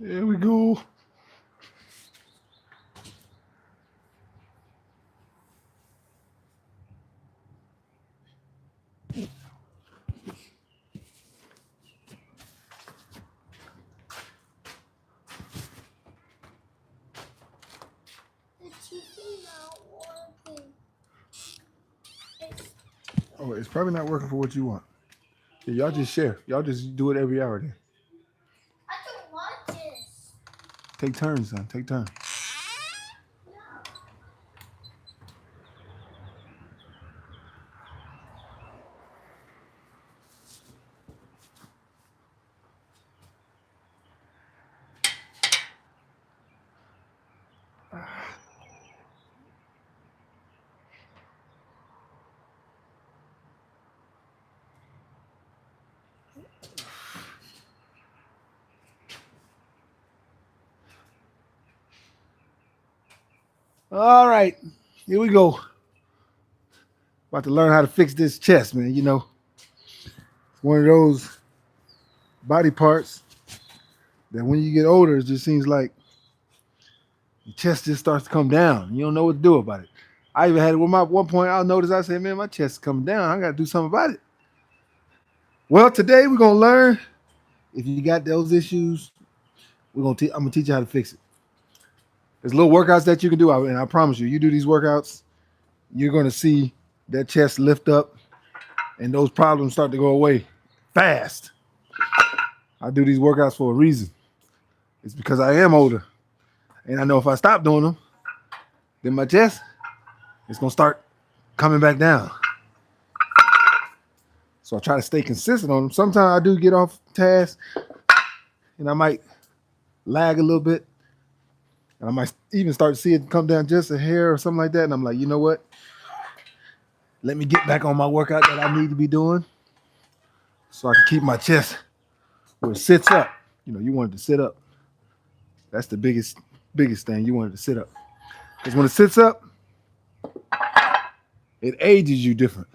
There we go. Oh, it's probably not working for what you want. Yeah, y'all just share. Y'all just do it every hour then. I don't want this. Take turns, son. Take turns. All right, here we go. About to learn how to fix this chest, man. You know, it's one of those body parts that when you get older, it just seems like your chest just starts to come down. You don't know what to do about it. I even had it with my one point. I'll notice I said, man, my chest is coming down. I got to do something about it. Well, today we're gonna learn. If you got those issues, I'm gonna teach you how to fix it. There's little workouts that you can do, and I promise you, you do these workouts, you're gonna see that chest lift up, and those problems start to go away fast. I do these workouts for a reason. It's because I am older, and I know if I stop doing them, then my chest is gonna start coming back down. So I try to stay consistent on them. Sometimes I do get off task, and I might lag a little bit. And I might even start to see it come down just a hair or something like that. And I'm like, you know what? Let me get back on my workout that I need to be doing so I can keep my chest where it sits up. You know, you want it to sit up. That's the biggest thing. You want it to sit up. Because when it sits up, it ages you different.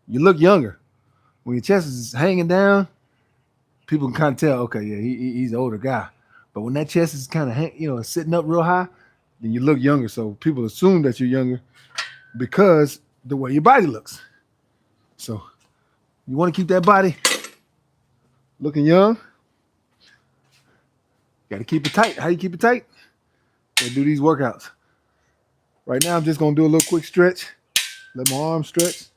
You look younger. When your chest is hanging down, people can kind of tell, okay, yeah, he's an older guy. But when that chest is kind of, sitting up real high, then you look younger. So people assume that you're younger because the way your body looks. So you want to keep that body looking young. Got to keep it tight. How you keep it tight? Got to do these workouts. Right now, I'm just gonna do a little quick stretch. Let my arms stretch.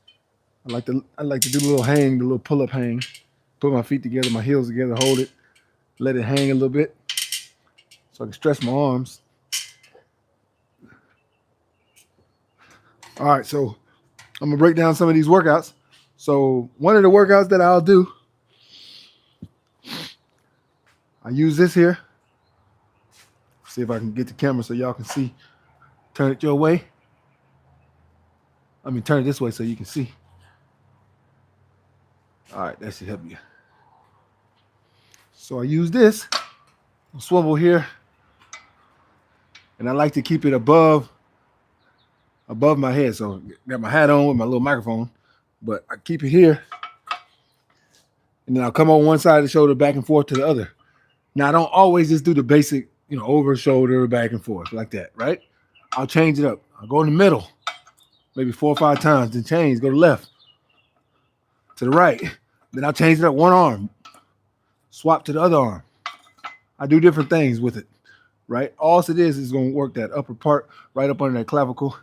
I like to do the little hang, the little pull-up hang. Put my feet together, my heels together, hold it, let it hang a little bit. So I can stretch my arms. All right, so I'm gonna break down some of these workouts. So one of the workouts that I'll do, I use this here. See if I can get the camera so y'all can see. Turn it your way. Turn it this way so you can see. All right, that should help you. So I use this swivel here. And I like to keep it above my head. So I got my hat on with my little microphone, but I keep it here. And then I'll come on one side of the shoulder back and forth to the other. Now I don't always just do the basic, over shoulder, back and forth like that, right? I'll change it up. I'll go in the middle, maybe 4 or 5 times, then change, go to left, to the right. Then I'll change it up one arm, swap to the other arm. I do different things with it. Right? All it is going to work that upper part right up under that clavicle.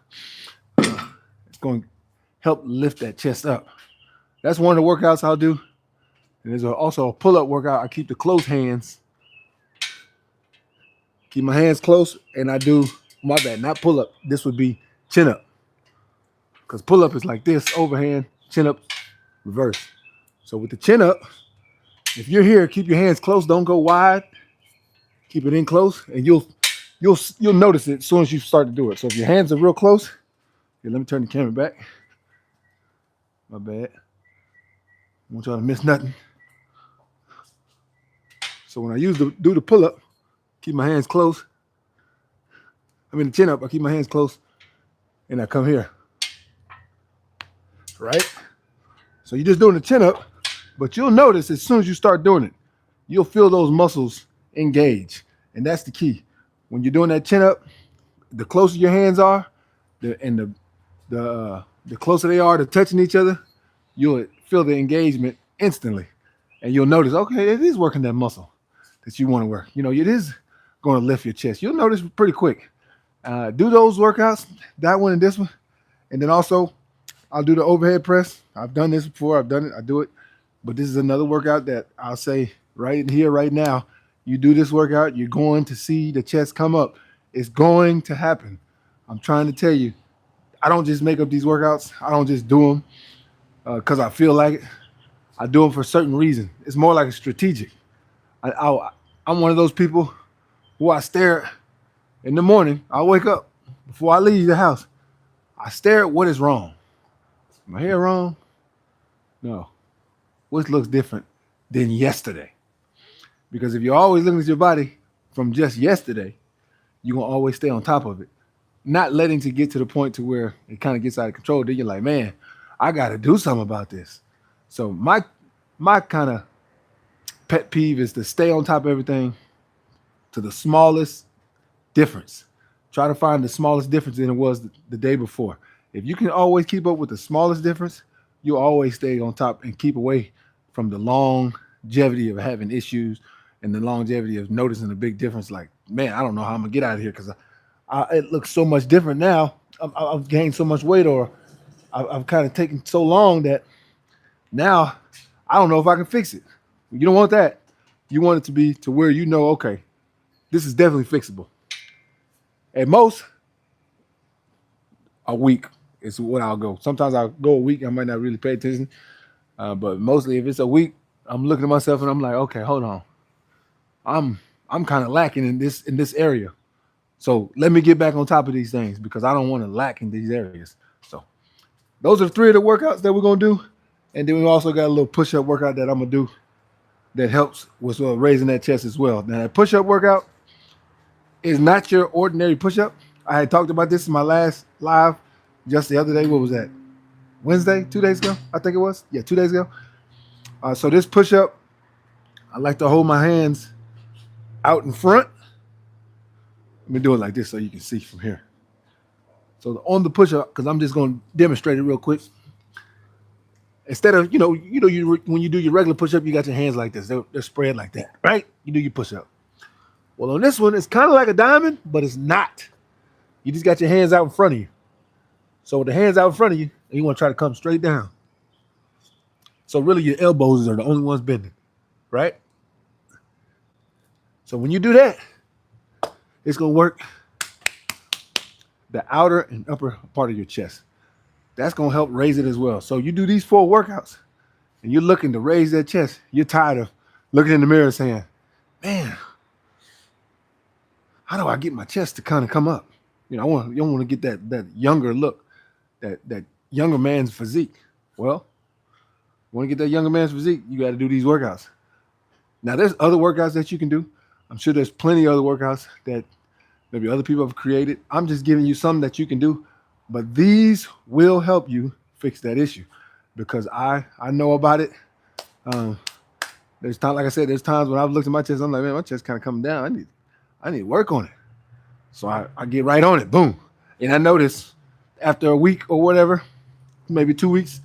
It's going to help lift that chest up. That's one of the workouts I'll do. And there's also a pull-up workout. I keep the close hands. Keep my hands close, and I do, my bad, not pull-up. This would be chin-up. Because pull-up is like this, overhand, chin-up, reverse. So with the chin-up, if you're here, keep your hands close. Don't go wide. Keep it in close, and you'll notice it as soon as you start to do it. So if your hands are real close, here, let me turn the camera back. My bad. I want y'all to miss nothing. So when I do the pull-up, keep my hands close. The chin up, I keep my hands close, and I come here. Right? So you're just doing the chin up, but you'll notice as soon as you start doing it, you'll feel those muscles engage. And that's the key. When you're doing that chin up, the closer your hands are, the closer they are to touching each other, you'll feel the engagement instantly, and you'll notice, okay, it is working that muscle that you want to work. It is going to lift your chest. You'll notice pretty quick. Do those workouts, that one and this one, and then also I'll do the overhead press. I've done this before. I've done it. I do it, but this is another workout that I'll say right here, right now. You do this workout, you're going to see the chest come up. It's going to happen. I'm trying to tell you. I don't just make up these workouts. I don't just do them because I feel like it. I do them for a certain reason. It's more like a strategic. I'm one of those people who I stare at in the morning. I wake up before I leave the house. I stare at what is wrong. My hair wrong? No. What looks different than yesterday? Because if you're always looking at your body from just yesterday, you're going to always stay on top of it. Not letting to get to the point to where it kind of gets out of control. Then you're like, man, I got to do something about this. So my kind of pet peeve is to stay on top of everything to the smallest difference. Try to find the smallest difference than it was the day before. If you can always keep up with the smallest difference, you'll always stay on top and keep away from the longevity of having issues and the longevity of noticing a big difference. Like, man, I don't know how I'm going to get out of here because it looks so much different now. I've gained so much weight, or I've kind of taken so long that now I don't know if I can fix it. You don't want that. You want it to be to where okay, this is definitely fixable. At most, a week is what I'll go. Sometimes I'll go a week. I might not really pay attention. But mostly if it's a week, I'm looking at myself and I'm like, okay, hold on. I'm kind of lacking in this area. So let me get back on top of these things because I don't want to lack in these areas. So those are 3 of the workouts that we're going to do. And then we also got a little push-up workout that I'm going to do that helps with raising that chest as well. Now, that push-up workout is not your ordinary push-up. I had talked about this in my last live just the other day. What was that? Wednesday? 2 days ago? I think it was. Yeah, 2 days ago. So this push-up, I like to hold my hands out in front. Let me do it like this so you can see from here. So on the push-up, because I'm just going to demonstrate it real quick. Instead of, when you do your regular push-up, you got your hands like this. They're spread like that, right? You do your push-up. Well, on this one, it's kind of like a diamond, but it's not. You just got your hands out in front of you. So with the hands out in front of you, and you want to try to come straight down. So really your elbows are the only ones bending, right? So when you do that, it's going to work the outer and upper part of your chest. That's going to help raise it as well. So you do these 4 workouts and you're looking to raise that chest. You're tired of looking in the mirror saying, man, how do I get my chest to kind of come up? You don't want to get that younger look, that younger man's physique. Well, want to get that younger man's physique, you got to do these workouts. Now, there's other workouts that you can do. I'm sure there's plenty of other workouts that maybe other people have created. I'm just giving you some that you can do, but these will help you fix that issue because I know about it. There's time, like I said, there's times when I've looked at my chest, I'm like, man, my chest kind of coming down. I need to work on it. So I get right on it, boom. And I notice after a week or whatever, maybe 2 weeks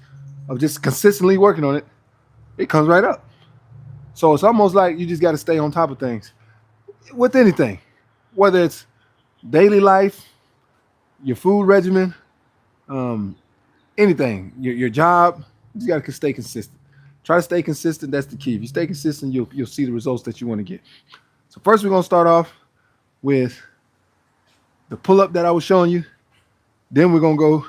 of just consistently working on it, it comes right up. So it's almost like you just got to stay on top of things with anything, whether it's daily life, your food regimen, anything, your job. You just got to stay consistent. Try to stay consistent. That's the key. If you stay consistent, you'll see the results that you want to get. So first, we're going to start off with the pull-up that I was showing you. Then we're going to go.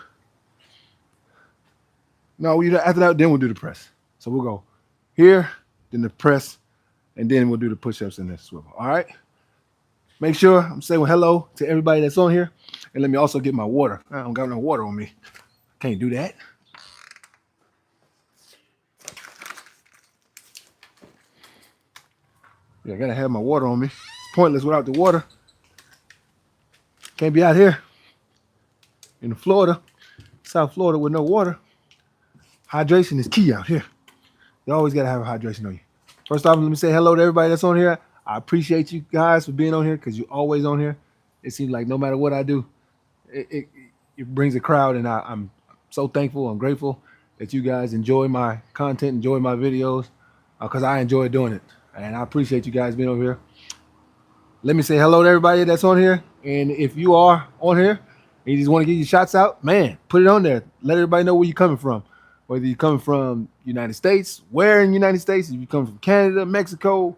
No, after that, then we'll do the press. So we'll go here, then the press, and then we'll do the push-ups and the swivel. All right? Make sure I'm saying hello to everybody that's on here. And let me also get my water. I don't got no water on me. Can't do that. Yeah, I got to have my water on me. It's pointless without the water. Can't be out here in Florida, South Florida with no water. Hydration is key out here. You always got to have hydration on you. First off, let me say hello to everybody that's on here. I appreciate you guys for being on here because you're always on here. It seems like no matter what I do, it, it, it brings a crowd, and I'm so thankful and grateful that you guys enjoy my content, enjoy my videos, because I enjoy doing it, and I appreciate you guys being over here. Let me say hello to everybody that's on here, and if you are on here and you just want to get your shots out, man, put it on there. Let everybody know where you're coming from. Whether you're coming from United States, where in the United States, if you come from Canada, Mexico,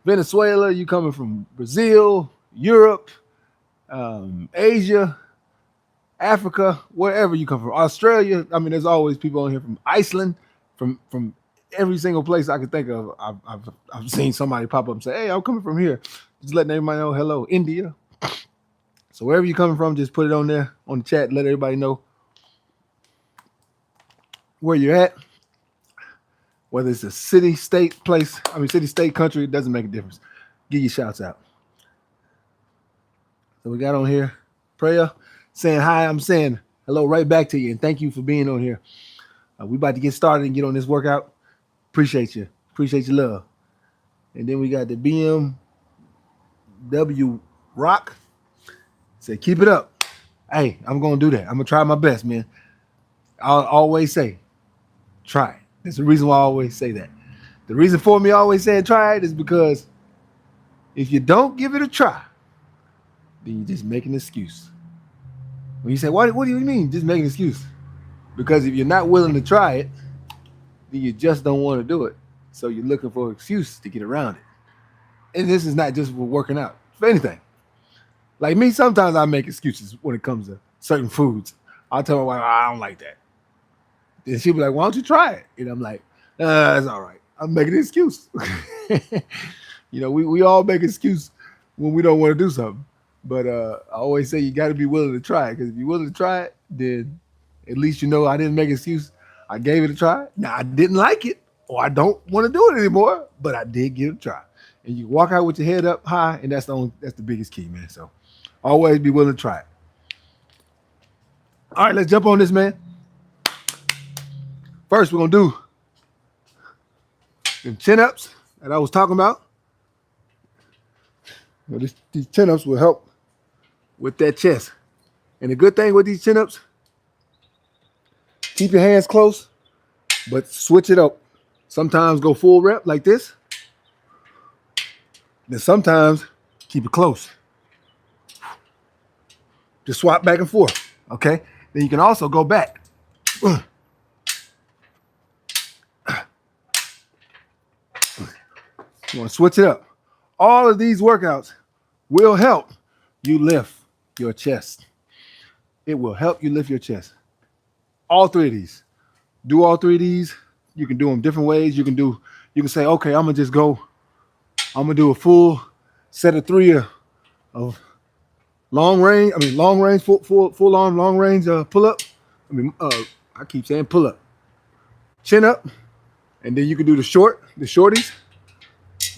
Venezuela, you coming from Brazil, Europe, Asia, Africa, wherever you come from, Australia. I mean, there's always people on here from Iceland, from every single place I could think of. I've seen somebody pop up and say, "Hey, I'm coming from here." Just letting everybody know, hello, India. So wherever you're coming from, just put it on there on the chat. Let everybody know where you're at. Whether it's a city, state, place, city, state, country, it doesn't make a difference. Give your shouts out. So we got on here, Prayer, saying hi. I'm saying hello right back to you, and thank you for being on here. We about to get started and get on this workout. Appreciate you. Appreciate your love. And then we got the BMW Rock. Say, keep it up. Hey, I'm going to do that. I'm going to try my best, man. I'll always say, try it. That's the reason why I always say that. The reason for me always saying try it is because if you don't give it a try, then you're just making an excuse. When you say, what do you mean? Just making an excuse. Because if you're not willing to try it, then you just don't want to do it. So you're looking for an excuse to get around it. And this is not just for working out, for anything. Like me, sometimes I make excuses when it comes to certain foods. I'll tell my wife, I don't like that. Then she'll be like, why don't you try it? And I'm like, that's all right. I'm making an excuse. We all make an excuse when we don't want to do something. But I always say you got to be willing to try it. Because if you're willing to try it, then at least you know I didn't make an excuse. I gave it a try. Now, I didn't like it, or I don't want to do it anymore, but I did give it a try. And you walk out with your head up high, and that's the biggest key, man. So always be willing to try it. All right, let's jump on this, man. First, we're going to do them chin-ups that I was talking about. These chin-ups will help with that chest. And the good thing with these chin-ups, keep your hands close, but switch it up. Sometimes go full rep like this. Then sometimes keep it close. Just swap back and forth, okay? Then you can also go back. You want to switch it up. All of these workouts will help you lift your chest. It will help you lift your chest. All three of these. Do all three of these. You can do them different ways. You can say, okay, I'm going to do a full set of three of long range, full arm, long range pull up. I keep saying pull up. Chin up. And then you can do the shorties.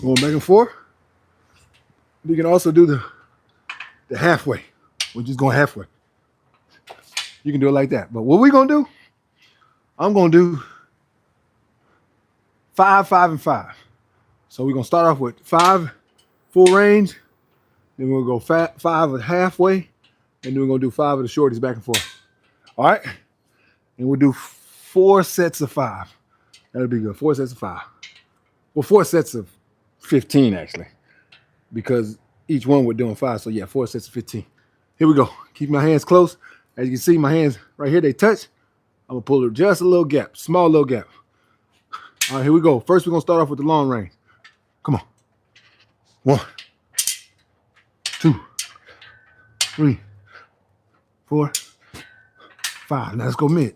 Going back and forth. You can also do the halfway. We're just going halfway. You can do it like that. But what we're going to do, I'm going to do 5, 5, and 5. So we're going to start off with 5 full range. Then we'll go 5 at halfway. And then we're going to do 5 of the shorties back and forth. All right? And we'll do 4 sets of 5. That'll be good. 4 sets of 5. Well, 4 sets of 15, actually. Because each one we're doing 5. So, yeah, 4 sets of 15. Here we go. Keep my hands close. As you can see, my hands right here, they touch. I'm going to pull just a little gap, small little gap. All right, here we go. First, we're going to start off with the long range. Come on. 1, 2, 3, 4, 5. Now let's go mid.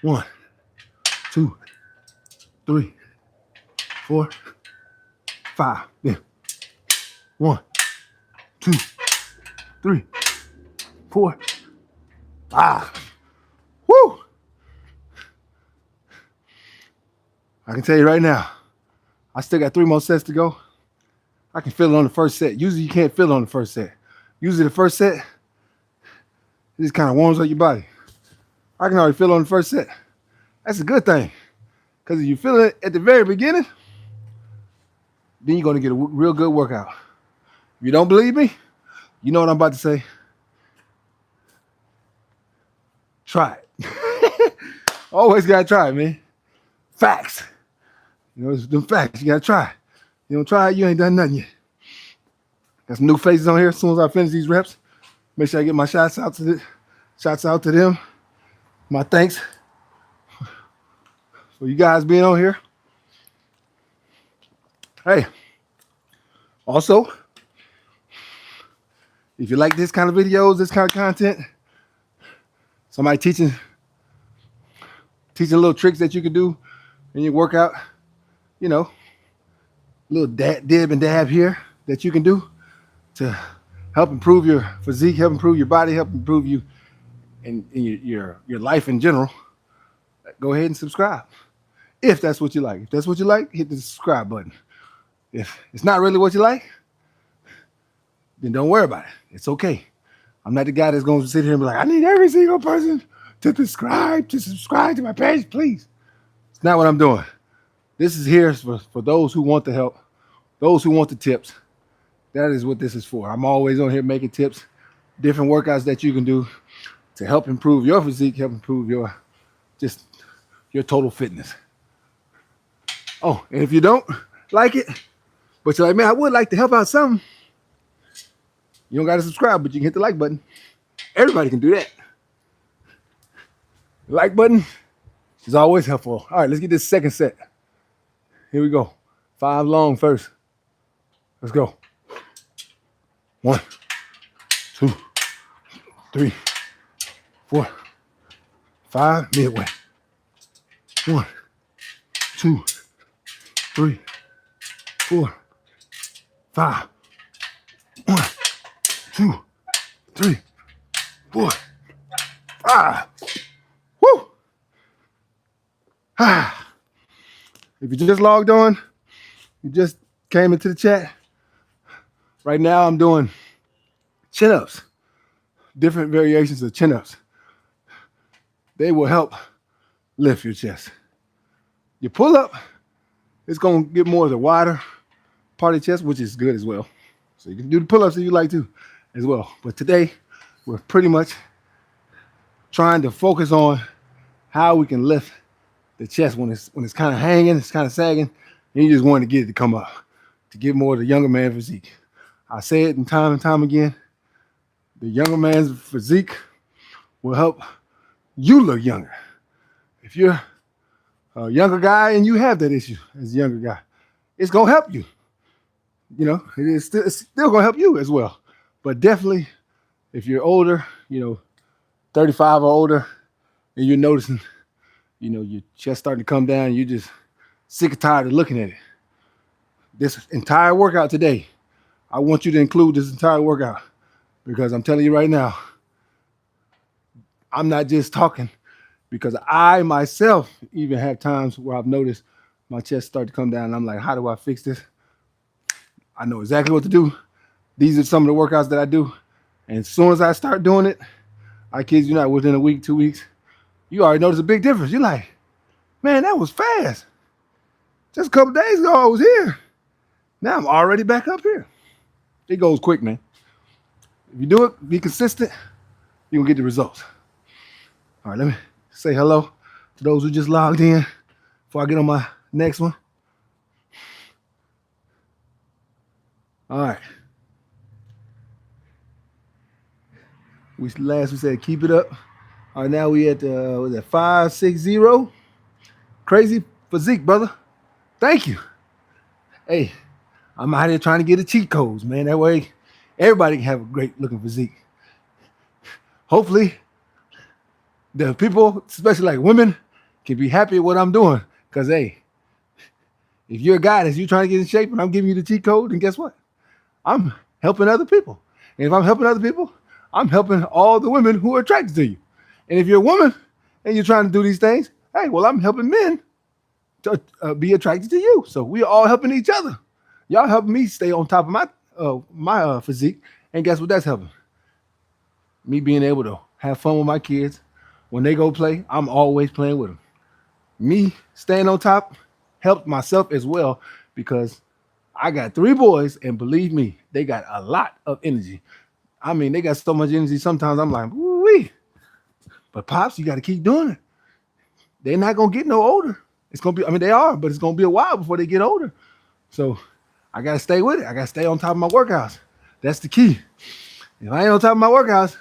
1, 2, 3, 4, 5. Yeah. 1, 2, 3, 4, 5. Woo! I can tell you right now, I still got 3 more sets to go. I can feel it on the first set. Usually you can't feel it on the first set. Usually the first set, it just kind of warms up your body. I can already feel it on the first set. That's a good thing. Because if you feel it at the very beginning, then you're going to get a real good workout. If you don't believe me, you know what I'm about to say. Try it. Always got to try it, man. Facts. You know, it's them facts. You got to try. You don't try it, you ain't done nothing yet. Got some new faces on here. As soon as I finish these reps, make sure I get my shots out to them. My thanks for you guys being on here. Hey, also, if you like this kind of videos, this kind of content, somebody teaching little tricks that you can do in your workout, you know, little dib and dab here that you can do to help improve your physique, help improve your body, help improve you and your life in general, go ahead and subscribe. If that's what you like. If that's what you like, hit the subscribe button. If it's not really what you like, then don't worry about it. It's okay. I'm not the guy that's going to sit here and be like, I need every single person to subscribe to my page, please. It's not what I'm doing. This is here for those who want the help, those who want the tips. That is what this is for. I'm always on here making tips, different workouts that you can do to help improve your physique, help improve your total fitness. Oh, and if you don't like it, but you're like, man, I would like to help out something, you don't got to subscribe, but you can hit the like button. Everybody can do that. The like button is always helpful. All right, let's get this second set. Here we go. 5 long first. Let's go. 1, 2, 3, 4, 5, midway. 1, 2, 3, 4, 5. 1, 2, 3, 4, 5. Woo! If you just logged on, you just came into the chat. Right now I'm doing chin-ups, different variations of chin-ups. They will help lift your chest. Your pull-up is going to get more of the wider part of the chest, which is good as well. So you can do the pull-ups if you like to as well. But today, we're pretty much trying to focus on how we can lift the chest when it's kind of hanging, it's kind of sagging, and you just want to get it to come up, to get more of the younger man physique. I say it time and time again, the younger man's physique will help you look younger. If you're a younger guy and you have that issue as a younger guy, it's going to help you. You know, it's still going to help you as well. But definitely, if you're older, 35 or older, and you're noticing, your chest starting to come down, you're just sick and tired of looking at it. This entire workout today, I want you to include this entire workout because I'm telling you right now, I'm not just talking because I myself even have times where I've noticed my chest start to come down and I'm like, how do I fix this? I know exactly what to do. These are some of the workouts that I do. And as soon as I start doing it, I kid you not, within a week, 2 weeks, you already notice a big difference. You're like, man, that was fast. Just a couple days ago, I was here. Now I'm already back up here. It goes quick, man. If you do it, be consistent, you're going to get the results. All right, let me say hello to those who just logged in before I get on my next one. All right. We said keep it up. All right, now we at 560. Crazy physique, brother. Thank you. Hey, I'm out here trying to get the cheat codes, man. That way everybody can have a great looking physique. Hopefully the people, especially like women, can be happy with what I'm doing. Because, hey, if you're a guy that's you trying to get in shape and I'm giving you the cheat code, then guess what? I'm helping other people. And if I'm helping other people, I'm helping all the women who are attracted to you. And if you're a woman and you're trying to do these things, hey, well, I'm helping men to be attracted to you. So we are all helping each other. Y'all helping me stay on top of my physique. And guess what that's helping? Me being able to have fun with my kids. When they go play, I'm always playing with them. Me staying on top helped myself as well because I got 3 boys, and believe me, they got a lot of energy. I mean, they got so much energy. Sometimes I'm like, woo-wee. But pops, you got to keep doing it. They're not gonna get no older. It's gonna be. I mean, they are, but it's gonna be a while before they get older. So I gotta stay with it. I gotta stay on top of my workouts. That's the key. If I ain't on top of my workouts,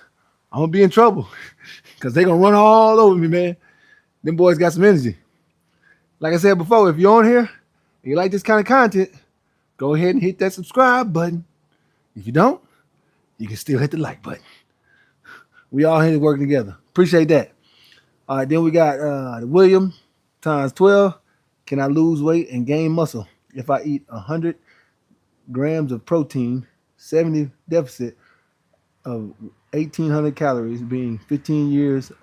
I'm gonna be in trouble because they gonna run all over me, man. Them boys got some energy. Like I said before, if you're on here and you like this kind of content, go ahead and hit that subscribe button. If you don't, you can still hit the like button. We all here working together. Appreciate that. All right, then we got William times 12. Can I lose weight and gain muscle if I eat 100 grams of protein, 70 deficit of 1,800 calories, being 15 years,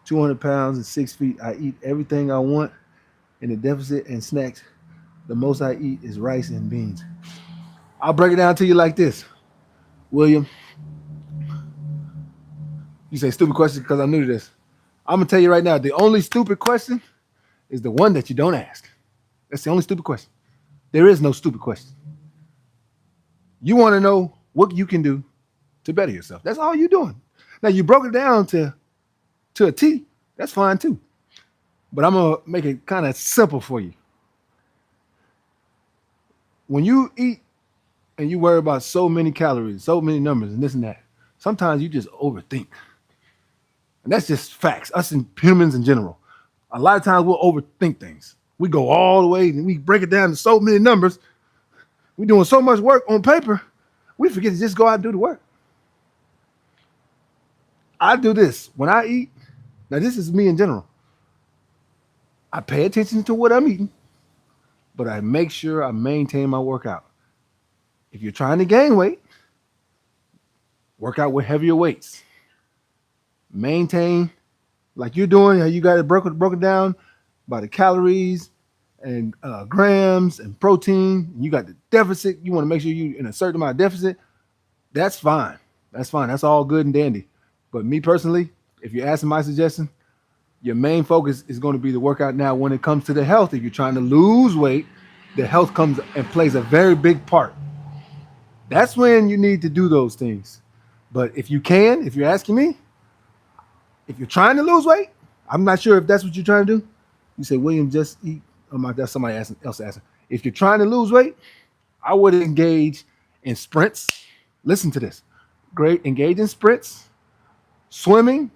200 pounds, and 6 feet? I eat everything I want in the deficit and snacks. The most I eat is rice and beans. I'll break it down to you like this, William. You say stupid question because I'm new to this. I'm going to tell you right now, the only stupid question is the one that you don't ask. That's the only stupid question. There is no stupid question. You want to know what you can do to better yourself. That's all you're doing. Now, you broke it down to a T. That's fine too. But I'm going to make it kind of simple for you. When you eat and you worry about so many calories, so many numbers, and this and that, sometimes you just overthink. And that's just facts, us and humans in general. A lot of times we'll overthink things. We go all the way and we break it down to so many numbers. We're doing so much work on paper, we forget to just go out and do the work. I do this when I eat. Now, this is me in general. I pay attention to what I'm eating, but I make sure I maintain my workout. If you're trying to gain weight, work out with heavier weights. Maintain like you're doing, how you got it broken down by the calories and grams and protein. You got the deficit. You want to make sure you're in a certain amount of deficit. That's fine. That's fine. That's all good and dandy. But me personally, if you're asking my suggestion, your main focus is going to be the workout. Now, when it comes to the health, if you're trying to lose weight, the health comes and plays a very big part. That's when you need to do those things. But if you're asking me, if you're trying to lose weight, I'm not sure if that's what you're trying to do. You say, William, just eat. Oh my, that's somebody else asking. If you're trying to lose weight, I would engage in sprints. Listen to this. Great. Engage in sprints, swimming.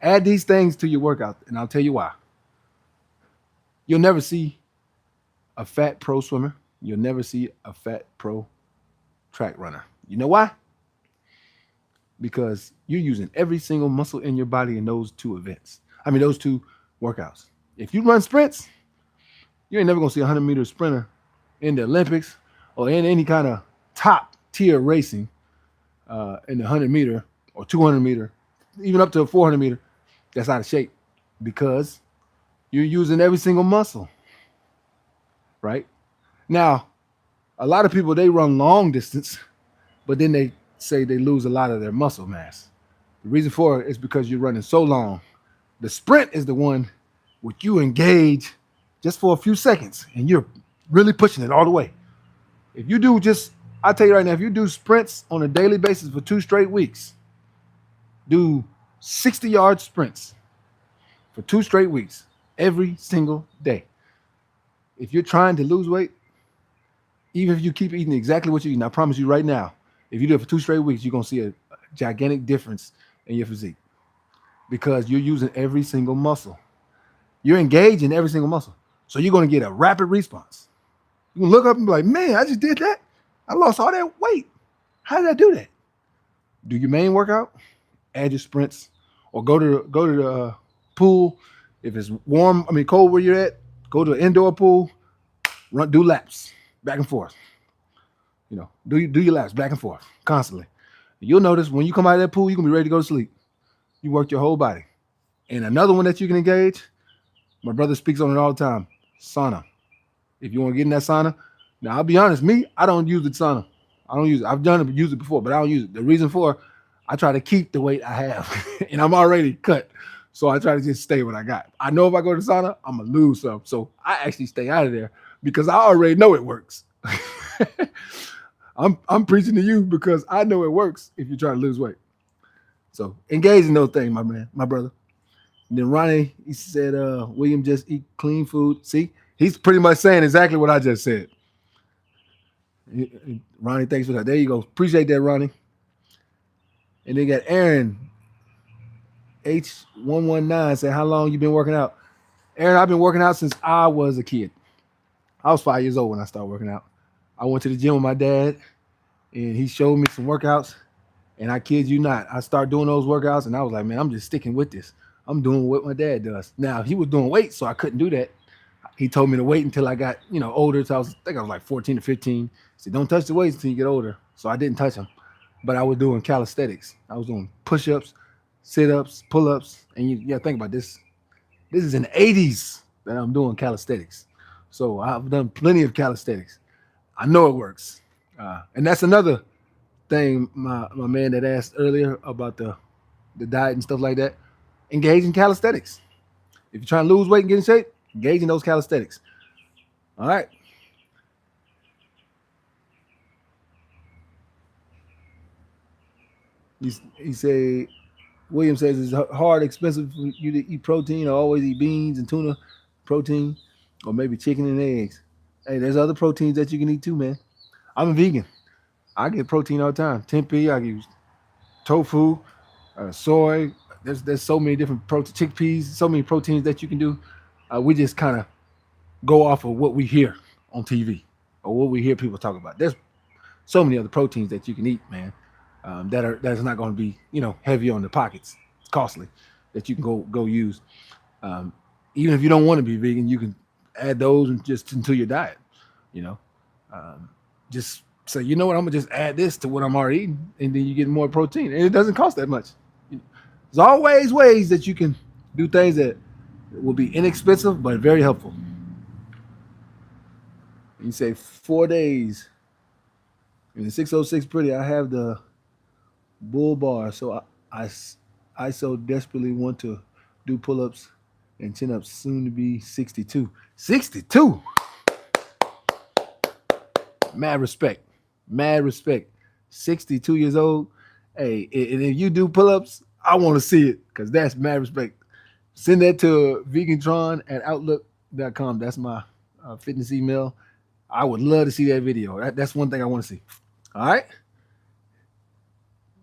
Add these things to your workout, and I'll tell you why. You'll never see a fat pro swimmer. You'll never see a fat pro track runner. You know why? Because you're using every single muscle in your body in those two workouts. If you run sprints, you ain't never going to see a 100-meter sprinter in the Olympics or in any kind of top tier racing in the 100-meter or 200-meter, even up to a 400-meter. That's out of shape because you're using every single muscle, right? Now, a lot of people, they run long distance, but then they say they lose a lot of their muscle mass. The reason for it is because you're running so long. The sprint is the one which you engage just for a few seconds and you're really pushing it all the way. If you do I'll tell you right now, if you do sprints on a daily basis for 2 straight weeks, do 60-yard sprints for 2 straight weeks, every single day. If you're trying to lose weight, even if you keep eating exactly what you're eating, I promise you right now, if you do it for 2 straight weeks, you're going to see a gigantic difference in your physique because you're using every single muscle. You're engaged in every single muscle. So you're going to get a rapid response. You can look up and be like, man, I just did that. I lost all that weight. How did I do that? Do your main workout, add your sprints, or go to the pool. If it's cold where you're at, go to an indoor pool, do laps back and forth. Do your laps back and forth constantly. You'll notice when you come out of that pool, you're going to be ready to go to sleep. You worked your whole body. And another one that you can engage, my brother speaks on it all the time, sauna. If you want to get in that sauna, now I'll be honest, I don't use the sauna. I don't use it. I've used it before, but I don't use it. The reason for, I try to keep the weight I have, and I'm already cut. So I try to just stay what I got. I know if I go to the sauna, I'm going to lose some. So I actually stay out of there because I already know it works. I'm preaching to you because I know it works if you're trying to lose weight. So engage in those things, my man, my brother. And then Ronnie, he said, William, just eat clean food. See, he's pretty much saying exactly what I just said. Ronnie, thanks for that. There you go. Appreciate that, Ronnie. And then got Aaron H119 said, how long you been working out? Aaron, I've been working out since I was a kid. I was 5 years old when I started working out. I went to the gym with my dad, and he showed me some workouts. And I kid you not, I started doing those workouts, and I was like, man, I'm just sticking with this. I'm doing what my dad does. Now he was doing weights, so I couldn't do that. He told me to wait until I got, older. So I think I was like 14 or 15. He said, don't touch the weights until you get older. So I didn't touch them. But I was doing calisthetics. I was doing push-ups, sit-ups, pull-ups. And think about this. This is in the 80s that I'm doing calisthetics. So I've done plenty of calisthenics. I know it works. And that's another thing, my man that asked earlier about the diet and stuff like that. Engage in calisthenics. If you're trying to lose weight and get in shape, engage in those calisthenics. All right. He say, William says it's hard, expensive for you to eat protein or always eat beans and tuna protein or maybe chicken and eggs. Hey, there's other proteins that you can eat too, man. I'm a vegan. I get protein all the time. Tempeh, I use tofu, soy. There's so many different protein, chickpeas, so many proteins that you can do. We just kind of go off of what we hear on TV or what we hear people talk about. There's so many other proteins that you can eat, man. That's not going to be heavy on the pockets. It's costly that you can go use. Um, Even if you don't want to be vegan, you can add those and just into your diet. You know, just say what, I'm gonna just add this to what I'm already eating, and then you get more protein, and it doesn't cost that much. There's always ways that you can do things that will be inexpensive but very helpful. You say 4 days in the 606 pretty. I have the bull bar, so I so desperately want to do pull-ups and chin-ups. Soon to be 62. 62. Mad respect. Mad respect. 62 years old. Hey, and if you do pull-ups, I want to see it because that's mad respect. Send that to vegantron at outlook.com. That's my fitness email. I would love to see that video. That's one thing I want to see. All right.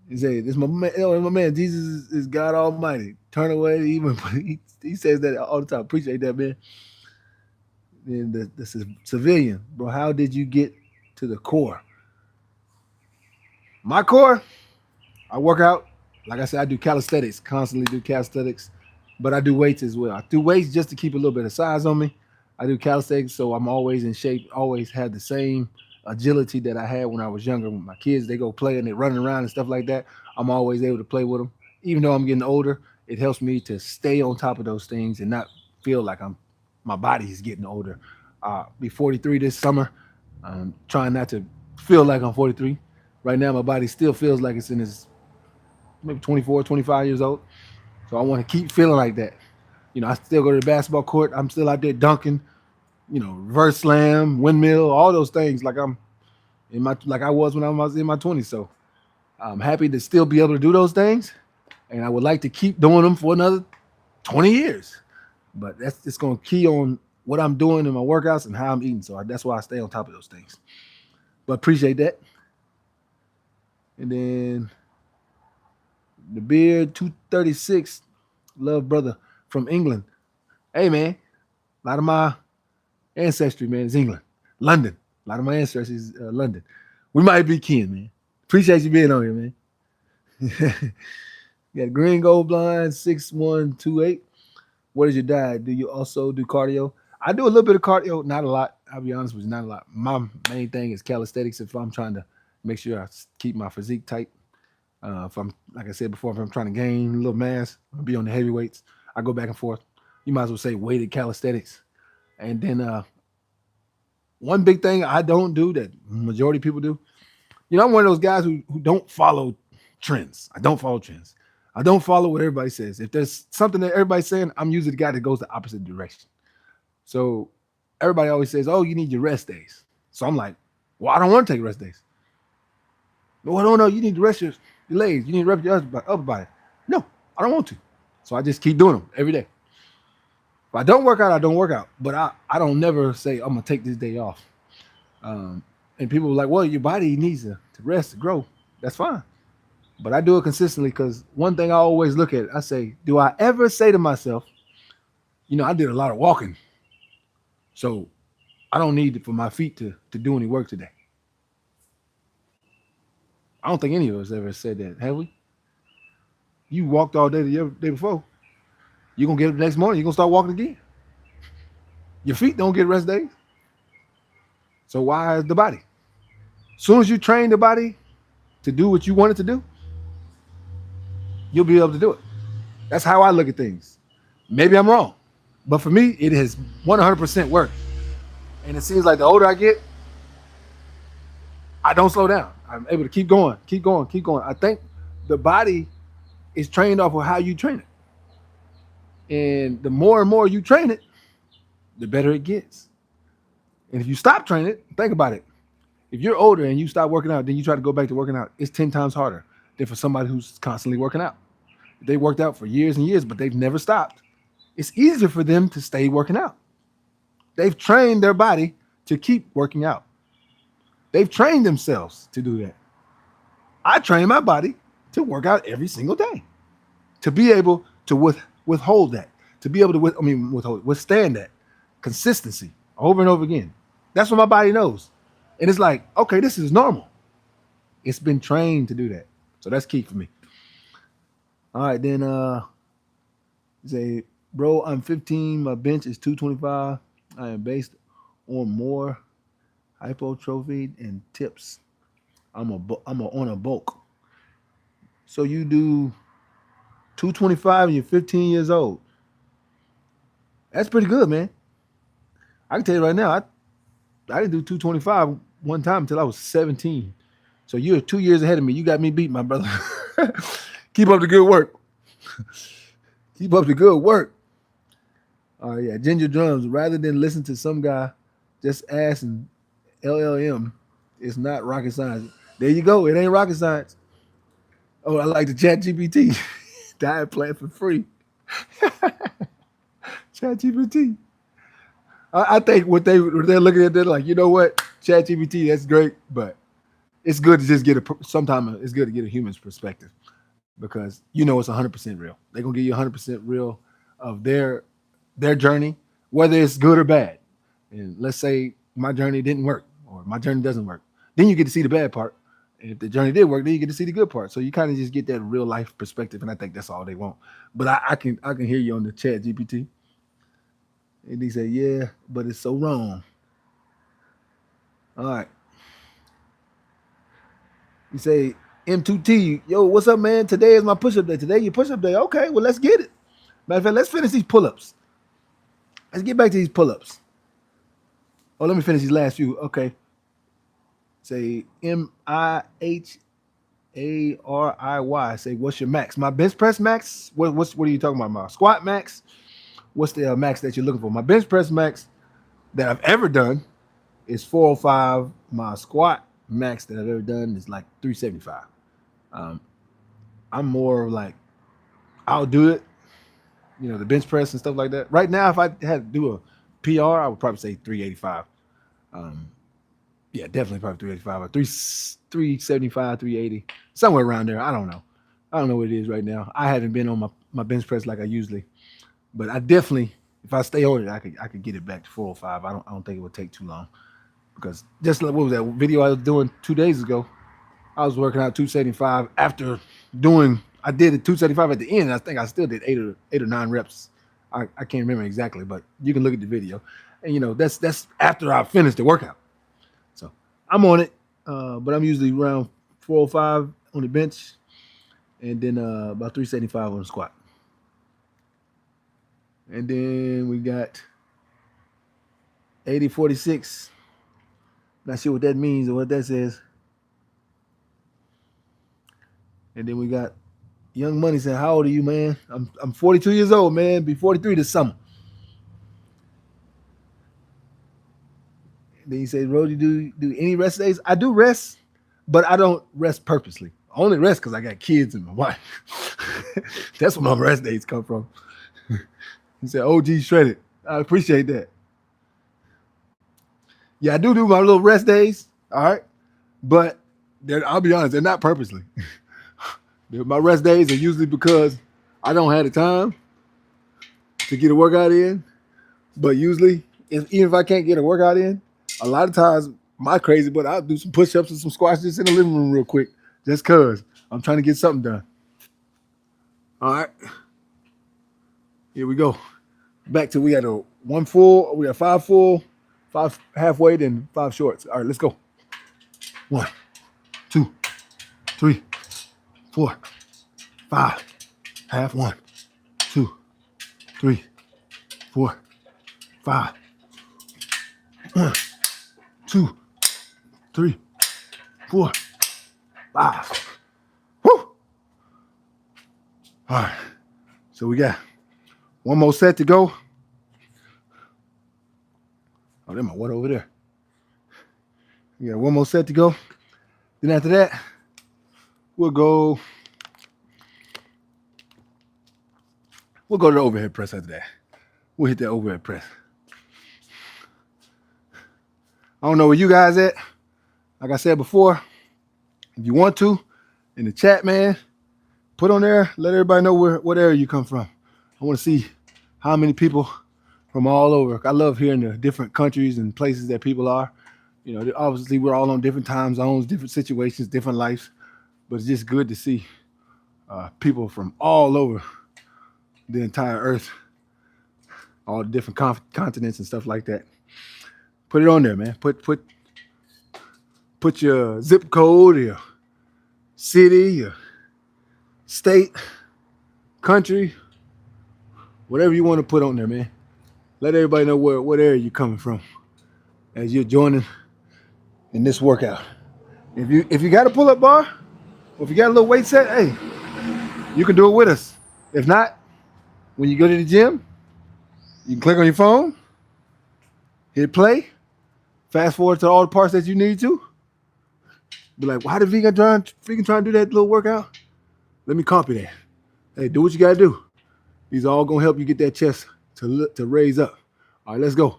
He said, "This my man. Jesus is God Almighty. Turn away, even he says that all the time. Appreciate that, man." Then the civilian, bro. How did you get to the core? My core, I work out. Like I said, I do calisthenics. Constantly do calisthenics, but I do weights as well. I do weights just to keep a little bit of size on me. I do calisthenics, so I'm always in shape. Always had the same agility that I had when I was younger. When my kids they go play and they're running around and stuff like that, I'm always able to play with them. Even though I'm getting older, it helps me to stay on top of those things and not feel like my body is getting older. Be 43 this summer. I'm trying not to feel like I'm 43. Right now, my body still feels like it's in its maybe 24, 25 years old. So I want to keep feeling like that. I still go to the basketball court. I'm still out there dunking, reverse slam, windmill, all those things like I'm in my like I was when I was in my 20s. So I'm happy to still be able to do those things. And I would like to keep doing them for another 20 years. But that's just going to key on what I'm doing in my workouts and how I'm eating. So that's why I stay on top of those things. But appreciate that. And then the beard 236, love brother from England. Hey man, a lot of my ancestry, man, is England, London. A lot of my ancestry is London. We might be kin, man. Appreciate you being on here, man. You got green gold blind 6128. What is your diet? Do you also do cardio? I do a little bit of cardio, not a lot. I'll be honest with you, not a lot. My main thing is calisthenics. If I'm trying to make sure I keep my physique tight, if I'm like I said before, if I'm trying to gain a little mass, I'll be on the heavyweights. I go back and forth. You might as well say weighted calisthenics. And then one big thing I don't do that majority of people do. I'm one of those guys who don't follow trends. I don't follow trends. I don't follow what everybody says. If there's something that everybody's saying, I'm usually the guy that goes the opposite direction. So everybody always says, "Oh, you need your rest days." So I'm like, Well, I don't want to take rest days. No, no, you need to rest your legs. You need to rest your upper body. No, I don't want to. So I just keep doing them every day. If I don't work out, I don't work out. But I don't never say I'm gonna take this day off. Um, and people are like, well, your body needs to rest to grow. That's fine. But I do it consistently because one thing I always look at, I say, do I ever say to myself, I did a lot of walking, so I don't need it for my feet to do any work today. I don't think any of us ever said that, have we? You walked all day the day before. You're gonna get up the next morning, you're gonna start walking again. Your feet don't get rest days. So why is the body? As soon as you train the body to do what you want it to do, you'll be able to do it. That's how I look at things. Maybe I'm wrong, but for me, it has 100% worked. And it seems like the older I get, I don't slow down. I'm able to keep going, keep going, keep going. I think the body is trained off of how you train it. And the more and more you train it, the better it gets. And if you stop training it, think about it. If you're older and you stop working out, then you try to go back to working out, it's 10 times harder than for somebody who's constantly working out. They worked out for years and years, but they've never stopped. It's easier for them to stay working out. They've trained their body to keep working out. They've trained themselves to do that. I train my body to work out every single day, to be able to withhold that, to be able to withstand that consistency over and over again. That's what my body knows. And it's like, okay, this is normal. It's been trained to do that. So that's key for me. All right, then say, bro, I'm 15, my bench is 225. I am based on more hypertrophy and tips. I'm on a bulk. So you do 225 and you're 15 years old. That's pretty good, man. I can tell you right now, I didn't do 225 one time until I was 17. So you're 2 years ahead of me. You got me beat, my brother. Keep up the good work. Keep up the good work. Oh yeah, Ginger Drums. Rather than listen to some guy just asking LLM, it's not rocket science. There you go. It ain't rocket science. Oh, I like the Chat GPT. Diet plan for free. Chat GPT. I think what they're looking at, they're like, you know what, Chat GPT, that's great, but it's good to just sometimes it's good to get a human's perspective because it's 100% real. They're gonna give you 100% real of their journey, whether it's good or bad. And let's say my journey didn't work or my journey doesn't work, then you get to see the bad part. And if the journey did work, then you get to see the good part. So you kind of just get that real life perspective, and I think that's all they want. But I can hear you on the Chat GPT. And he said, yeah, but it's so wrong. All right. You say, M2T, yo, what's up, man? Today is my push-up day. Today your push-up day. Okay, well, let's get it. Matter of fact, let's finish these pull-ups. Let's get back to these pull-ups. Oh, let me finish these last few. Okay. Say MIHARIY. Say, what's your max? My bench press max? What are you talking about? My squat max? What's the max that you're looking for? My bench press max that I've ever done is 405. My squat max that I've ever done is like 375. I'm more like, I'll do it, the bench press and stuff like that. Right now, if I had to do a PR, I would probably say 385. Yeah, definitely probably 385 or 375, 380, somewhere around there. I don't know. I don't know what it is right now. I haven't been on my bench press like I usually. But I definitely, if I stay on it, I could get it back to 405. I don't think it would take too long because just like what was that video I was doing 2 days ago? I was working out 275 after I did it 275 at the end. And I think I still did eight or nine reps. I can't remember exactly, but you can look at the video, and that's after I finished the workout. So I'm on it, but I'm usually around 405 on the bench, and then about 375 on the squat. And then we got 8046. Not sure what that means or what that says. And then we got Young Money saying, how old are you, man? I'm 42 years old, man. Be 43 this summer. Then you say, Rody, do any rest days? I do rest, but I don't rest purposely. I only rest because I got kids and my wife. That's where my rest days come from. He said, OG shredded. I appreciate that. Yeah, I do my little rest days. All right. But I'll be honest, they're not purposely. My rest days are usually because I don't have the time to get a workout in. But usually, even if I can't get a workout in, a lot of times, my crazy, but I'll do some push-ups and some squats just in the living room real quick, just because I'm trying to get something done. All right. Here we go. Back to we had a 1 full, we had 5 full, 5 half weight, and 5 shorts. All right, let's go. 1, 2, 3, 4, 5. Half 1, 2, 3, 4, 5. 1, 2, 3, 4, 5. Woo! All right. So we got one more set to go. Oh, there's my what over there. We got one more set to go. Then after that, we'll go to the overhead press after that. We'll hit that overhead press. I don't know where you guys at. Like I said before, if you want to, in the chat, man, put on there, let everybody know what area you come from. I want to see how many people from all over. I love hearing the different countries and places that people are. You know, obviously we're all on different time zones, different situations, different lives, but it's just good to see people from all over the entire earth, all the different continents and stuff like that. Put it on there, man. Put your zip code, your city, your state, country, whatever you want to put on there, man. Let everybody know what area you're coming from as you're joining in this workout. If you got a pull-up bar, or if you got a little weight set, hey, you can do it with us. If not, when you go to the gym, you can click on your phone, hit play, fast forward to all the parts that you need to. Be like, why did vegan try to do that little workout? Let me copy that. Hey, do what you gotta do. These are all gonna help you get that chest to raise up. All right, let's go.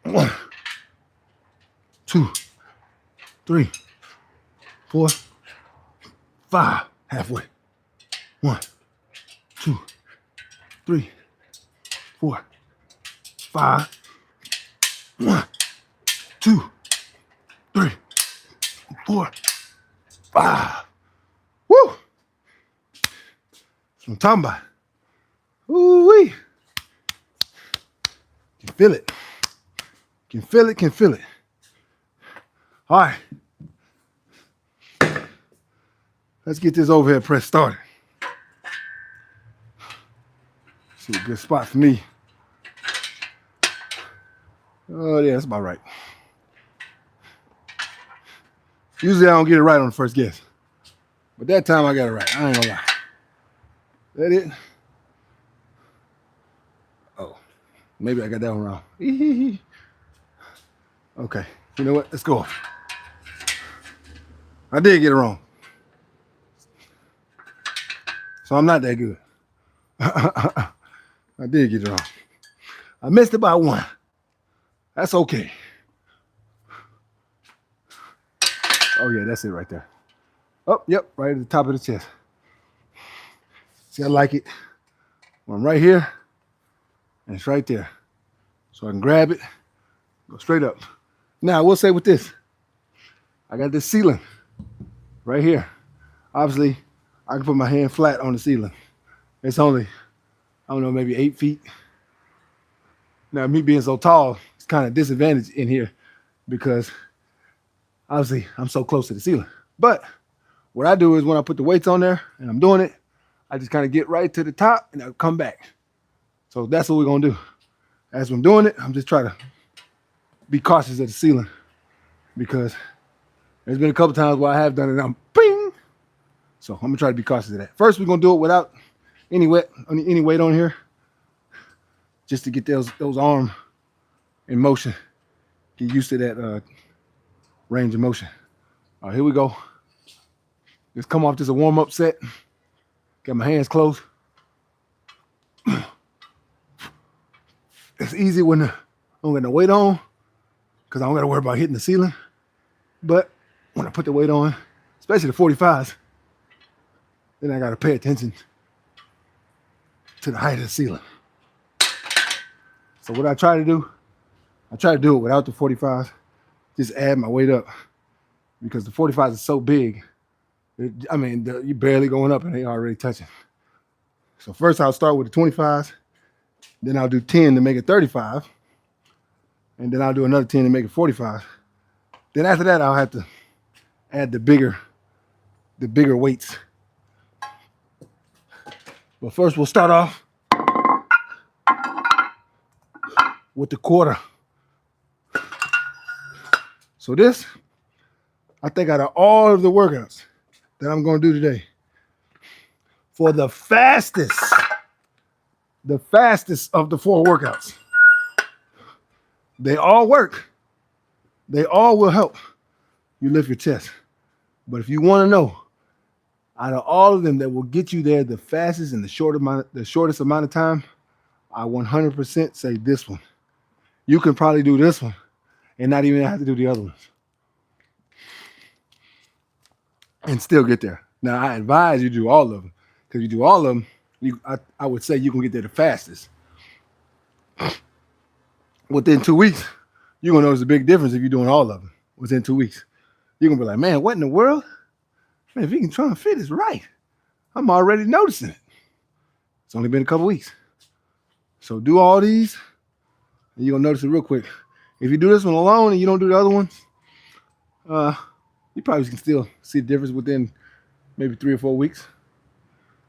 1, 2, 3, 4, 5. Halfway. 1, 2, 3, 4, 5. 1, 2, 3, 4, 5. Woo! That's what I'm talking about. Ooh-wee. Can feel it. Can feel it. All right. Let's get this overhead press started. See a good spot for me. Oh, yeah, that's about right. Usually I don't get it right on the first guess. But that time I got it right. I ain't gonna lie. That it? Oh, maybe I got that one wrong. Okay, you know what? Let's go. I did get it wrong. So I'm not that good. I did get it wrong. I missed it by 1. That's okay. Oh, yeah, that's it right there. Oh, yep, right at the top of the chest. See, I like it. I'm right here, and it's right there. So I can grab it, go straight up. Now, I will say with this, I got this ceiling right here. Obviously, I can put my hand flat on the ceiling. It's only, I don't know, maybe 8 feet. Now, me being so tall, it's kind of disadvantaged in here because obviously I'm so close to the ceiling. But what I do is when I put the weights on there and I'm doing it, I just kind of get right to the top and I'll come back. So that's what we're going to do. As I'm doing it, I'm just trying to be cautious of the ceiling because there's been a couple times where I have done it and I'm bing. So I'm going to try to be cautious of that. First, we're going to do it without any weight on here just to get those arms in motion get used to that range of motion. All right, here we go. Just come off just a warm-up set. Got my hands closed. It's easy when I don't got no weight on because I don't got to worry about hitting the ceiling. But when I put the weight on, especially the 45s, then I got to pay attention to the height of the ceiling. So what I try to do it without the 45s, just add my weight up because the 45s are so big. You're barely going up and they already touching. So first I'll start with the 25s, then I'll do 10 to make it 35, and then I'll do another 10 to make it 45. Then after that, I'll have to add the bigger weights. But first we'll start off with the quarter. So this, I think out of all of the workouts that I'm going to do today, for the fastest of the 4 workouts, they all work. They all will help you lift your chest. But if you want to know, out of all of them that will get you there the fastest in the shortest amount of time, I 100% say this one. You can probably do this one and not even have to do the other ones and still get there. Now, I advise you do all of them because you do all of them, I would say you can get there the fastest. Within 2 weeks, you're going to notice a big difference if you're doing all of them within 2 weeks. You're going to be like, man, what in the world? Man, if he can try and fit, it's right. I'm already noticing it. It's only been a couple weeks. So do all these, and you're going to notice it real quick. If you do this one alone and you don't do the other ones, you probably can still see the difference within maybe 3 or 4 weeks.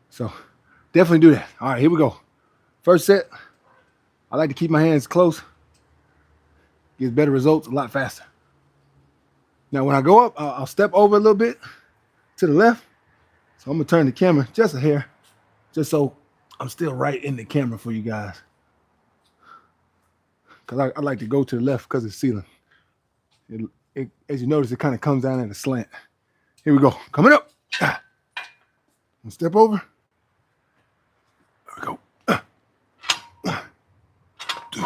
So definitely do that. All right, here we go. First set, I like to keep my hands close. Gets better results a lot faster. Now, when I go up, I'll step over a little bit to the left. So I'm going to turn the camera just a hair, just so I'm still right in the camera for you guys. Because I like to go to the left because it's ceiling. As you notice, it kind of comes down at a slant. Here we go. Coming up. Step over. There we go. 2.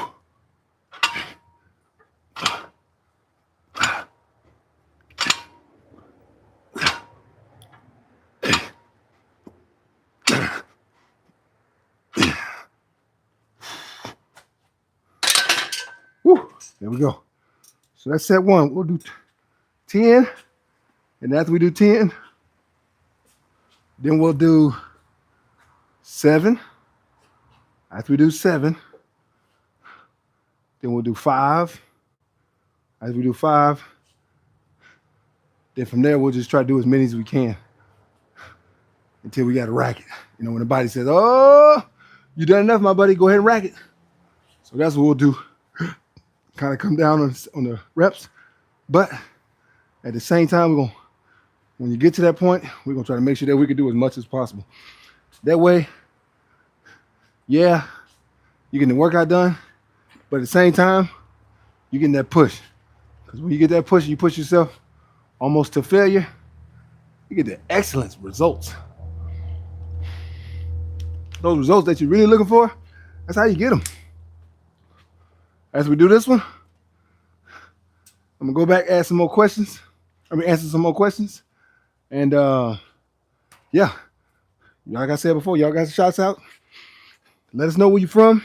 Woo, there we go. So that's set 1. We'll do 10. And after we do 10, then we'll do 7. After we do 7, then we'll do 5. As we do 5, then from there, we'll just try to do as many as we can until we got to rack it. You know, when the body says, oh, you done enough, my buddy, go ahead and rack it. So that's what we'll do. Kind of come down on the reps. But at the same time, when you get to that point, we're going to try to make sure that we can do as much as possible. That way, yeah, you're getting the workout done, but at the same time, you're getting that push. Because when you get that push and you push yourself almost to failure, you get the excellent results. Those results that you're really looking for, that's how you get them. As we do this one, I'm going to go back, answer some more questions. And yeah, like I said before, y'all got some shots out. Let us know where you're from.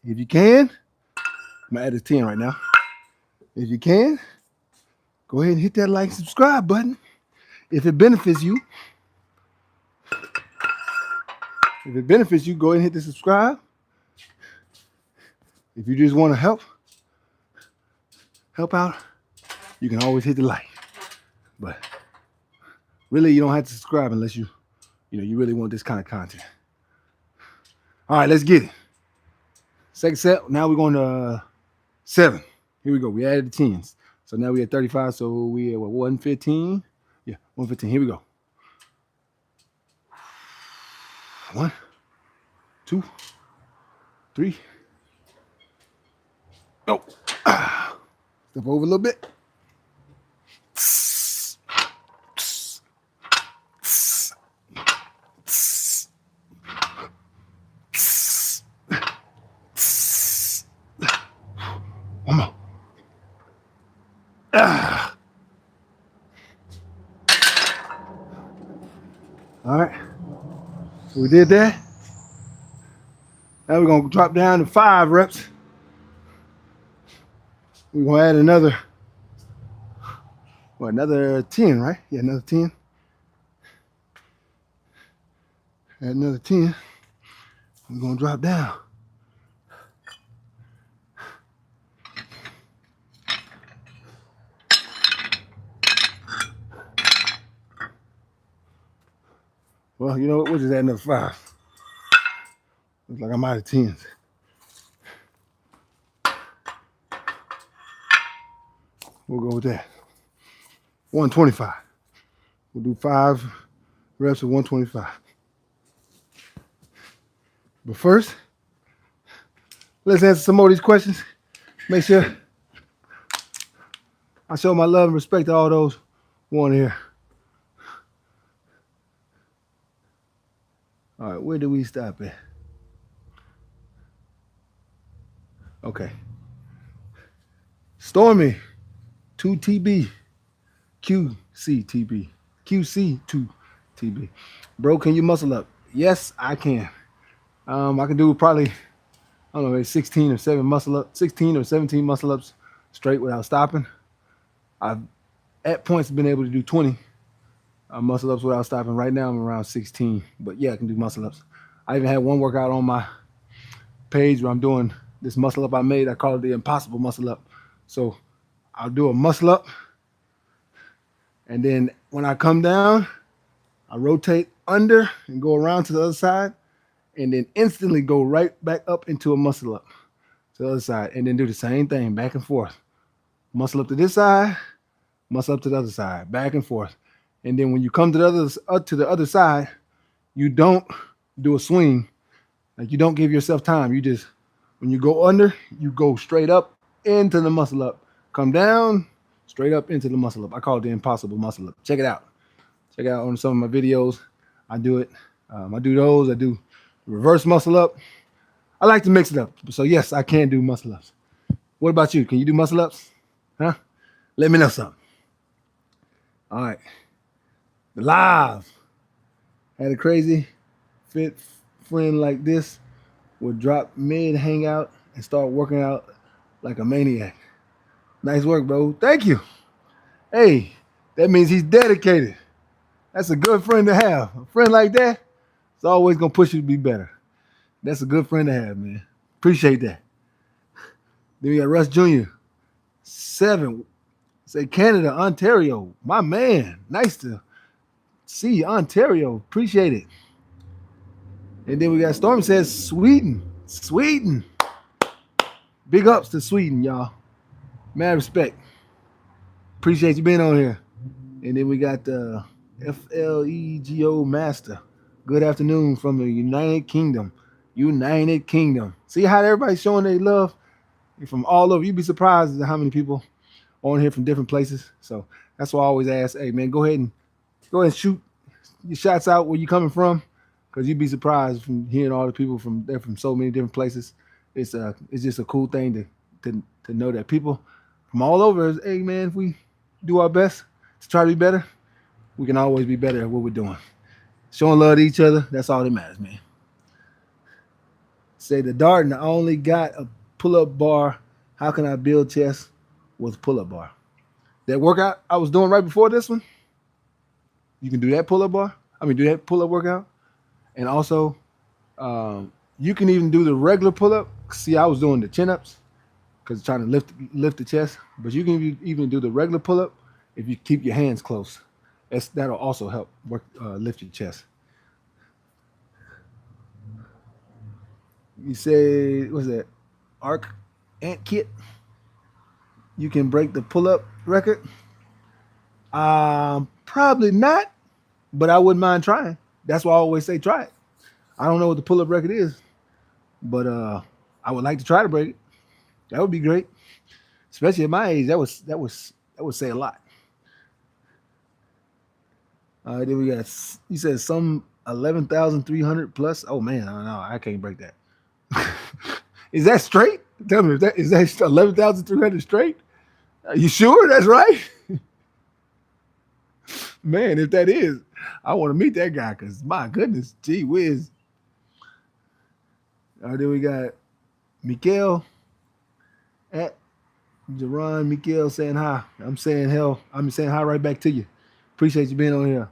If you can, I'm going to add a 10 right now. If you can, go ahead and hit that like and subscribe button. If it benefits you, go ahead and hit the subscribe. If you just want to help out, you can always hit the like. But really, you don't have to subscribe unless you really want this kind of content. All right, let's get it. Second set. Now we're going to 7. Here we go. We added the 10s. So now we at 35. So we at 115. Yeah, 115. Here we go. 1, 2, 3. Go. Step over a little bit. One more. Ah. All right. So we did that. Now we're going to drop down to 5 reps. We're going to add another 10, right? Yeah, another 10. Add another 10. We're going to drop down. Well, you know what? We'll just add another 5. Looks like I'm out of 10s. We'll go with that. 125. We'll do 5 reps of 125. But first, let's answer some more of these questions. Make sure I show my love and respect to all those who want to hear. All right, where do we stop at? Okay. Stormy, 2TB, QC2TB. Bro, can you muscle up? Yes, I can. I can do probably, I don't know, maybe 16 or 17 muscle ups straight without stopping. I've at points been able to do 20 muscle ups without stopping. Right now I'm around 16, but yeah, I can do muscle ups. I even had one workout on my page where I'm doing this muscle up I made. I call it the impossible muscle up. So I'll do a muscle up, and then when I come down, I rotate under and go around to the other side, and then instantly go right back up into a muscle up to the other side, and then do the same thing back and forth. Muscle up to this side, muscle up to the other side, back and forth. And then when you come to the other side, you don't do a swing. Like, you don't give yourself time. You just, when you go under, you go straight up into the muscle up. Come down, straight up into the muscle up. I call it the impossible muscle up. Check it out. Check it out on some of my videos. I do it. I do those. I do reverse muscle up. I like to mix it up. So yes, I can do muscle ups. What about you? Can you do muscle ups? Huh? Let me know something. All right. Live. Had a crazy fit friend like this would drop mid hangout and start working out like a maniac. Nice work, bro. Thank you. Hey, that means he's dedicated. That's a good friend to have. A friend like that is always going to push you to be better. That's a good friend to have, man. Appreciate that. Then we got Russ Jr. 7. Say Canada, Ontario. My man. Nice to see you, Ontario. Appreciate it. And then we got Storm says Sweden. Sweden. Big ups to Sweden, y'all. Mad respect. Appreciate you being on here. And then we got the FLEGO Master. Good afternoon from the United Kingdom. United Kingdom. See how everybody's showing their love? You're from all over. You'd be surprised at how many people on here from different places. So that's why I always ask, hey man, go ahead and shoot your shots out where you coming from, because you'd be surprised from hearing all the people from so many different places. It's just a cool thing to know that people from all over, hey man, if we do our best to try to be better, we can always be better at what we're doing. Showing love to each other, that's all that matters, man. Say the Darden, I only got a pull-up bar. How can I build chest with pull-up bar? That workout I was doing right before this one, you can do that pull-up bar. Do that pull-up workout. And also, you can even do the regular pull-up. See, I was doing the chin-ups because trying to lift the chest. But you can even do the regular pull-up if you keep your hands close. That'll also help lift your chest. You say, what's that? Arc Ant Kit. You can break the pull-up record. Probably not, but I wouldn't mind trying. That's why I always say try it. I don't know what the pull-up record is, but I would like to try to break it. That would be great. Especially at my age, that would say a lot. Then we got you said some 11,300 plus. Oh man, I don't know. I can't break that. Is that straight? Tell me, is that 11,300 straight? Are you sure that's right? Man, if that is, I want to meet that guy because my goodness, gee whiz. Then we got Mikael at Jerron Mikael saying hi. I'm saying hell. I'm saying hi right back to you. Appreciate you being on here.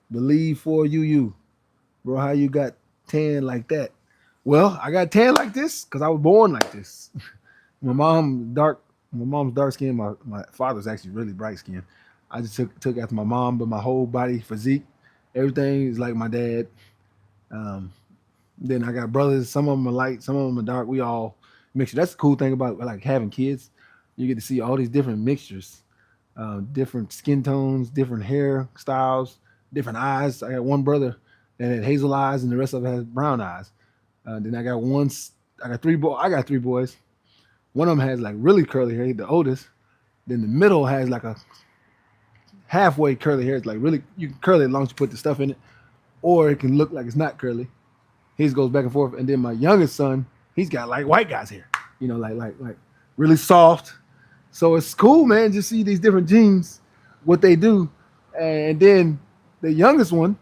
Believe for you. Bro, how you got tan like that? Well, I got tan like this because I was born like this. My mom dark. My mom's dark skin. My father's actually really bright skin. I just took after my mom, but my whole body physique, everything is like my dad. Um, then I got brothers. Some of them are light, some of them are dark. We all mixture. That's the cool thing about like having kids. You get to see all these different mixtures, different skin tones, different hair styles, different eyes. I got one brother that had hazel eyes, and the rest of it has brown eyes. Then I got one. I got three boys. I got three boys. One of them has like really curly hair, the oldest. Then the middle has like a halfway curly hair. It's like really you can curl it as long as you put the stuff in it, or it can look like it's not curly. His goes back and forth. And then my youngest son, he's got like white guy's hair, like really soft. So it's cool, man. Just see these different genes, what they do. And then the youngest one,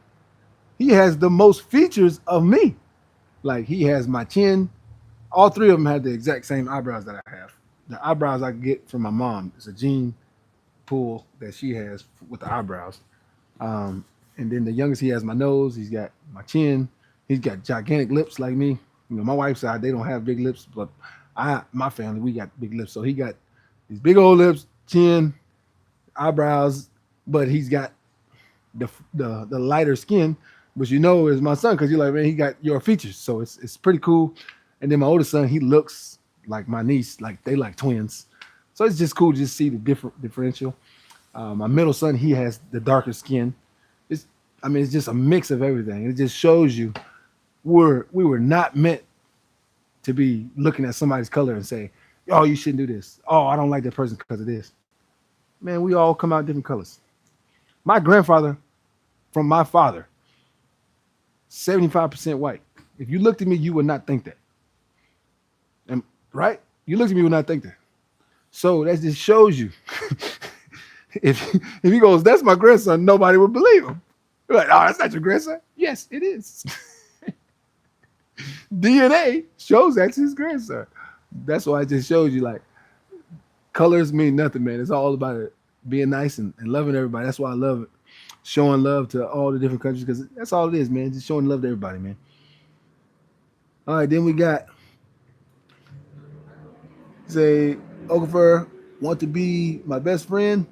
he has the most features of me. Like he has my chin. All three of them have the exact same eyebrows that I have. The eyebrows I get from my mom. It's a gene pool that she has with the eyebrows. And then the youngest, he has my nose. He's got my chin. He's got gigantic lips like me. My wife's side, they don't have big lips, but my family, we got big lips. So he got these big old lips, chin, eyebrows, but he's got the lighter skin, which is my son because you're like, man, he got your features. So it's pretty cool. And then my oldest son, he looks like my niece, like they like twins. So it's just cool to just see the differential. My middle son, he has the darker skin. It's just a mix of everything. It just shows you we were not meant to be looking at somebody's color and say, oh, you shouldn't do this. Oh, I don't like that person because of this. Man, we all come out different colors. My grandfather, from my father, 75% white. If you looked at me, you would not think that. And right? You looked at me, you would not think that. So that just shows you. if he goes, that's my grandson, nobody would believe him. You're like, oh, that's not your grandson? Yes, it is. DNA shows that's his grandson. That's why I just showed you like colors mean nothing, man. It's all about it being nice and loving everybody. That's why I love it. Showing love to all the different countries because that's all it is, man. Just showing love to everybody, man. All right, then we got say Okafor want to be my best friend.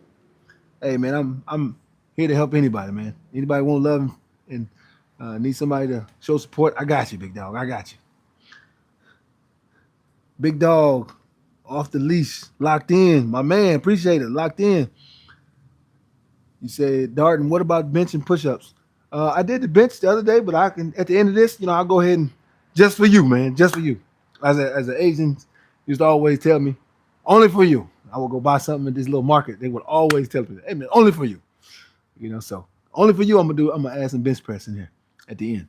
Hey, man, I'm here to help anybody, man. Anybody want love and need somebody to show support? I got you, big dog. I got you. Big dog, off the leash, locked in. My man, appreciate it. Locked in. You said, Darton, what about bench and push-ups? I did the bench the other day, but I can at the end of this, I'll go ahead and just for you, man, just for you. As an Asian used to always tell me, only for you. I would go buy something at this little market. They would always tell me, hey man, only for you. So only for you, I'm gonna add some bench press in here at the end.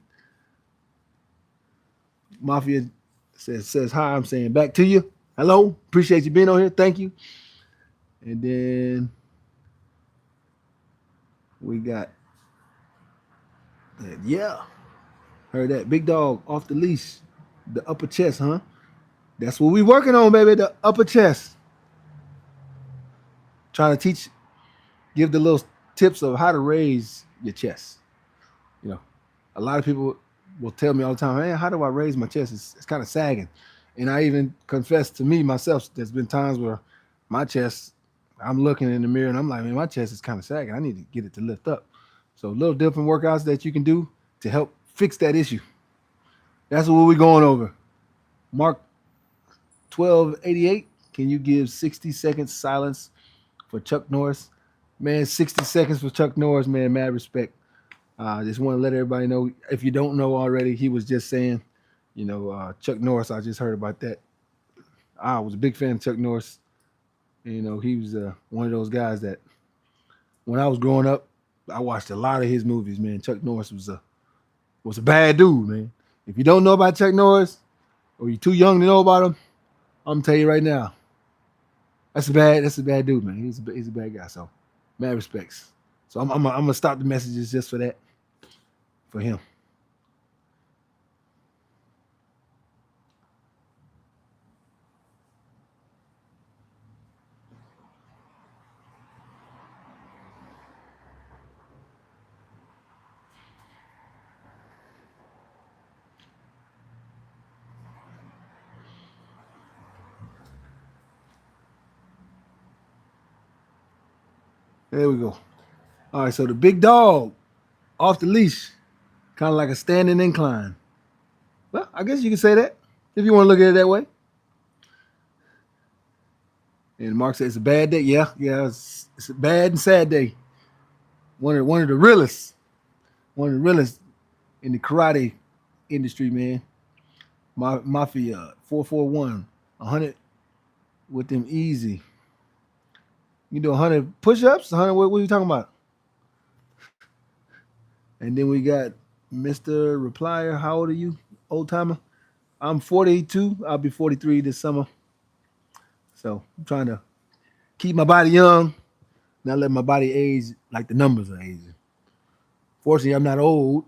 Mafia says hi. I'm saying back to you. Hello, appreciate you being on here. Thank you. And then we got yeah. Heard that. Big dog off the leash. The upper chest, huh? That's what we working on, baby. The upper chest. Trying to give the little tips of how to raise your chest. A lot of people will tell me all the time, man, how do I raise my chest? It's kind of sagging. And I even confess to me myself, there's been times where my chest, I'm looking in the mirror and I'm like, man, my chest is kind of sagging. I need to get it to lift up. So little different workouts that you can do to help fix that issue. That's what we're going over. Mark 1288, can you give 60 seconds silence for Chuck Norris? Man, 60 seconds for Chuck Norris, man, mad respect. I just want to let everybody know, if you don't know already, he was just saying, Chuck Norris, I just heard about that. I was a big fan of Chuck Norris. You know, he was one of those guys that when I was growing up, I watched a lot of his movies. Man, Chuck Norris was a bad dude, man. If you don't know about Chuck Norris or you're too young to know about him, I'm gonna tell you right now, that's a bad dude, man. He's a bad guy. So, mad respects. So I'm gonna stop the messages just for that, for him. There we go. All right, so the big dog off the leash, kind of like a standing incline. Well, I guess you can say that if you want to look at it that way. And Mark said it's a bad day. Yeah, yeah, it's a bad and sad day. One of the realest, one of the realest in the karate industry, man. Mafia 441, 100 with them easy. You do 100 push-ups, 100. What are you talking about? And then we got Mr. Replier. How old are you, old timer? I'm 42. I'll be 43 this summer. So I'm trying to keep my body young, not let my body age like the numbers are aging. Fortunately, I'm not old.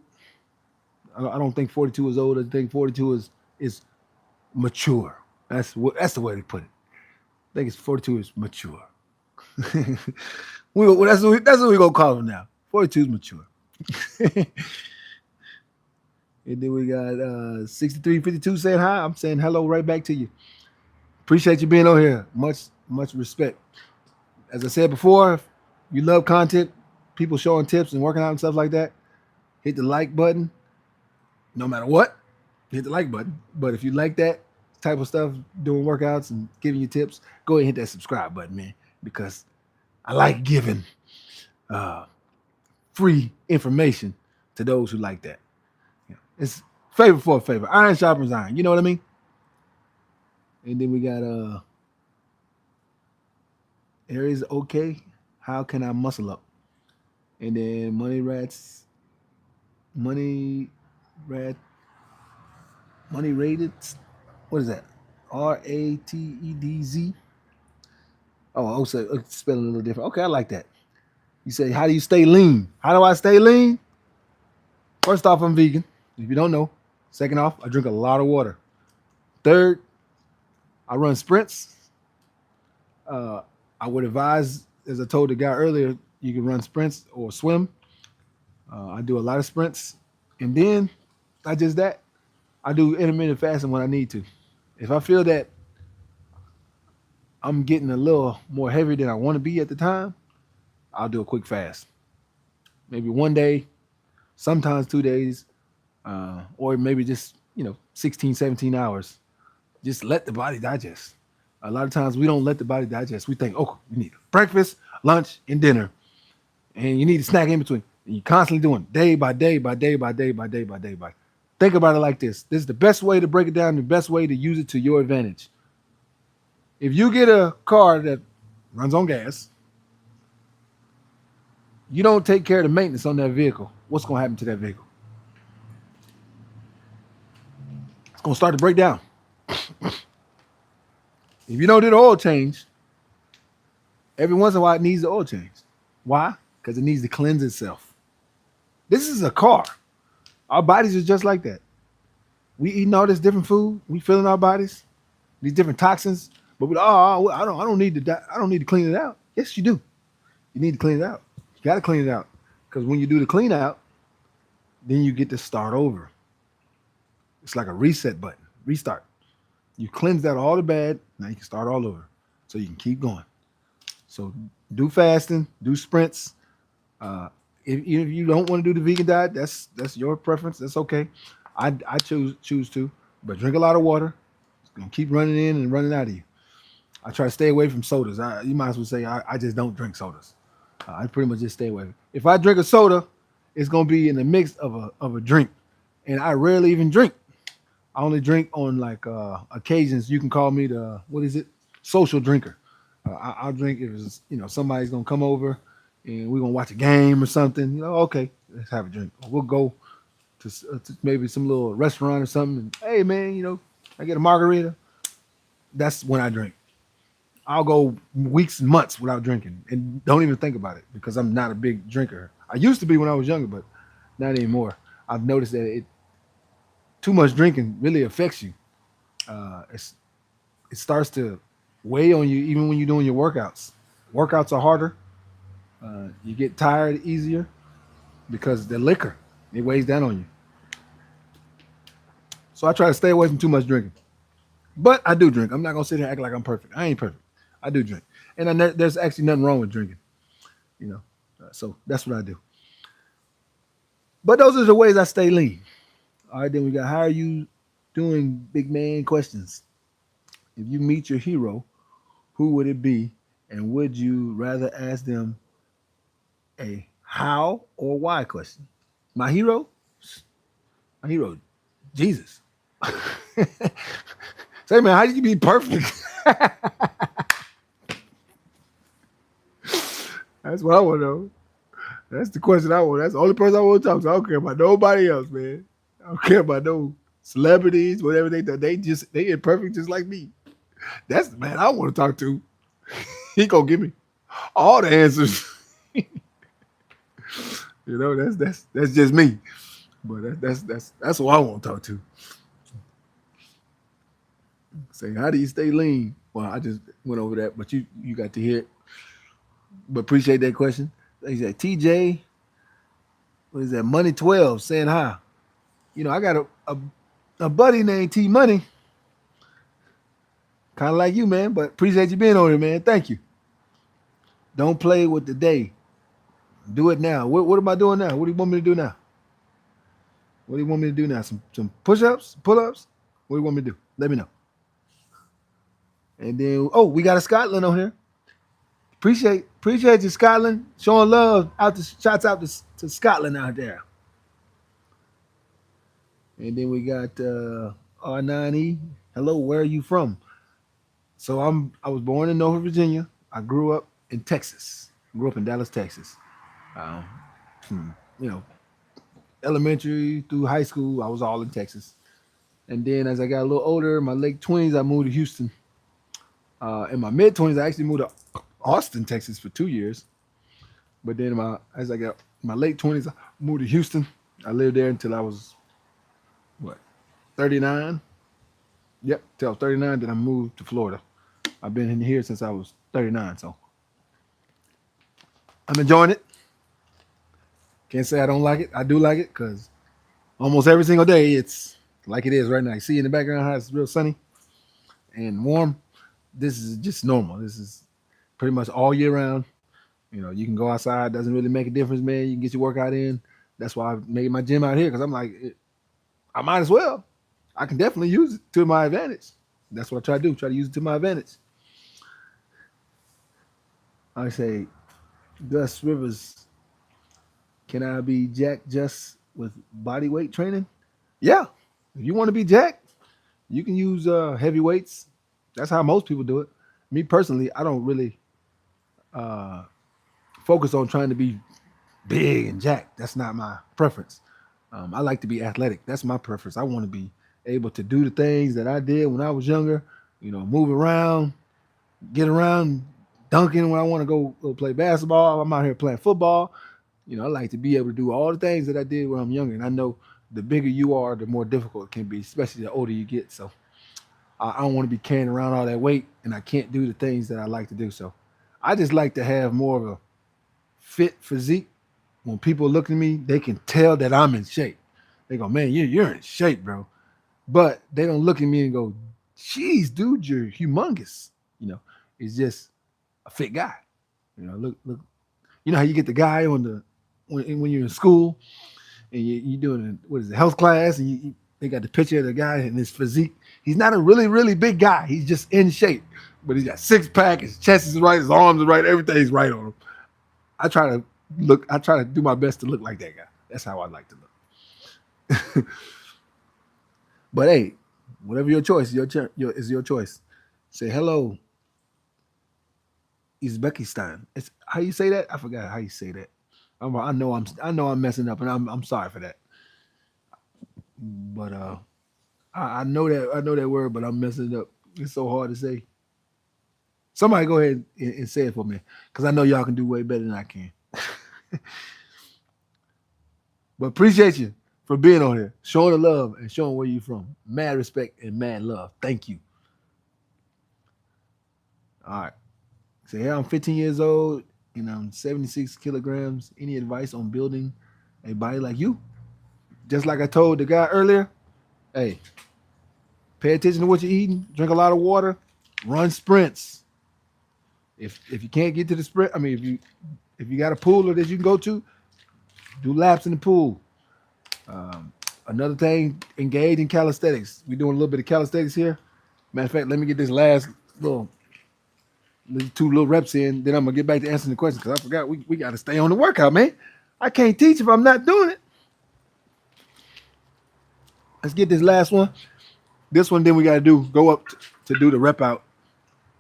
I don't think 42 is old. I think 42 is mature. That's the way to put it. I think it's 42 is mature. That's what we gonna call him now. 42 is mature. And then we got 6352 saying hi. I'm saying hello right back to you. Appreciate you being on here. Much respect. As I said before, if you love content, people showing tips and working out and stuff like that, hit the like button. No matter what, hit the like button. But if you like that type of stuff, doing workouts and giving you tips, go ahead and hit that subscribe button, man, because I like giving uh, free information to those who like that. Yeah. It's favor for a favor. Iron sharpens iron. You know what I mean? And then we got areas okay. How can I muscle up? And then money rat, money rated. What is that? RATEDZ. Oh, so it's spelling a little different. Okay, I like that. You say, how do you stay lean? How do I stay lean? First off, I'm vegan. If you don't know. Second off, I drink a lot of water. Third, I run sprints. I would advise, as I told the guy earlier, you can run sprints or swim. I do a lot of sprints. And then, not just that, I do intermittent fasting when I need to. If I feel that I'm getting a little more heavy than I want to be at the time, I'll do a quick fast. Maybe one day, sometimes 2 days, or maybe just, 16, 17 hours. Just let the body digest. A lot of times we don't let the body digest. We think, oh, you need breakfast, lunch, and dinner. And you need a snack in between. And you're constantly doing day by day by day by day by day by day by. Think about it like this. This is the best way to break it down, the best way to use it to your advantage. If you get a car that runs on gas, you don't take care of the maintenance on that vehicle, what's going to happen to that vehicle? It's going to start to break down. If you don't do the oil change, every once in a while it needs the oil change. Why? Because it needs to cleanse itself. This is a car. Our bodies are just like that. We eating all this different food. We filling our bodies, these different toxins. But I don't need to clean it out. Yes, you do. You need to clean it out. You got to clean it out because when you do the clean out, then you get to start over. It's like a reset button. Restart. You cleanse out all the bad. Now you can start all over, so you can keep going. So do fasting, do sprints. If you don't want to do the vegan diet, that's your preference. That's okay. I choose to, but drink a lot of water. It's gonna keep running in and running out of you. I try to stay away from sodas. You might as well say I just don't drink sodas. I pretty much just stay away. If I drink a soda, it's gonna be in the mix of a drink, and I rarely even drink. I only drink on like occasions. You can call me the what is it? Social drinker. I'll drink if it's, somebody's gonna come over and we're gonna watch a game or something. Okay, let's have a drink. Or we'll go to maybe some little restaurant or something. And, hey man, I get a margarita. That's when I drink. I'll go weeks and months without drinking and don't even think about it because I'm not a big drinker. I used to be when I was younger, but not anymore. I've noticed that too much drinking really affects you. It starts to weigh on you even when you're doing your workouts. Workouts are harder. You get tired easier because the liquor it weighs down on you. So I try to stay away from too much drinking. But I do drink. I'm not gonna sit here and act like I'm perfect. I ain't perfect. I do drink, and there's actually nothing wrong with drinking. You know, so that's what I do. But those are the ways I stay lean. All right, then we got how are you doing, big man questions. If you meet your hero, who would it be, and would you rather ask them a how or why question? My hero, my hero, Jesus. Say, man, how did you be perfect? That's what I want to know. That's the question I want. That's the only person I want to talk to. I don't care about nobody else, man. I don't care about no celebrities, whatever they do. They imperfect just like me. That's the man I want to talk to. He gonna give me all the answers. That's just me. But that's who I want to talk to. Say, how do you stay lean? Well, I just went over that, but you got to hear it. But appreciate that question. They said TJ, what is that? Money 12 saying hi. I got a buddy named T Money, kind of like you, man. But appreciate you being on here, man. Thank you. Don't play with the day. Do it now. What am I doing now? What do you want me to do now? What do you want me to do now? Some push-ups, pull-ups? What do you want me to do? Let me know. And then, we got a Scotland on here. Appreciate you, Scotland. Showing love shouts out to Scotland out there. And then we got R9E. Hello, where are you from? So I was born in Norfolk, Virginia. I grew up in Texas. Grew up in Dallas, Texas. Um, you know, elementary through high school, I was all in Texas. And then as I got a little older, my late 20s, I moved to Houston. In my mid 20s, I actually moved to Austin, Texas for 2 years. But then as I got my late 20s, I moved to Houston. I lived there until I was, what, 39? Yep, till I was 39. Then I moved to Florida. I've been in here since I was 39. So I'm enjoying it. Can't say I don't like it. I do like it because almost every single day it's like it is right now. You see in the background how it's real sunny and warm. This is just normal. This is pretty much all year round. You can go outside. Doesn't really make a difference, man. You can get your workout in. That's why I made my gym out here because I'm like, I might as well. I can definitely use it to my advantage. That's what I try to do. Try to use it to my advantage. I say, Gus Rivers, can I be jacked just with body weight training? Yeah. If you want to be jacked, you can use heavy weights. That's how most people do it. Me personally, I don't really uh, focus on trying to be big and jacked. That's not my preference. I like to be athletic. That's my preference. I want to be able to do the things that I did when I was younger. Move around, get around, dunking when I want to go play basketball. I'm out here playing football. I like to be able to do all the things that I did when I'm younger. And I know the bigger you are, the more difficult it can be, especially the older you get. So I don't want to be carrying around all that weight, and I can't do the things that I like to do. So I just like to have more of a fit physique. When people look at me, they can tell that I'm in shape. They go, man, you're in shape, bro. But they don't look at me and go, geez, dude, you're humongous. It's just a fit guy. Look. You know how you get the guy when you're in school and you're doing health class, and they got the picture of the guy and his physique. He's not a really, really big guy. He's just in shape, but he's got six pack. His chest is right, his arms are right, everything's right on him. I try to do my best to look like that guy. That's how I like to look. But hey, Whatever your choice, is your choice. Say hello, Uzbekistan. It's how you say that? I forgot how you say that. I know I'm messing up, and I'm sorry for that. But I know that word, but I'm messing it up. It's so hard to say. Somebody go ahead and say it for me, because I know y'all can do way better than I can. But appreciate you for being on here, showing the love and showing where you from. Mad respect and mad love. Thank you. All right. So yeah, I'm 15 years old and I'm 76 kilograms. Any advice on building a body like you? Just like I told the guy earlier, hey, pay attention to what you're eating, drink a lot of water, run sprints. If you can't get to the sprint, I mean if you got a pool that you can go to, do laps in the pool. Another thing, engage in calisthetics. We're doing a little bit of calisthetics here. Matter of fact, let me get this last little two little reps in. Then I'm gonna get back to answering the question because I forgot we got to stay on the workout, man. I can't teach if I'm not doing it. Let's get this last one. This one, then we got to go up to do the rep out.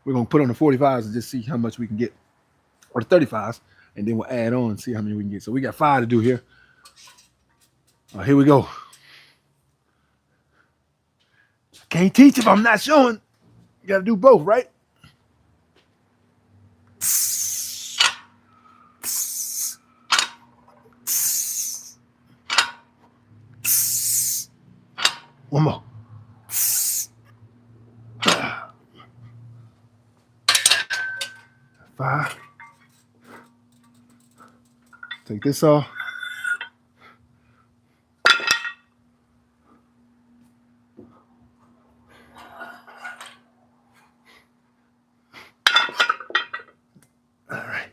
We're gonna put on the 45s and just see how much we can get, or the 35s, and then we'll add on and see how many we can get. So we got 5 to do here. Here we go. Can't teach if I'm not showing. You got to do both, right? One more. 5. Take this off. All right.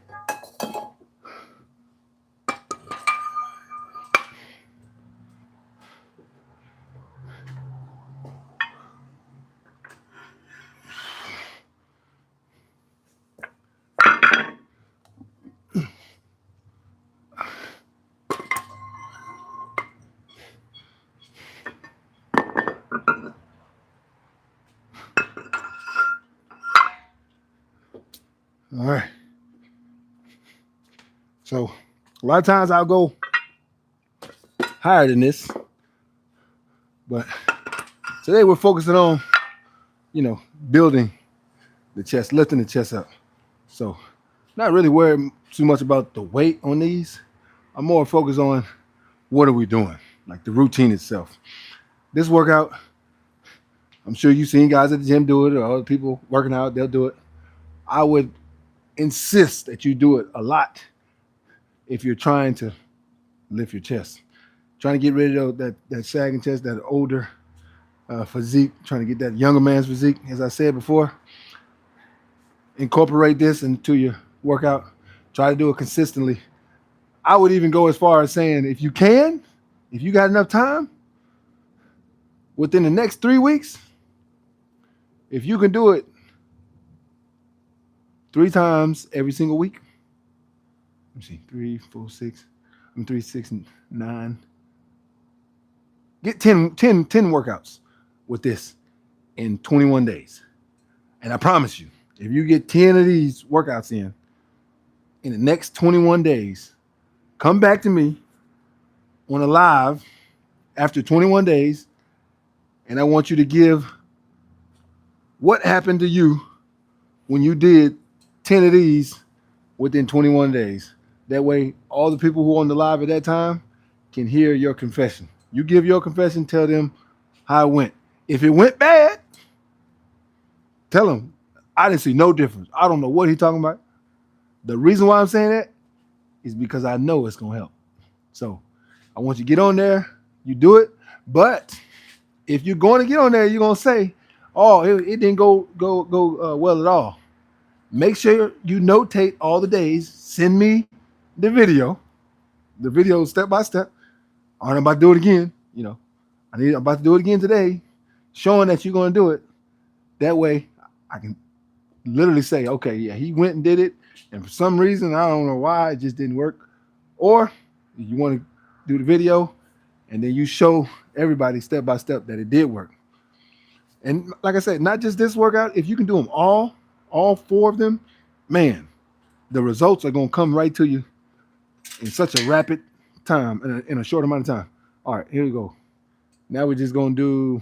All right. So a lot of times I'll go higher than this, but today we're focusing on, building the chest, lifting the chest up. So not really worried too much about the weight on these. I'm more focused on what are we doing, like the routine itself. This workout, I'm sure you've seen guys at the gym do it, or other people working out, they'll do it. I would insist that you do it a lot if you're trying to lift your chest, trying to get rid of that sagging chest, that older physique, trying to get that younger man's physique. As I said before, incorporate this into your workout. Try to do it consistently. I would even go as far as saying, if you got enough time, within the next 3 weeks, if you can do it 3 times every single week. Let me see, 3, 4, 6. 3, 6, 9. Get 10 workouts with this in 21 days. And I promise you, if you get 10 of these workouts in the next 21 days, come back to me on a live after 21 days, and I want you to give what happened to you when you did 10 of these within 21 days. That way, all the people who are on the live at that time can hear your confession. You give your confession, tell them how it went. If it went bad, tell them, I didn't see no difference. I don't know what he's talking about. The reason why I'm saying that is because I know it's going to help. So I want you to get on there. You do it. But if you're going to get on there, you're going to say, oh, it didn't go well at all. Make sure you notate all the days. Send me the video step by step. I'm about to do it again. I'm about to do it again today, showing that you're going to do it. That way I can literally say, okay, yeah, he went and did it. And for some reason, I don't know why, it just didn't work. Or you want to do the video and then you show everybody step by step that it did work. And like I said, not just this workout. If you can do them all 4 of them, man, the results are gonna come right to you in such a rapid time, in a short amount of time. All right, here we go. Now we're just gonna do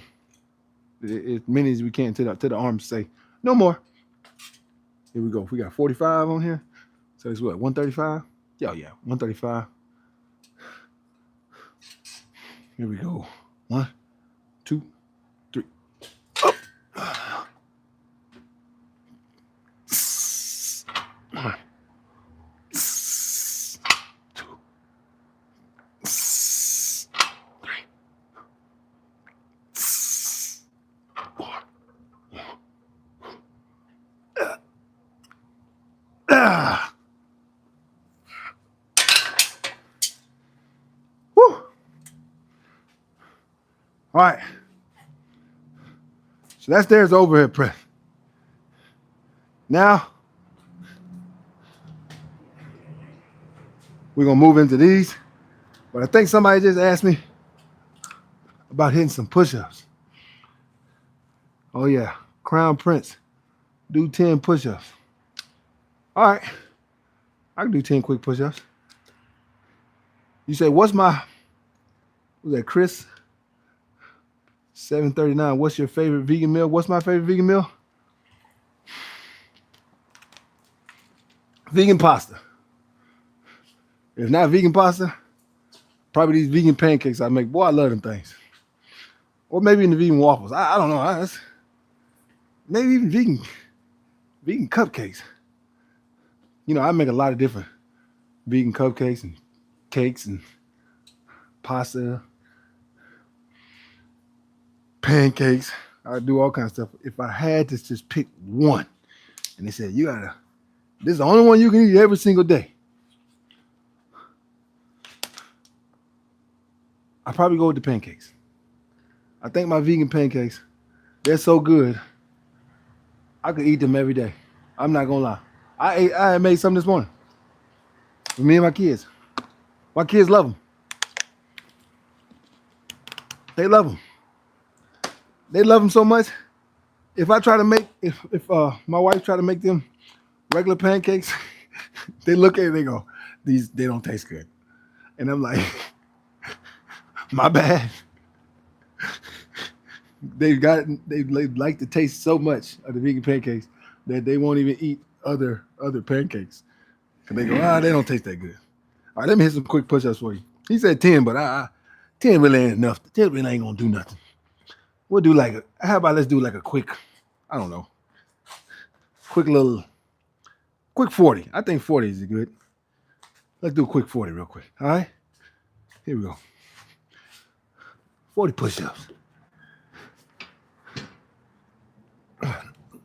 as many as we can to the arms say no more. Here we go. We got 45 on here. So it's what, 135? Yeah, 135. Here we go. 1, 2, 3. Up. 1, 2, 3, 4. Woo. All right. So that's there's overhead press. Now we're gonna move into these. But I think somebody just asked me about hitting some push-ups. Oh yeah, Crown Prince. Do 10 push-ups. All right. I can do 10 quick push-ups. You say, what's that Chris? 739. What's your favorite vegan meal? What's my favorite vegan meal? Vegan pasta. If not vegan pasta, probably these vegan pancakes I make. Boy, I love them things. Or maybe in the vegan waffles. I don't know. Maybe even vegan cupcakes. You know, I make a lot of different vegan cupcakes and cakes and pasta, pancakes. I do all kinds of stuff. If I had to just pick one, and they said, this is the only one you can eat every single day, I probably go with the pancakes. I think my vegan pancakes, they're so good, I could eat them every day. I'm not gonna lie. I made some this morning with me and my kids. My kids love them. They love them. They love them so much. If I try to make, if my wife try to make them regular pancakes, they look at it and they go, they don't taste good. And I'm like, my bad. They like the taste so much of the vegan pancakes that they won't even eat other pancakes. And they go, they don't taste that good. All right, let me hit some quick push-ups for you. He said 10, but 10 really ain't enough. 10 really ain't gonna do nothing. We'll do how about let's do like a quick, I don't know, quick 40. I think 40 is good. Let's do a quick 40 real quick. All right, here we go. 40 push-ups. 1,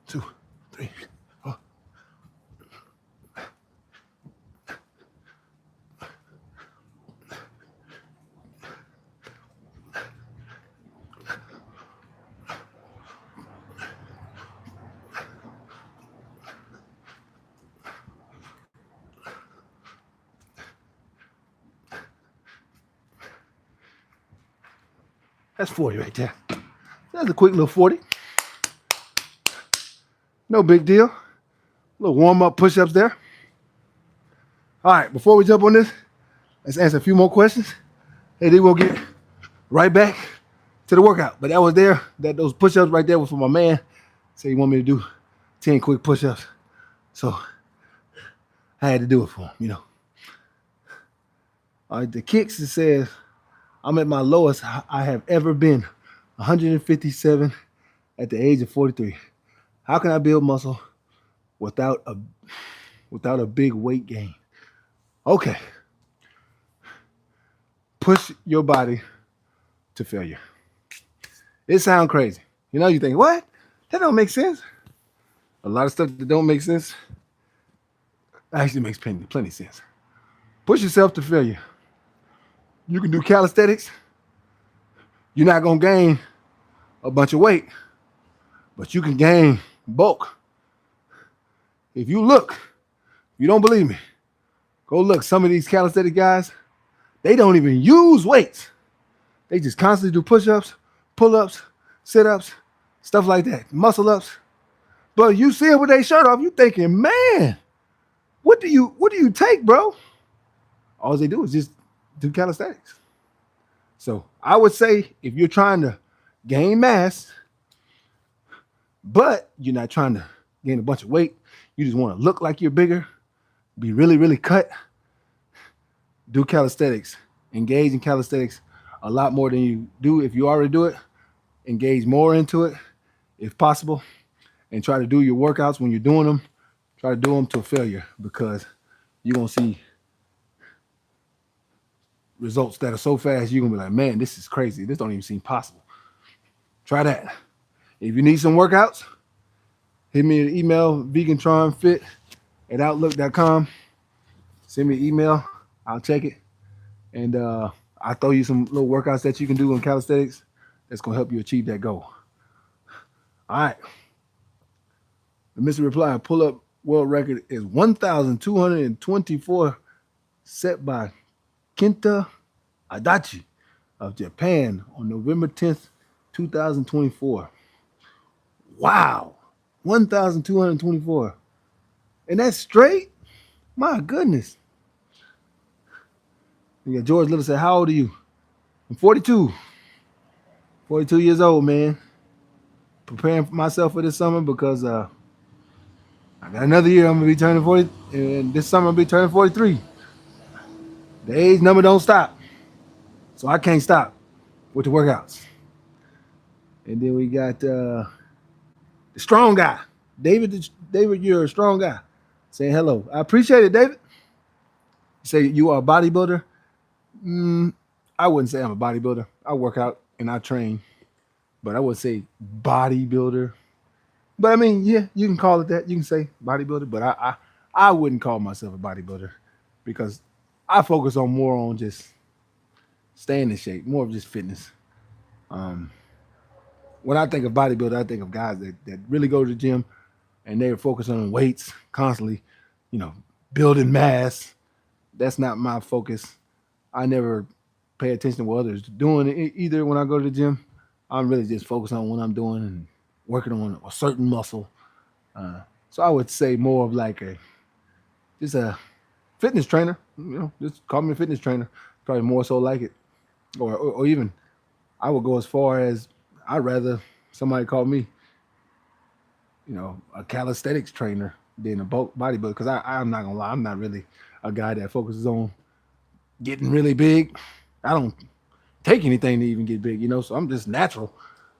2, 3, 4. That's 40 right there. That's a quick little 40. No big deal. A little warm-up push-ups there. All right, before we jump on this, let's answer a few more questions. And then we'll get right back to the workout. But that was those push-ups right there was for my man. Said he wanted me to do 10 quick push-ups. So I had to do it for him, you know. All right, the kicks, it says, I'm at my lowest I have ever been, 157 at the age of 43. How can I build muscle without a big weight gain? Okay. Push your body to failure. It sounds crazy. You know, you think, what? That don't make sense. A lot of stuff that don't make sense actually makes plenty sense. Push yourself to failure. You can do calisthetics. You're not going to gain a bunch of weight, but you can gain bulk. If you don't believe me, go look. Some of these calisthenic guys, they don't even use weights. They just constantly do push-ups, pull-ups, sit-ups, stuff like that, muscle ups. But you see it with their shirt off, you thinking, man, what do you take, bro? All they do is just do calisthenics. So I would say if you're trying to gain mass, but you're not trying to gain a bunch of weight, you just want to look like you're bigger, be really, really cut, do calisthenics. Engage in calisthenics a lot more than you do if you already do it. Engage more into it if possible, and try to do your workouts when you're doing them. Try to do them to a failure because you're gonna see results that are so fast you're gonna be like, man, this is crazy. This don't even seem possible. Try that. If you need some workouts, hit me an email, vegantronfit at outlook.com. Send me an email. I'll check it. And I'll throw you some little workouts that you can do in calisthenics that's going to help you achieve that goal. All right. The Mr. Reply pull-up world record is 1,224 set by Kenta Adachi of Japan on November 10th, 2024. Wow. 1,224. And that's straight? My goodness. Yeah, George Little said, how old are you? I'm 42. 42 years old, man. Preparing myself for this summer because I got another year. I'm going to be turning 40. And this summer I'll be turning 43. The age number don't stop. So I can't stop with the workouts. And then we got the strong guy. David, you're a strong guy. Saying hello. I appreciate it, David. You say you are a bodybuilder. I wouldn't say I'm a bodybuilder. I work out and I train, but I would say bodybuilder. But I mean, yeah, you can call it that. You can say bodybuilder, but I wouldn't call myself a bodybuilder because I focus on more on just staying in shape, more of just fitness. When I think of bodybuilder, I think of guys that really go to the gym and they're focused on weights constantly, you know, building mass. That's not my focus. I never pay attention to what others are doing either when I go to the gym. I'm really just focused on what I'm doing and working on a certain muscle. So I would say more of like just a fitness trainer. You know, just call me a fitness trainer. Probably more so like it, or even I would go as far as I'd rather somebody call me, you know, a calisthetics trainer than a bodybuilder. Because I'm not gonna lie, I'm not really a guy that focuses on getting really big. I don't take anything to even get big, you know. So I'm just natural.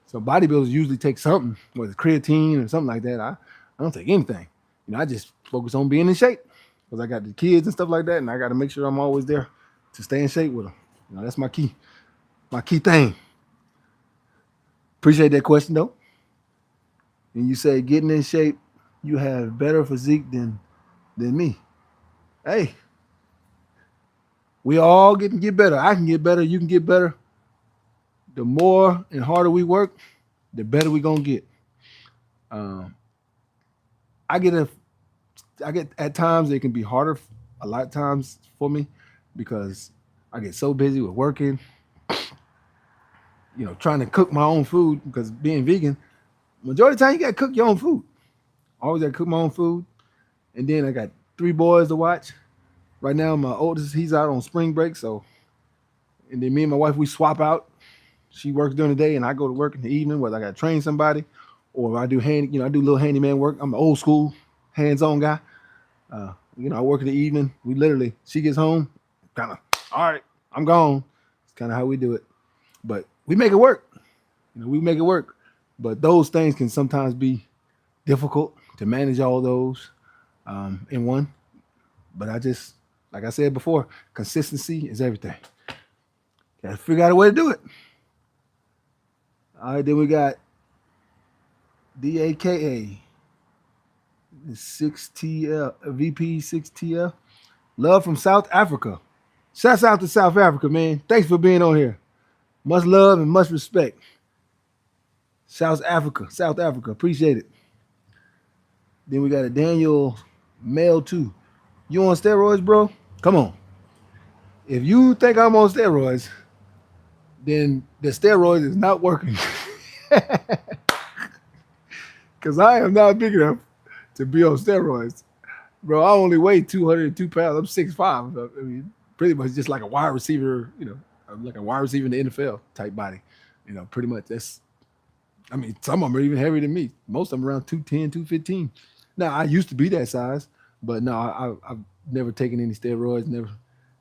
So bodybuilders usually take something, whether it's creatine or something like that. I don't take anything. You know, I just focus on being in shape because I got the kids and stuff like that, and I got to make sure I'm always there to stay in shape with them. You know, that's my key thing. Appreciate that question though. And you say getting in shape, you have better physique than me. Hey, we all get better. I can get better. You can get better. The more and harder we work, the better we gonna get. Um, I get at times it can be harder a lot of times for me because I get so busy with working, you know, trying to cook my own food because being vegan, majority of the time you gotta cook your own food. Always gotta cook my own food. And then I got 3 boys to watch. Right now my oldest, he's out on spring break, so and then me and my wife we swap out. She works during the day and I go to work in the evening, whether I gotta train somebody or I do I do a little handyman work. I'm an old school hands-on guy. You know, I work in the evening. We literally, she gets home, kind of, all right, I'm gone. It's kind of how we do it. But we make it work. You know, we make it work. But those things can sometimes be difficult to manage all those in one. But like I said before, consistency is everything. Gotta figure out a way to do it. All right, then we got DAKA, 6TL, VP 6TL. Love from South Africa. Shouts out to South Africa, man. Thanks for being on here. Much love and much respect. South Africa. Appreciate it. Then we got a Daniel Mail 2. You on steroids, bro? Come on. If you think I'm on steroids, then the steroids is not working. Because I am not big enough to be on steroids. Bro, I only weigh 202 pounds. I'm 6'5". I mean, pretty much just like a wide receiver, I'm like a wide receiver in the NFL type body. Pretty much I mean, some of them are even heavier than me. Most of them around 210, 215. Now, I used to be that size, but no, I've never taken any steroids,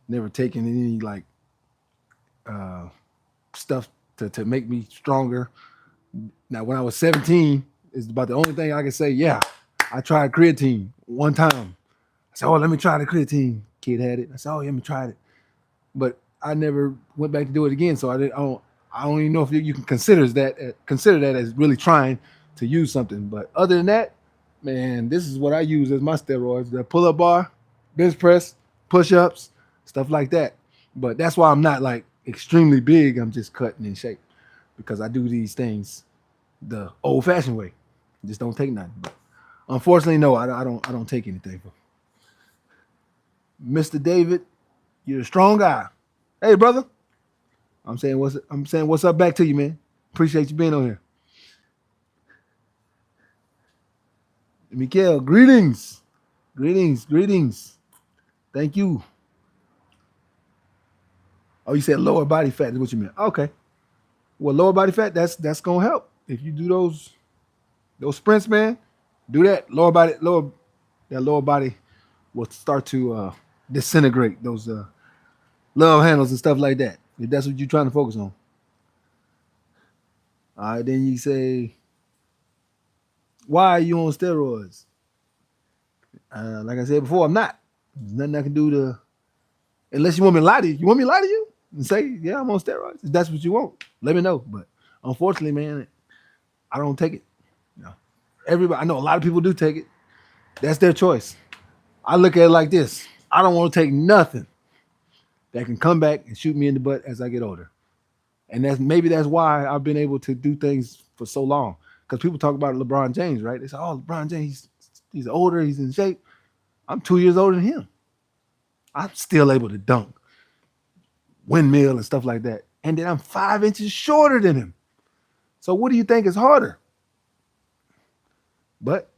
never taken any like uh, stuff to make me stronger. Now, when I was 17, is about the only thing I can say, yeah, I tried creatine one time. I said, oh, let me try the creatine. Kid had it. I said, oh, yeah, let me try it. But I never went back to do it again. So I don't even know if you can consider that as really trying to use something. But other than that, man, this is what I use as my steroids: the pull-up bar, bench press, push-ups, stuff like that. But that's why I'm not like extremely big. I'm just cutting in shape because I do these things the old-fashioned way. Just don't take nothing. But unfortunately, no, I don't take anything. Mr. David, you're a strong guy. Hey, brother. I'm saying what's up back to you, man. Appreciate you being on here. Mikael, greetings. Greetings, greetings. Thank you. Oh, you said lower body fat is what you meant. Okay. Well, lower body fat, that's gonna help. If you do those sprints, man, do that. Lower body will start to disintegrate those love handles and stuff like that. If that's what you're trying to focus on. All right, then you say, why are you on steroids? Like I said before, I'm not. There's nothing I can do to, unless you want me to lie to you. You want me to lie to you and say, yeah, I'm on steroids? If that's what you want, let me know. But unfortunately, man, I don't take it. No. Everybody, I know a lot of people do take it. That's their choice. I look at it like this: I don't want to take nothing that can come back and shoot me in the butt as I get older. And that's why I've been able to do things for so long. Because people talk about LeBron James, right? They say, "Oh, LeBron James, he's older, he's in shape." I'm 2 years older than him. I'm still able to dunk, windmill, and stuff like that. And then I'm 5 inches shorter than him. So what do you think is harder? But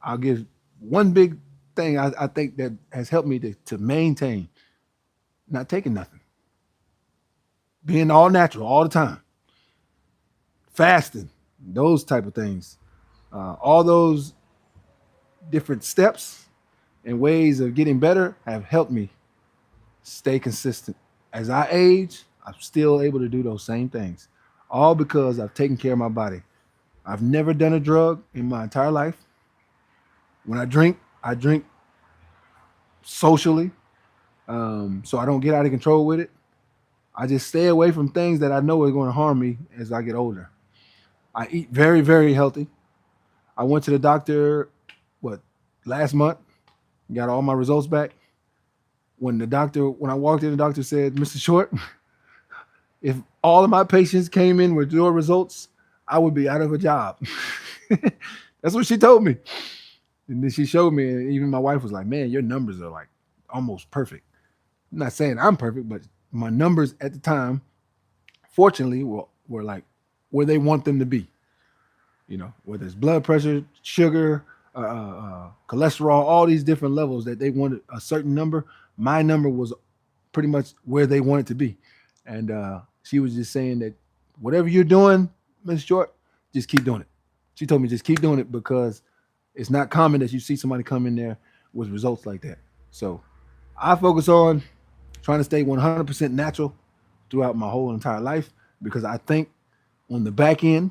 I'll give one big thing I think that has helped me to maintain not taking nothing, being all natural all the time, fasting, those type of things, all those different steps and ways of getting better have helped me stay consistent. As I age, I'm still able to do those same things, all because I've taken care of my body. I've never done a drug in my entire life. When I drink socially, so I don't get out of control with it. I just stay away from things that I know are going to harm me as I get older. I eat very, very healthy. I went to the doctor, what, last month, got all my results back. When I walked in, the doctor said, Mr. Short, if all of my patients came in with your results, I would be out of a job. That's what she told me. And then she showed me, and even my wife was like, man, your numbers are like almost perfect. I'm not saying I'm perfect, but my numbers at the time, fortunately, were like where they want them to be. Whether it's blood pressure, sugar, cholesterol, all these different levels that they wanted a certain number. My number was pretty much where they wanted to be. And she was just saying that whatever you're doing, Miss Short, just keep doing it. She told me just keep doing it because it's not common that you see somebody come in there with results like that. So I focus on trying to stay 100% natural throughout my whole entire life because I think on the back end,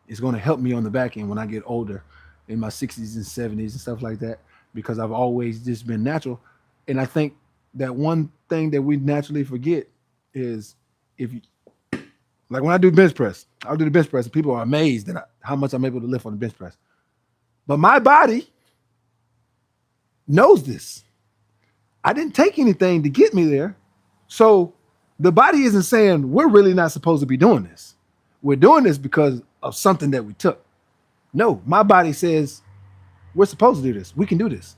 it's going to help me on the back end when I get older in my 60s and 70s and stuff like that because I've always just been natural. And I think that one thing that we naturally forget is if you, like when I do bench press, I'll do the bench press and people are amazed at how much I'm able to lift on the bench press. But my body knows this. I didn't take anything to get me there. So the body isn't saying we're really not supposed to be doing this. We're doing this because of something that we took. No, my body says we're supposed to do this. We can do this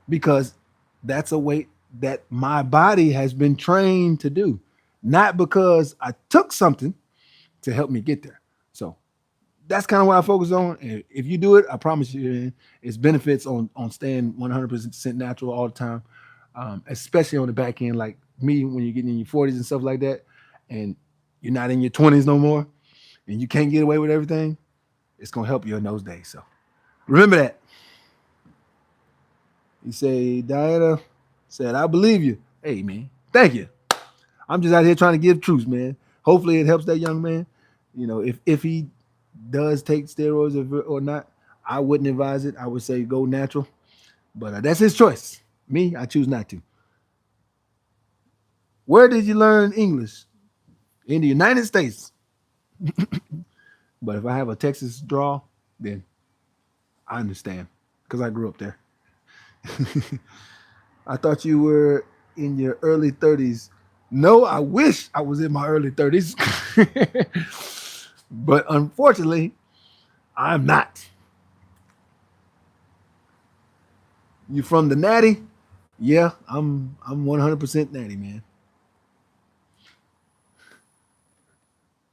because that's a weight that my body has been trained to do, not because I took something to help me get there. So that's kind of what I focus on. And if you do it, I promise you, it's benefits on staying 100% natural all the time, especially on the back end, like me when you're getting in your 40s and stuff like that, and you're not in your 20s no more, and you can't get away with everything. It's gonna help you in those days. So remember that. You say, Diana said, I believe you. Hey, man, thank you. I'm just out here trying to give truth, man. Hopefully it helps that young man. You know, if he does take steroids or not, I wouldn't advise it. I would say go natural. But that's his choice. Me, I choose not to. Where did you learn English? In the United States. But if I have a Texas draw, then I understand because I grew up there. I thought you were in your early 30s. No, I wish I was in my early 30s. But unfortunately, I'm not. You from the natty? Yeah, I'm 100% natty, man.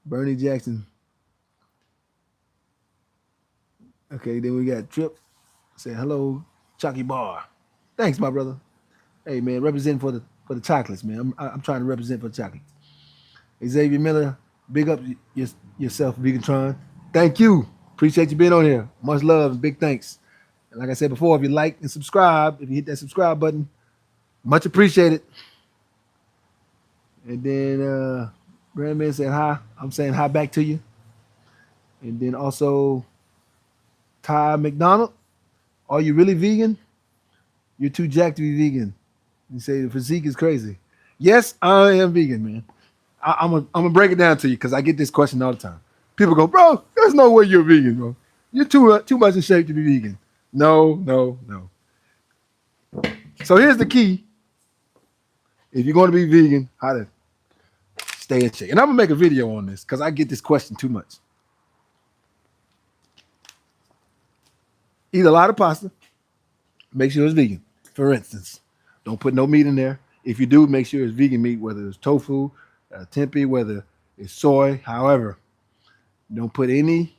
Bernie Jackson. Okay, then we got Trip. Say hello, Chalky Bar. Thanks, my brother. Hey, man, representing for the chocolates, man. I'm trying to represent for the chocolate. Xavier Miller, big up yourself, Vegatron. Thank you. Appreciate you being on here. Much love and big thanks. And like I said before, if you like and subscribe, if you hit that subscribe button, much appreciated. And then Grandman said hi. I'm saying hi back to you. And then also Ty McDonald, are you really vegan? You're too jacked to be vegan. You say the physique is crazy. Yes, I am vegan, man. I'm gonna break it down to you because I get this question all the time. People go, bro, there's no way you're vegan, bro. You're too much in shape to be vegan. No, no, no. So here's the key. If you're going to be vegan, how to stay in shape. And I'm gonna make a video on this because I get this question too much. Eat a lot of pasta. Make sure it's vegan. For instance, don't put no meat in there. If you do, make sure it's vegan meat, whether it's tofu, tempeh, whether it's soy. However, don't put any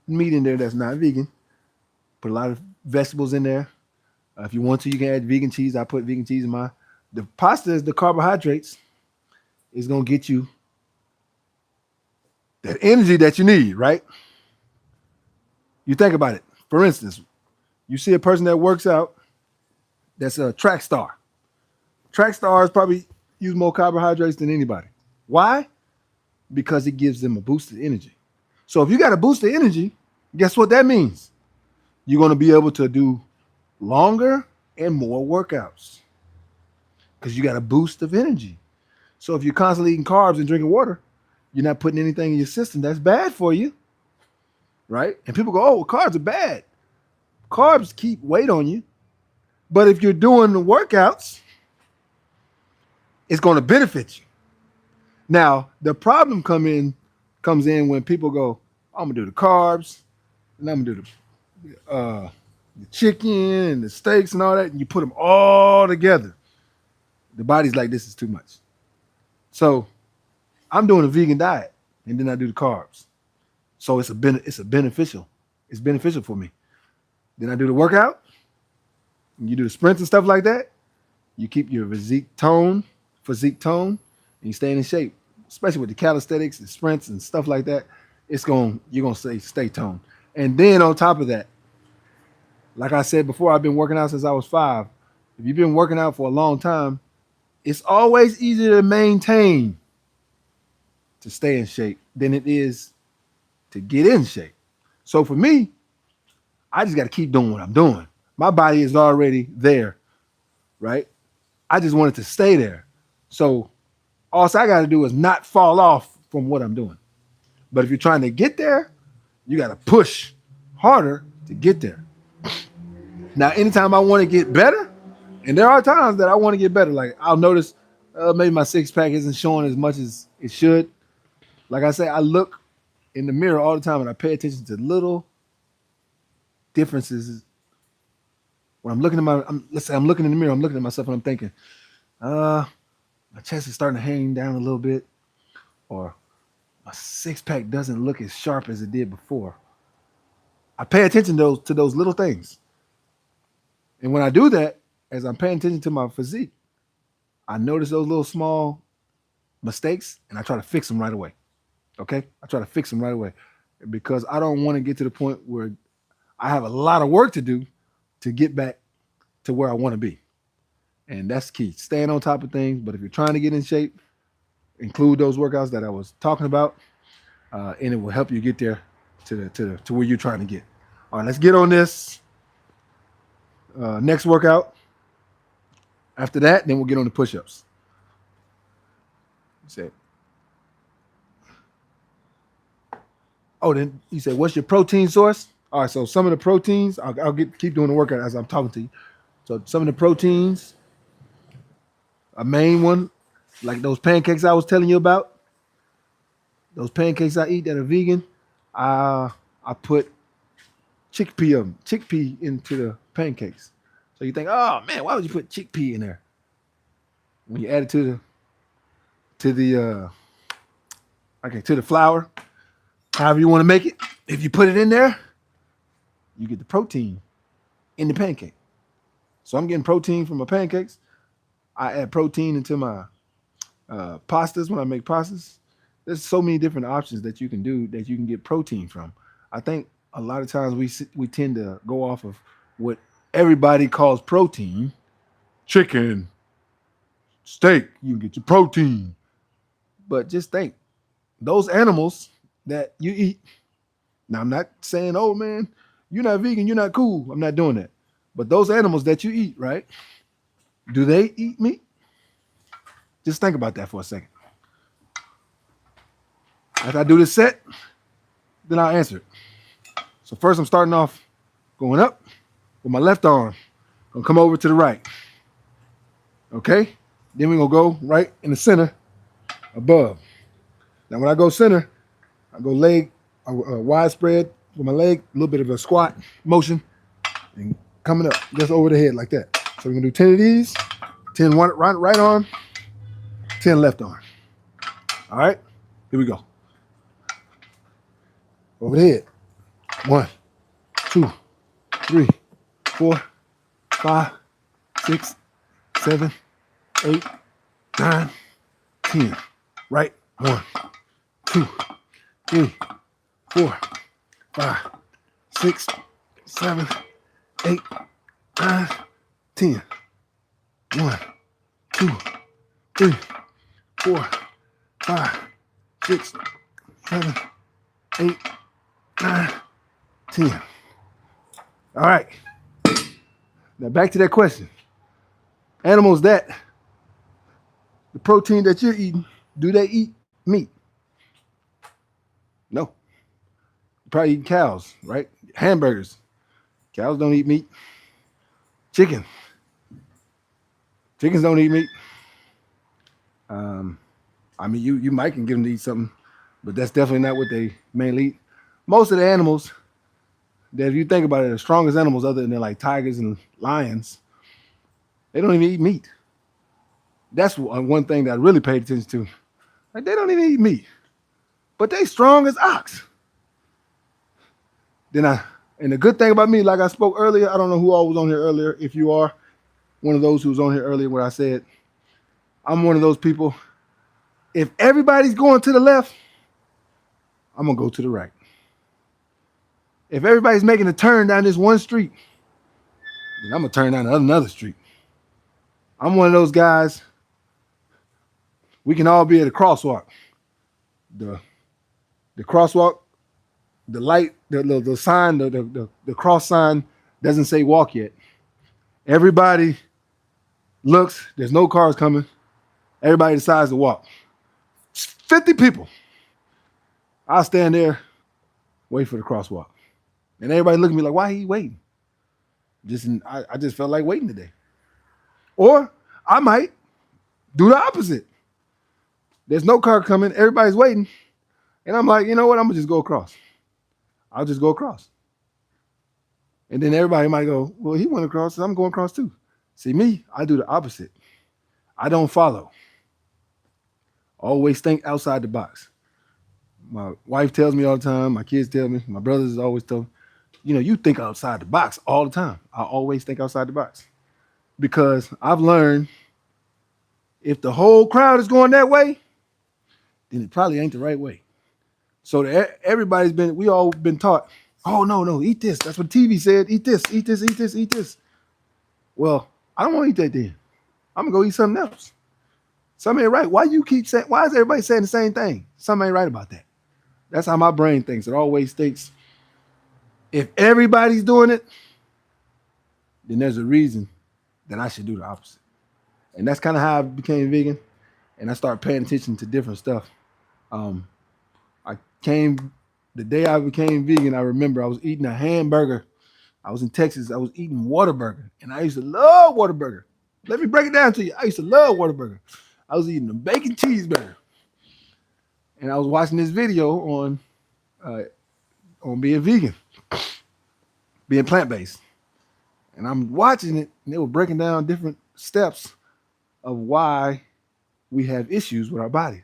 meat in there that's not vegan. Put a lot of vegetables in there. If you want to, you can add vegan cheese. I put vegan cheese in mine. The pasta is the carbohydrates. Is going to get you that energy that you need, right? You think about it. For instance, you see a person that works out that's a track star. Track stars probably use more carbohydrates than anybody. Why? Because it gives them a boost of energy. So if you got a boost of energy, guess what that means? You're going to be able to do longer and more workouts because you got a boost of energy. So if you're constantly eating carbs and drinking water, you're not putting anything in your system that's bad for you, right? And people go, oh, well, carbs are bad. Carbs keep weight on you. But if you're doing the workouts, it's going to benefit you. Now, the problem comes in when people go, I'm going to do the carbs, and I'm going to do the chicken and the steaks and all that, and you put them all together. The body's like, this is too much. So I'm doing a vegan diet, and then I do the carbs. So it's beneficial. It's beneficial for me. Then I do the workout, and you do the sprints and stuff like that. You keep your physique tone, and you stay in shape. Especially with the calisthetics and sprints and stuff like that, you're gonna stay toned. And then on top of that, like I said before, I've been working out since I was 5. If you've been working out for a long time, it's always easier to maintain to stay in shape than it is to get in shape. So for me, I just got to keep doing what I'm doing. My body is already there, right? I just want it to stay there. So all I got to do is not fall off from what I'm doing. But if you're trying to get there, you got to push harder to get there. Now, anytime I want to get better, and there are times that I want to get better, like I'll notice maybe my six pack isn't showing as much as it should. Like I say, I look in the mirror all the time and I pay attention to little differences. When I'm looking at let's say I'm looking in the mirror, I'm looking at myself and I'm thinking, my chest is starting to hang down a little bit, or my six pack doesn't look as sharp as it did before. I pay attention to those little things. And when I do that, as I'm paying attention to my physique, I notice those little small mistakes and I try to fix them right away. Okay? I try to fix them right away because I don't want to get to the point where I have a lot of work to do to get back to where I want to be. And that's key. Staying on top of things. But if you're trying to get in shape, include those workouts that I was talking about, and it will help you get there to where you're trying to get. All right, let's get on this next workout. After that, then we'll get on the push-ups. Say, oh, then you said, what's your protein source? All right, so some of the proteins, I'll keep doing the workout as I'm talking to you. So some of the proteins, a main one, like those pancakes I was telling you about, those pancakes I eat that are vegan, I put chickpea into the pancakes. So you think, oh man, why would you put chickpea in there? When you add it to the flour, however you want to make it, if you put it in there, you get the protein in the pancake. So I'm getting protein from my pancakes. I add protein into my pastas when I make pastas. There's so many different options that you can do that you can get protein from. I think a lot of times we tend to go off of what everybody calls protein. Chicken, steak, you can get your protein. But just think, those animals that you eat. Now, I'm not saying, oh man, you're not vegan, you're not cool. I'm not doing that. But those animals that you eat, right? Do they eat meat? Just think about that for a second. As I do this set, then I'll answer it. So first I'm starting off going up with my left arm. Gonna come over to the right. Okay? Then we're gonna go right in the center above. Now when I go center, I go leg wide spread with my leg, a little bit of a squat motion, and coming up just over the head like that. So we're gonna do 10 of these, 10 right arm, 10 left arm. All right, here we go. Over the head. 1, 2, 3, 4, 5, 6, 7, 8, 9, 10. Right. 1, 2, 3, 4, 5, 6, 7, 8, 9, 10. 1, 2, 3, 4, 5, 6, 7, 8, 9, 10. All right. Now back to that question. Animals that, the protein that you're eating, do they eat meat? No. You're probably eating cows, right? Hamburgers. Cows don't eat meat. Chickens don't eat meat. I mean, you might can give them to eat something, but that's definitely not what they mainly eat. Most of the animals that, if you think about it, the strongest animals other than like tigers and lions, they don't even eat meat. That's one thing that I really paid attention to. Like, they don't even eat meat, but they strong as ox. And the good thing about me, like I spoke earlier, I don't know who all was on here earlier. If you are one of those who was on here earlier, what I said, I'm one of those people. If everybody's going to the left, I'm gonna go to the right. If everybody's making a turn down this one street, then I'm gonna turn down another street. I'm one of those guys. We can all be at a crosswalk. The crosswalk, the light, the sign, the cross sign doesn't say walk yet. Everybody looks, there's no cars coming. Everybody decides to walk. 50 people. I'll stand there, wait for the crosswalk. And everybody look at me like, why are you waiting? I just felt like waiting today. Or I might do the opposite. There's no car coming, everybody's waiting. And I'm like, you know what? I'm gonna just go across. I'll just go across. And then everybody might go, well, he went across, so I'm going across too. See, me, I do the opposite. I don't follow. Always think outside the box. My wife tells me all the time, my kids tell me, my brothers always tell me, you think outside the box all the time. I always think outside the box because I've learned if the whole crowd is going that way, then it probably ain't the right way. So we all been taught, oh no, no, eat this. That's what TV said. Eat this, eat this, eat this, eat this. Well, I don't want to eat that then. I'm gonna go eat something else. Something ain't right. Why you keep saying? Why is everybody saying the same thing? Something ain't right about that. That's how my brain thinks. It always thinks if everybody's doing it, then there's a reason that I should do the opposite. And that's kind of how I became vegan. And I started paying attention to different stuff. Um, I came the day I became vegan. I remember I was eating a hamburger. I was in Texas. I was eating Whataburger, and I used to love Whataburger. Let me break it down to you. I used to love Whataburger. I was eating a bacon cheeseburger, and I was watching this video on being vegan, being plant based, and I'm watching it, and they were breaking down different steps of why we have issues with our body,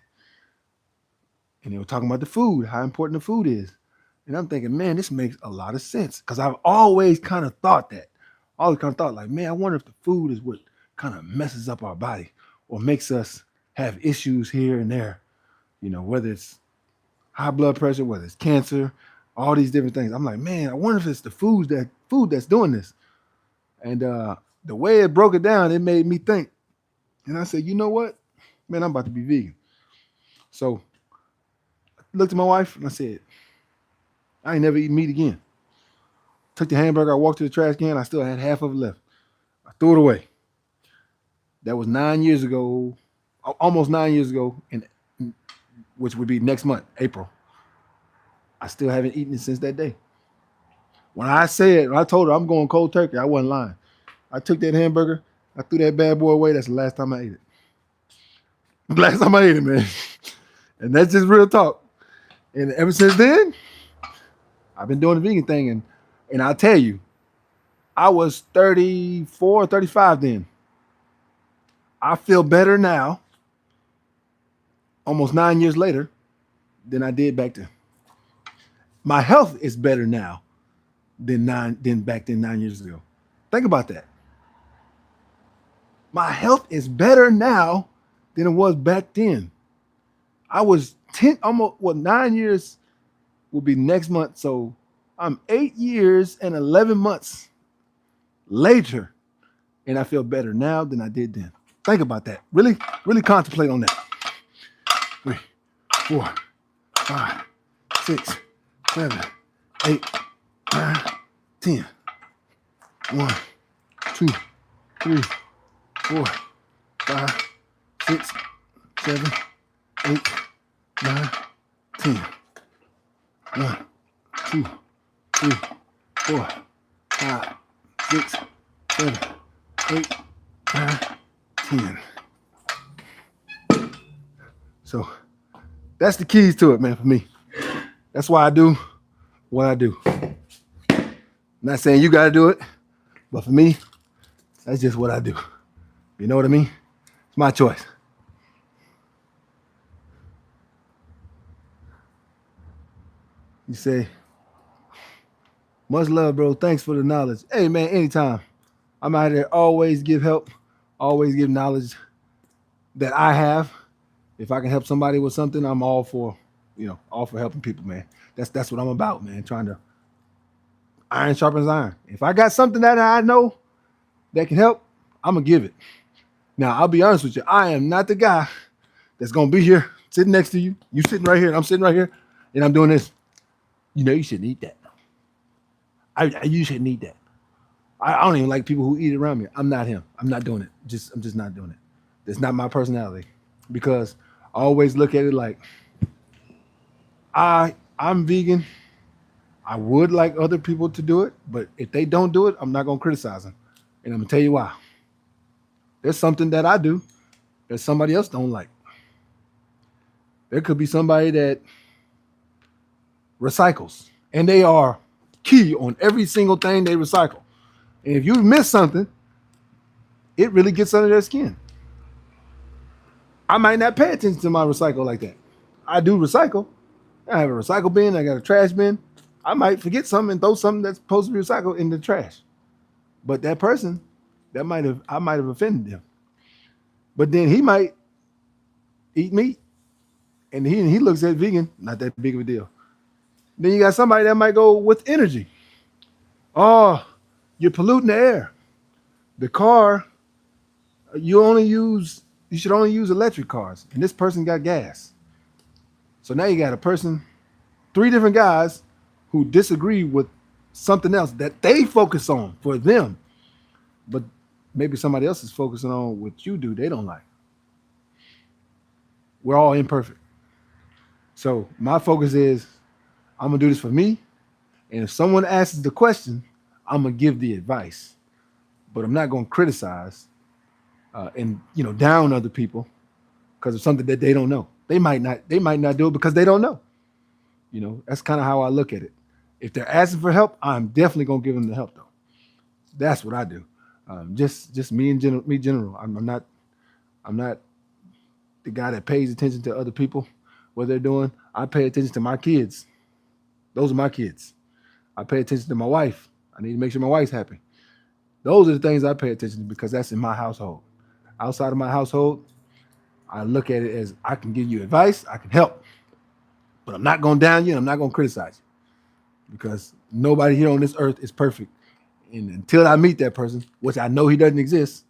and they were talking about the food, how important the food is, and I'm thinking, man, this makes a lot of sense because I've always kind of thought that, always kind of thought like, man, I wonder if the food is what kind of messes up our body or makes us have issues here and there, whether it's high blood pressure, whether it's cancer, all these different things. I'm like, man, I wonder if it's the food that's doing this. And the way it broke it down, it made me think. And I said, you know what? Man, I'm about to be vegan. So I looked at my wife and I said, I ain't never eating meat again. Took the hamburger, I walked to the trash can, I still had half of it left. I threw it away. That was 9 years ago, almost 9 years ago, which would be next month, April. I still haven't eaten it since that day. When I told her I'm going cold turkey, I wasn't lying. I took that hamburger, I threw that bad boy away. That's the last time I ate it. Last time I ate it, man. And that's just real talk. And ever since then, I've been doing the vegan thing. And I'll tell you, I was 34, 35 then. I feel better now, almost 9 years later, than I did back then. My health is better now than back then 9 years ago. Think about that. My health is better now than it was back then. I was 9 years will be next month. So I'm 8 years and 11 months later, and I feel better now than I did then. Think about that. Really, really contemplate on that. 3, 4, 5, 6, 7, 8, 9, 10. 1, 2, 3, 4, 5, 6, 7, 8, 9, 10. 1, 2, 3, 4, 5, 6, 7, 8, 9, 10. So that's the keys to it, man, for me. That's why I do what I do. I'm not saying you got to do it, but for me, that's just what I do. You know what I mean? It's my choice. You say, much love, bro. Thanks for the knowledge. Hey, man, anytime. I'm out here, always give help, always give knowledge that I have. If I can help somebody with something, I'm all for helping people, man. That's what I'm about, man. Trying to iron sharpens iron. If I got something that I know that can help, I'm gonna give it. Now, I'll be honest with you. I am not the guy that's gonna be here sitting next to you. You sitting right here, and I'm sitting right here, and I'm doing this. You shouldn't eat that. You shouldn't eat that. I don't even like people who eat around me. I'm not him. I'm not doing it. I'm just not doing it. That's not my personality. Because I always look at it like I'm vegan. I would like other people to do it, but if they don't do it, I'm not gonna criticize them. And I'm gonna tell you why. There's something that I do that somebody else don't like. There could be somebody that recycles, and they are key on every single thing they recycle. And if you miss something, it really gets under their skin. I might not pay attention to my recycle like that. I do recycle. I have a recycle bin. I got a trash bin. I might forget something and throw something that's supposed to be recycled in the trash. But that person, I might have offended them. But then he might eat meat, and he looks at vegan, not that big of a deal. Then you got somebody that might go with energy. Oh, you're polluting the air. The car, you should only use electric cars, and this person got gas. So now you got a person, three different guys who disagree with something else that they focus on for them, but maybe somebody else is focusing on what you do they don't like. We're all imperfect. So my focus is I'm gonna do this for me, and if someone asks the question, I'm gonna give the advice, but I'm not gonna criticize and down other people because of something that they don't know. They might not do it because they don't know. That's kind of how I look at it. If they're asking for help, I'm definitely gonna give them the help though. That's what I do. Just me in general. Me general. I'm not the guy that pays attention to other people, what they're doing. I pay attention to my kids. Those are my kids. I pay attention to my wife. I need to make sure my wife's happy. Those are the things I pay attention to because that's in my household. Outside of my household, I look at it as I can give you advice, I can help, but I'm not going to down you and I'm not going to criticize you because nobody here on this earth is perfect. And until I meet that person, which I know he doesn't exist,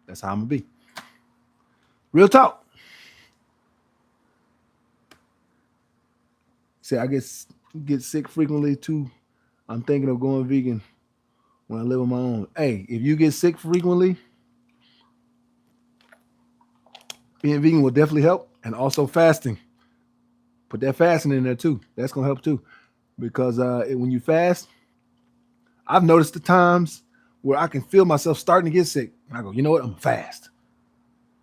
that's how I'm going to be. Real talk. See, I get sick frequently too. I'm thinking of going vegan when I live on my own. Hey, if you get sick frequently, being vegan will definitely help. And also fasting. Put that fasting in there too. That's going to help too. Because when you fast, I've noticed the times where I can feel myself starting to get sick. And I go, you know what? I'm fast.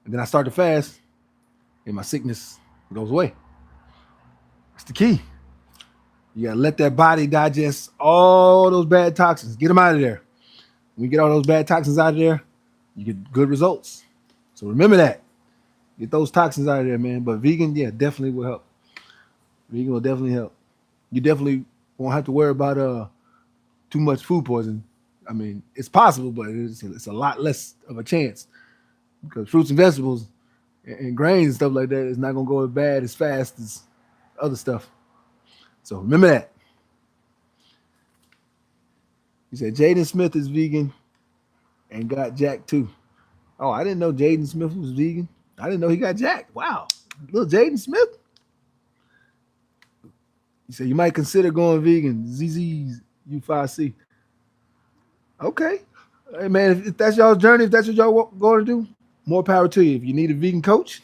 And then I start to fast and my sickness goes away. That's the key. You got to let that body digest all those bad toxins. Get them out of there. When you get all those bad toxins out of there, you get good results. So remember that. Get those toxins out of there, man. But vegan, yeah, definitely will help. Vegan will definitely help. You definitely won't have to worry about too much food poisoning. I mean, it's possible, but it's a lot less of a chance because fruits and vegetables and grains and stuff like that is not going to go as bad as fast as other stuff. So remember that. He said Jaden Smith is vegan and got jacked too. Oh, I didn't know Jaden Smith was vegan. I didn't know he got jacked. Wow. Little Jaden Smith. He said you might consider going vegan. ZZ's U5C. Okay. Hey man, if that's y'all's journey, if that's what y'all going to do, more power to you. If you need a vegan coach,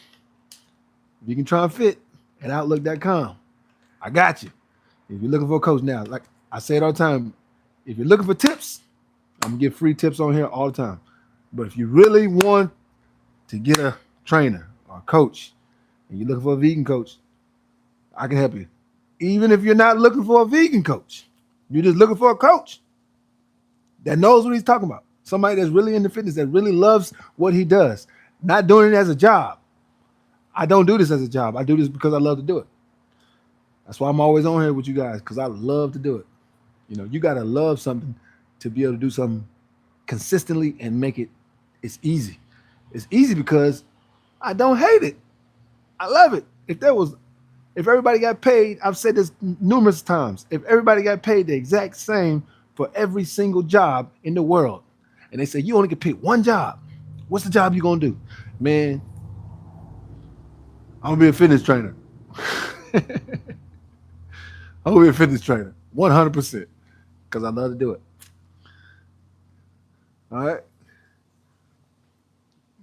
Vegan Try and Fit at Outlook.com. I got you. If you're looking for a coach now, like I say it all the time, if you're looking for tips, I'm gonna give free tips on here all the time. But if you really want to get a trainer or a coach and you're looking for a vegan coach, I can help you. Even if you're not looking for a vegan coach, you're just looking for a coach that knows what he's talking about. Somebody that's really into fitness, that really loves what he does, not doing it as a job. I don't do this as a job. I do this because I love to do it. That's why I'm always on here with you guys, because I love to do it. You got to love something to be able to do something consistently and make it's easy. It's easy because I don't hate it. I love it. If everybody got paid, I've said this numerous times, if everybody got paid the exact same for every single job in the world, and they say you only can pick one job, what's the job you going to do? Man, I'm going to be a fitness trainer. I'm going to be a fitness trainer, 100%, because I love to do it. All right.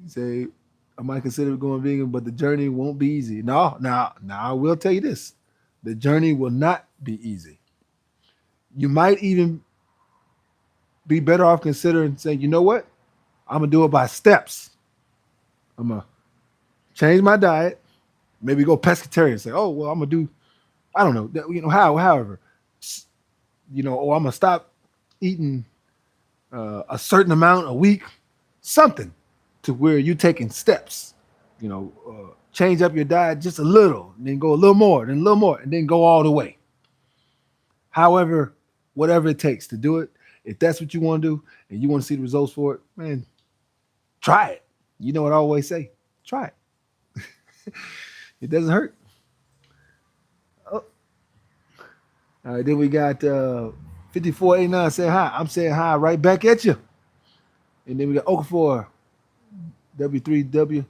You say, I might consider going vegan, but the journey won't be easy. No, now I will tell you this. The journey will not be easy. You might even be better off considering saying, you know what? I'm going to do it by steps. I'm going to change my diet, maybe go pescatarian. Say, oh, well, I'm going to do, I don't know, however, or I'm going to stop eating a certain amount a week, something to where you're taking steps, change up your diet just a little, and then go a little more, then a little more, and then go all the way. However, whatever it takes to do it. If that's what you want to do and you want to see the results for it, man, try it. You know what I always say? Try it. It doesn't hurt. Oh, all right, then we got 5489 saying hi. I'm saying hi right back at you. And then we got Okafor W3W.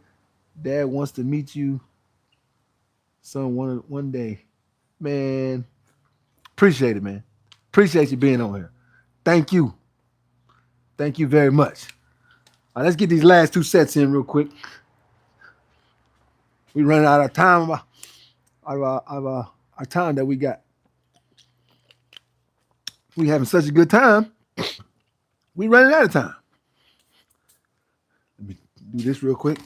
Dad wants to meet you, son, one day. Man, appreciate it, man. Appreciate you being on here. Thank you. Thank you very much. All right, let's get these last two sets in real quick. We running out of time of our time that we got. We having such a good time. We running out of time. Let me do this real quick.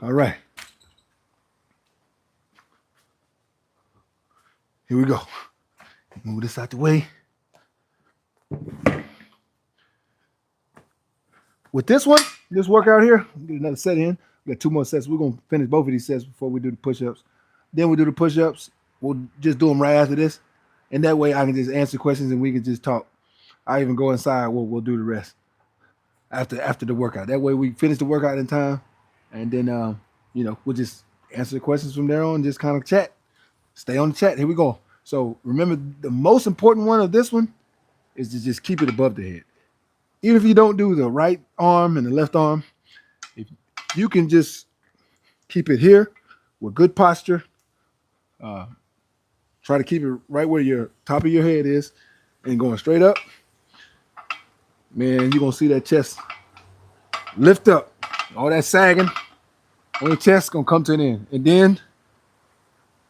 All right. Here we go. Move this out the way. With this one, this workout here, get another set in. We got two more sets. We're going to finish both of these sets before we do the push-ups. Then we do the push-ups. We'll just do them right after this. And that way I can just answer questions and we can just talk. I even go inside. We'll do the rest after the workout. That way we finish the workout in time. And then, we'll just answer the questions from there on, just kind of chat. Stay on the chat. Here we go. So remember, the most important one of this one is to just keep it above the head. Even if you don't do the right arm and the left arm, if you can just keep it here with good posture, try to keep it right where your top of your head is and going straight up, man, you're going to see that chest lift up. All that sagging on your chest going to come to an end. And then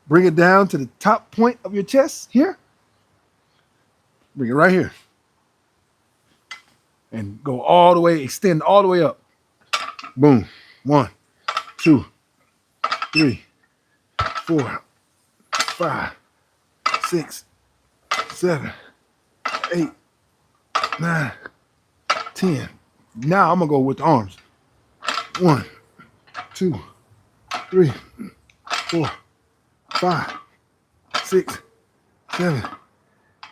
bring it down to the top point of your chest here. Bring it right here. And go all the way, extend all the way up. Boom. 1, 2, 3, 4, 5, 6, 7, 8, 9, 10. Now I'm going to go with the arms. 1, 2, 3, 4, 5, 6, 7,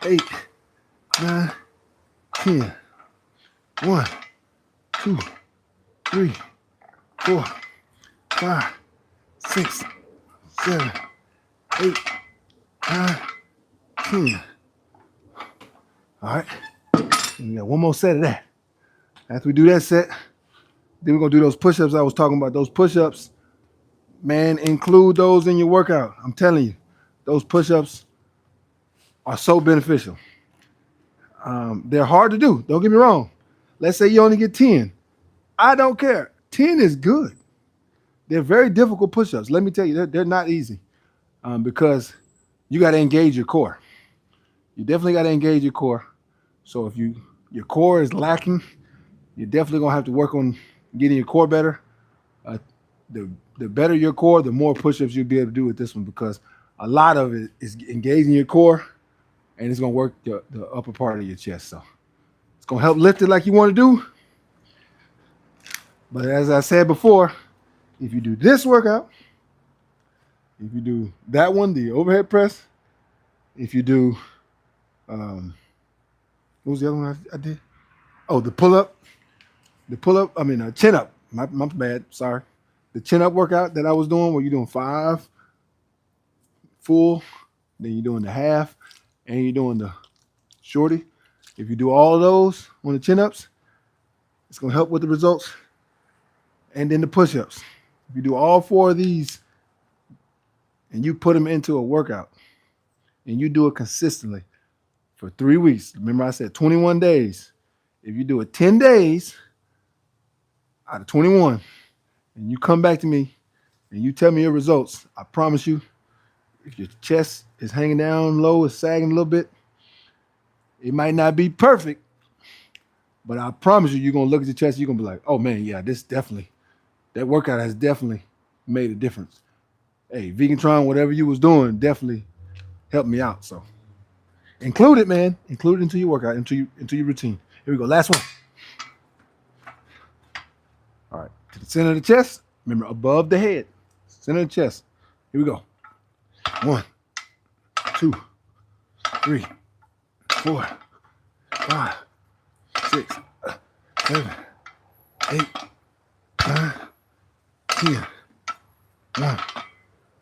8, 9, 10. 1, 2, 3, 4, 5, 6, 7, 8, 9, 10. All right. And we got one more set of that. After we do that set, then we're going to do those push-ups I was talking about. Those push-ups, man, include those in your workout. I'm telling you, those push-ups are so beneficial. They're hard to do. Don't get me wrong. Let's say you only get 10. I don't care. 10 is good. They're very difficult push-ups. Let me tell you, they're not easy because you got to engage your core. You definitely got to engage your core. So if your core is lacking, you're definitely going to have to work on getting your core better. The better your core, the more push-ups you'll be able to do with this one because a lot of it is engaging your core and it's going to work the upper part of your chest. So it's going to help lift it like you want to do. But as I said before, if you do this workout, if you do that one, the overhead press, if you do, what was the other one I did? Oh, the pull-up. Chin up. My bad, sorry. The chin up workout that I was doing where you're doing 5 full, then you're doing the half, and you're doing the shorty. If you do all of those on the chin ups, it's going to help with the results. And then the push-ups. If you do all 4 of these and you put them into a workout and you do it consistently for 3 weeks, remember I said 21 days. If you do it 10 days out of 21 and you come back to me and you tell me your results, I promise you, if your chest is hanging down low, it's sagging a little bit, it might not be perfect, but I promise you, you're going to look at your chest, you're going to be like, oh man, yeah, that workout has definitely made a difference. Hey, Vegantron, whatever you was doing, definitely helped me out. So include it, man. Include it into your workout, into your routine. Here we go. Last one. All right, to the center of the chest. Remember, above the head. Center of the chest. Here we go. 1, 2, 3, 4, 5, 6, 7, 8, 9, 10. 1,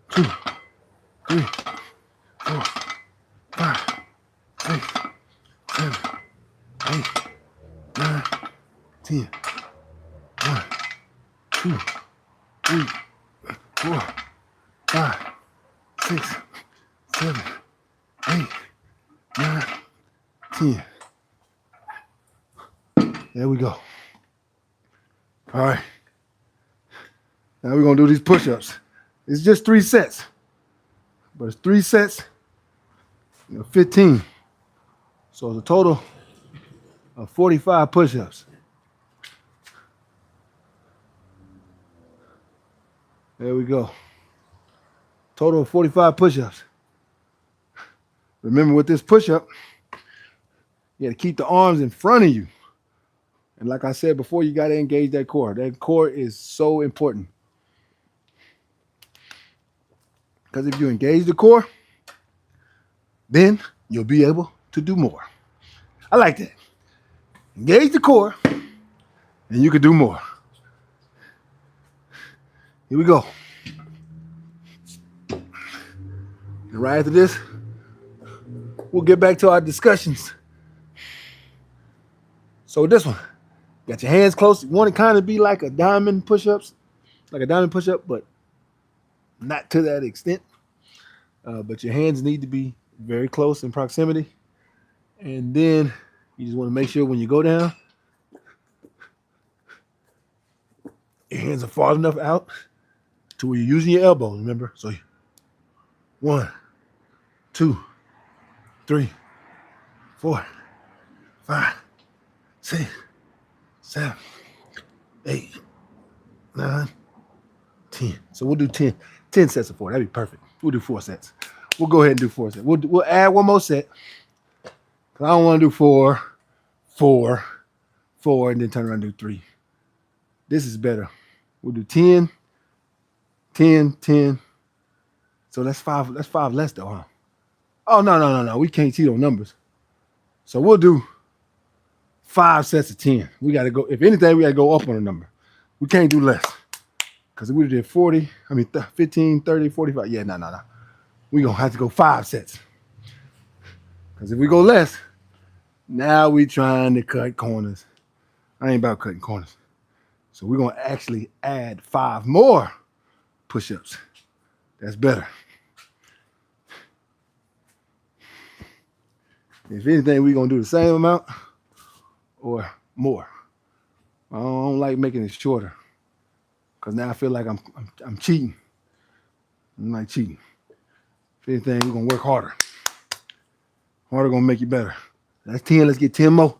2, 3, 4, 5, 6, 7, 8, 9, 10. 1, 2, 3, 4, 5, 6, 7, 8, 9, 10. There we go. All right. Now we're going to do these push-ups. It's just 3 sets. But it's 3 sets, 15. So it's a total of 45 push-ups. There we go. Total of 45 push-ups. Remember with this push-up, you got to keep the arms in front of you. And like I said before, you got to engage that core. That core is so important. Because if you engage the core, then you'll be able to do more. I like that. Engage the core, and you can do more. Here we go. And right after this, we'll get back to our discussions. So this one, got your hands close. You want to kind of be like a diamond push-ups, like a diamond push-up, but not to that extent. But your hands need to be very close in proximity. And then you just want to make sure when you go down, your hands are far enough out to where you're using your elbows, remember? So 1, 2, 3, 4, 5, 6, 7, 8, 9, 10. So we'll do 10 sets of 4. That'd be perfect. We'll do 4 sets. We'll go ahead and do 4 sets. We'll add one more set. Because I don't want to do 4, 4, 4, and then turn around and do 3. This is better. We'll do 10, 10, 10. So that's 5 less though, huh? Oh, no. We can't see those numbers. So we'll do 5 sets of 10. We got to go, if anything, we got to go up on a number. We can't do less. Because if we did 15, 30, 45. Yeah, no. We're going to have to go 5 sets. Because if we go less, now we trying to cut corners. I ain't about cutting corners. So we're going to actually add 5 more push-ups. That's better. If anything, we're going to do the same amount or more. I don't like making it shorter because now I feel like I'm cheating. I'm like cheating. If anything, we're going to work harder. Harder going to make you better. That's 10. Let's get 10 more.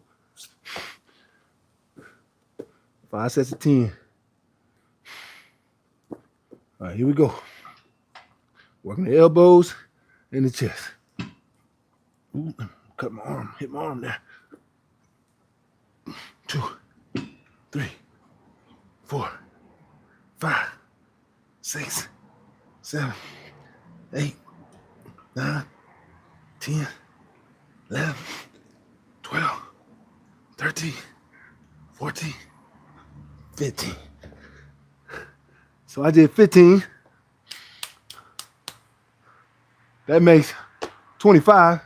5 sets of 10. All right, here we go. Working the elbows and the chest. Ooh, cut my arm, hit my arm there. 2, 3, 4, 5, 6, 7, 8, 9, 10, 11, 12, 13, 14, 15. So I did 15. That makes 25.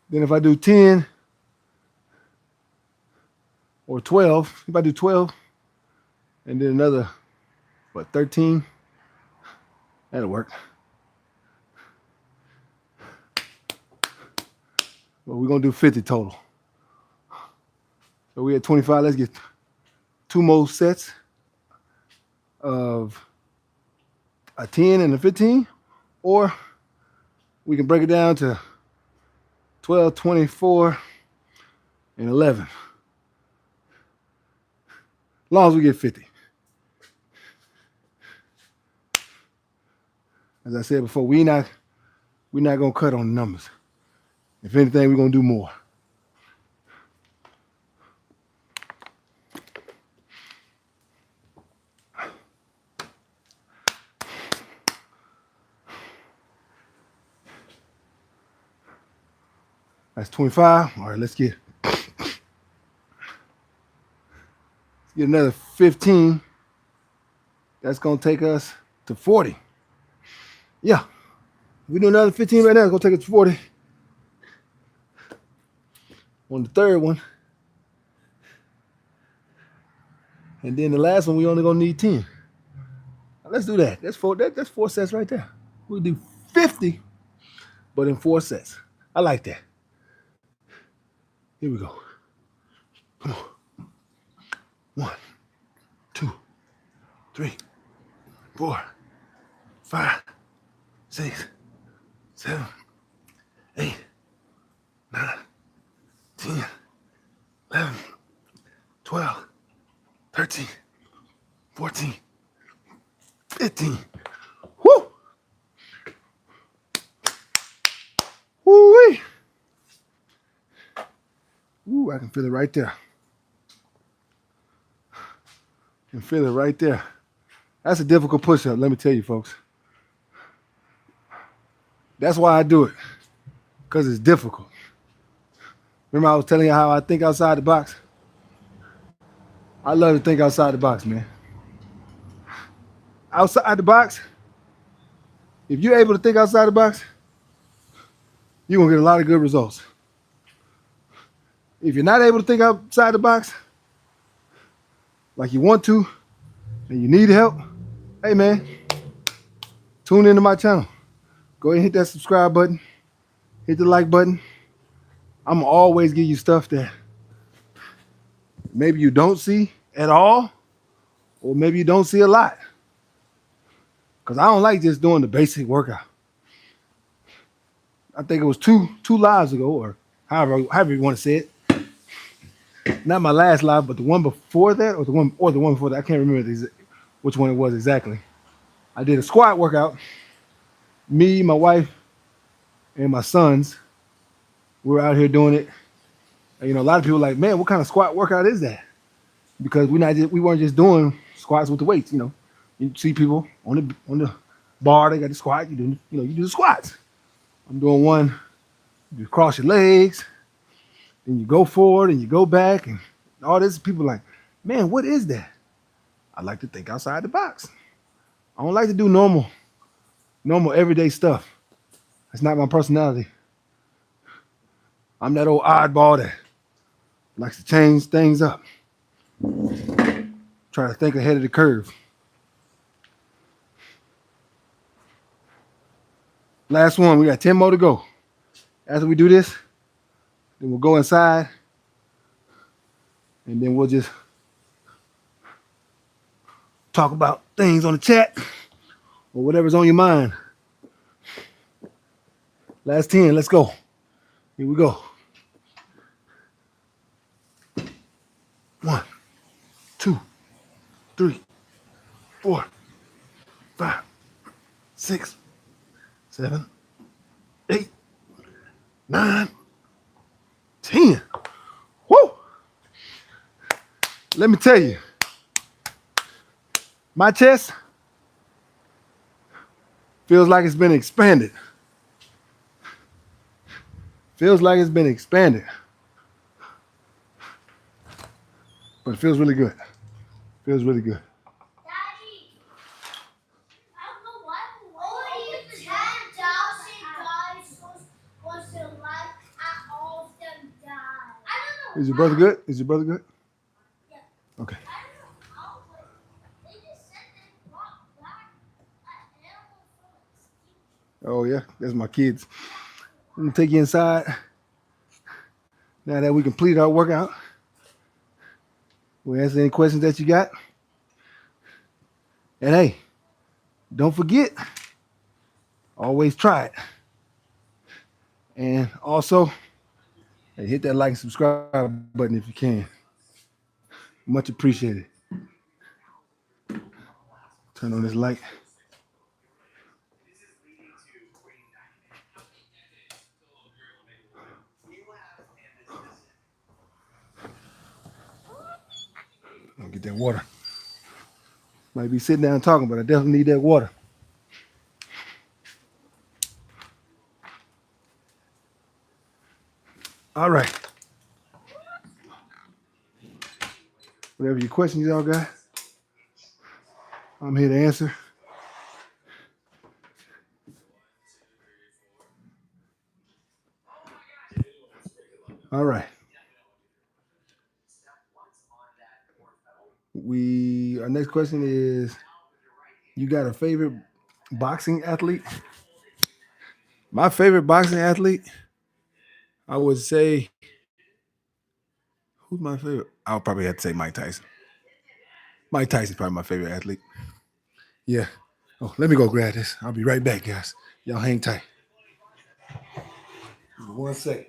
Then if I do 10 or 12, if I do 12 and then another, 13, that'll work. Well, we're going to do 50 total. So we had 25. Let's get 2 more sets of a 10 and a 15. Or we can break it down to 12, 24, and 11. As long as we get 50. As I said before, we're not going to cut on the numbers. If anything, we're going to do more. That's 25. All right, let's get another 15. That's gonna take us to 40. Yeah, we do another 15 right now. It's gonna take us to 40. On the third one, and then the last one we only gonna need 10. Let's do that. That's four sets right there. We'll do 50, but in 4 sets. I like that. Here we go. Come on. 1, 2, 3, 4, 5, 6, 7, 8, 9, 10, 11, 12, 13, 14, 15. Woo! Woo-wee! Ooh, I can feel it right there. I can feel it right there. That's a difficult push-up, let me tell you, folks. That's why I do it, because it's difficult. Remember I was telling you how I think outside the box? I love to think outside the box, man. Outside the box, if you're able to think outside the box, you're going to get a lot of good results. If you're not able to think outside the box, like you want to, and you need help, hey man, tune into my channel. Go ahead and hit that subscribe button, hit the like button. I'm going to always give you stuff that maybe you don't see at all, or maybe you don't see a lot. Because I don't like just doing the basic workout. I think it was two lives ago, or however you want to say it. Not my last live, but the one before that, or the one before that. I can't remember which one it was exactly. I did a squat workout. Me, my wife, and my sons, we were out here doing it. And, a lot of people are like, man, what kind of squat workout is that? Because we weren't just doing squats with the weights. You see people on the bar, they got the squat. You do the squats. I'm doing one. You cross your legs, then you go forward and you go back, and all this. People are like, man, what is that? I like to think outside the box. I don't like to do normal everyday stuff. That's not my personality. I'm that old oddball that likes to change things up. Try to think ahead of the curve. Last one, we got 10 more to go. After we do this, then we'll go inside, and then we'll just talk about things on the chat or whatever's on your mind. Last 10, let's go. Here we go. 1, 2, 3, 4, 5, 6, 7, 8, 9, 10. Woo! Let me tell you, my chest feels like it's been expanded. Feels like it's been expanded. But it feels really good. Feels really good. Daddy, I don't know why only 10,000 guys was to like at all of them died. I don't know. Is your brother good? Is your brother good? Yeah. Okay. I don't know how, but they just said they brought back an animal from extinction. Oh yeah, that's my kids. I'm gonna take you inside. Now that we completed our workout, we'll answer any questions that you got. And hey, don't forget, always try it. And also, hey, hit that like and subscribe button if you can. Much appreciated. Turn on this light. I'll get that water. Might be sitting down talking, but I definitely need that water. All right. Whatever your questions y'all got, I'm here to answer. All right. Our next question is: you got a favorite boxing athlete? My favorite boxing athlete, I would say, who's my favorite? I'll probably have to say Mike Tyson. Mike Tyson's probably my favorite athlete. Yeah. Oh, let me go grab this. I'll be right back, guys. Y'all hang tight. 1 second.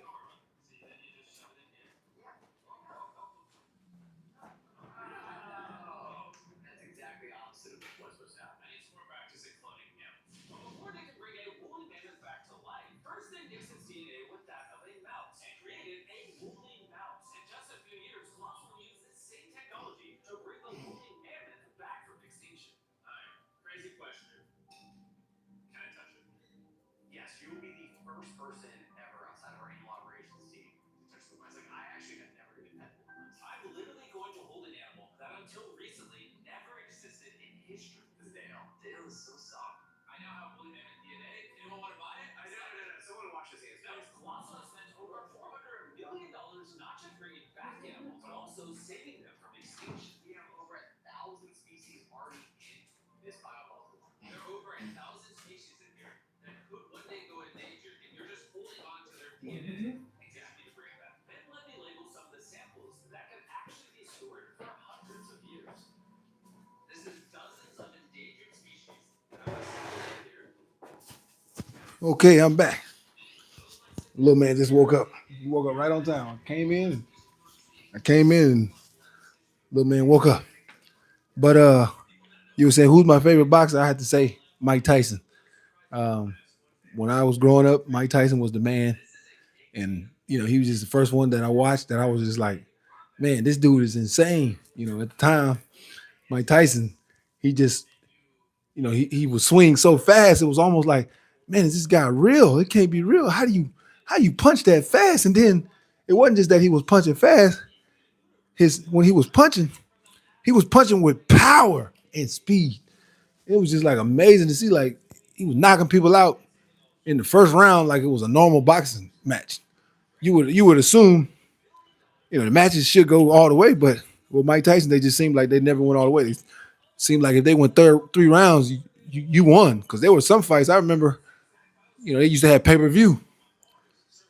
Okay, I'm back. Little man just woke up. He woke up right on time. I came in and little man woke up. But you were saying who's my favorite boxer? I had to say Mike Tyson. Um, when I was growing up, Mike Tyson was the man. And, he was just the first one that I watched that I was just like, man, this dude is insane. At the time, Mike Tyson, he just, he would swing so fast. It was almost like, man, is this guy real? It can't be real. How you punch that fast? And then it wasn't just that he was punching fast. When he was punching with power and speed. It was just like amazing to see. Like he was knocking people out in the first round like it was a normal boxing match. You would assume, the matches should go all the way, but with Mike Tyson, they just seemed like they never went all the way. It seemed like if they went three rounds, you won. Because there were some fights I remember, they used to have pay-per-view.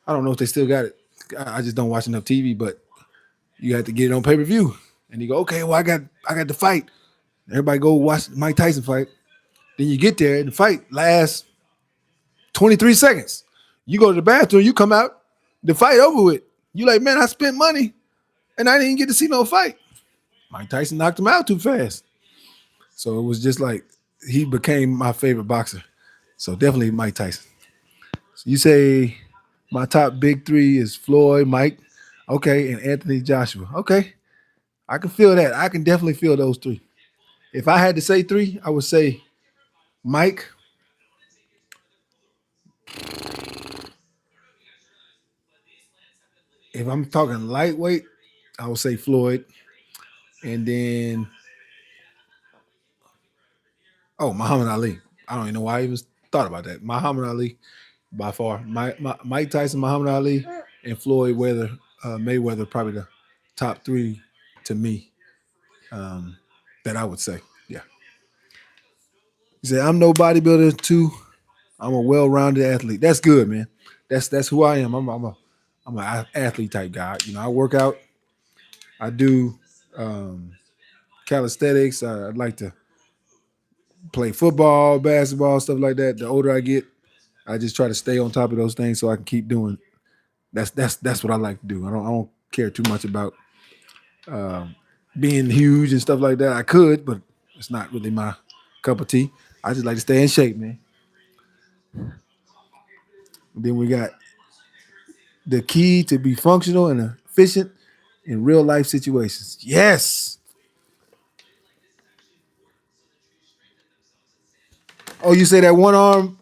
I don't know if they still got it. I just don't watch enough TV, but you had to get it on pay-per-view. And you go, okay, well, I got the fight. Everybody go watch Mike Tyson fight. Then you get there and the fight lasts 23 seconds. You go to the bathroom, you come out, the fight over with. You like, man, I spent money and I didn't get to see no fight. Mike Tyson knocked him out too fast. So it was just like he became my favorite boxer. So definitely Mike Tyson. So you say my top big three is Floyd, Mike, okay, and Anthony Joshua. Okay. I can feel that. I can definitely feel those three. If I had to say three, I would say Mike. If I'm talking lightweight, I would say Floyd. And then, Muhammad Ali. I don't even know why I even thought about that. Muhammad Ali, by far. Mike Tyson, Muhammad Ali, and Floyd Mayweather, probably the top three to me um, that I would say. Yeah. He said, I'm no bodybuilder, too. I'm a well-rounded athlete. That's good, man. That's who I am. I'm an athlete type guy. I work out. I do um, calisthetics. I'd like to play football, basketball, stuff like that. The older I get, I just try to stay on top of those things so I can keep doing. That's what I like to do. I don't care too much about being huge and stuff like that. I could, but it's not really my cup of tea. I just like to stay in shape, man. Then we got the key to be functional and efficient in real life situations. Yes. Oh, you say that one arm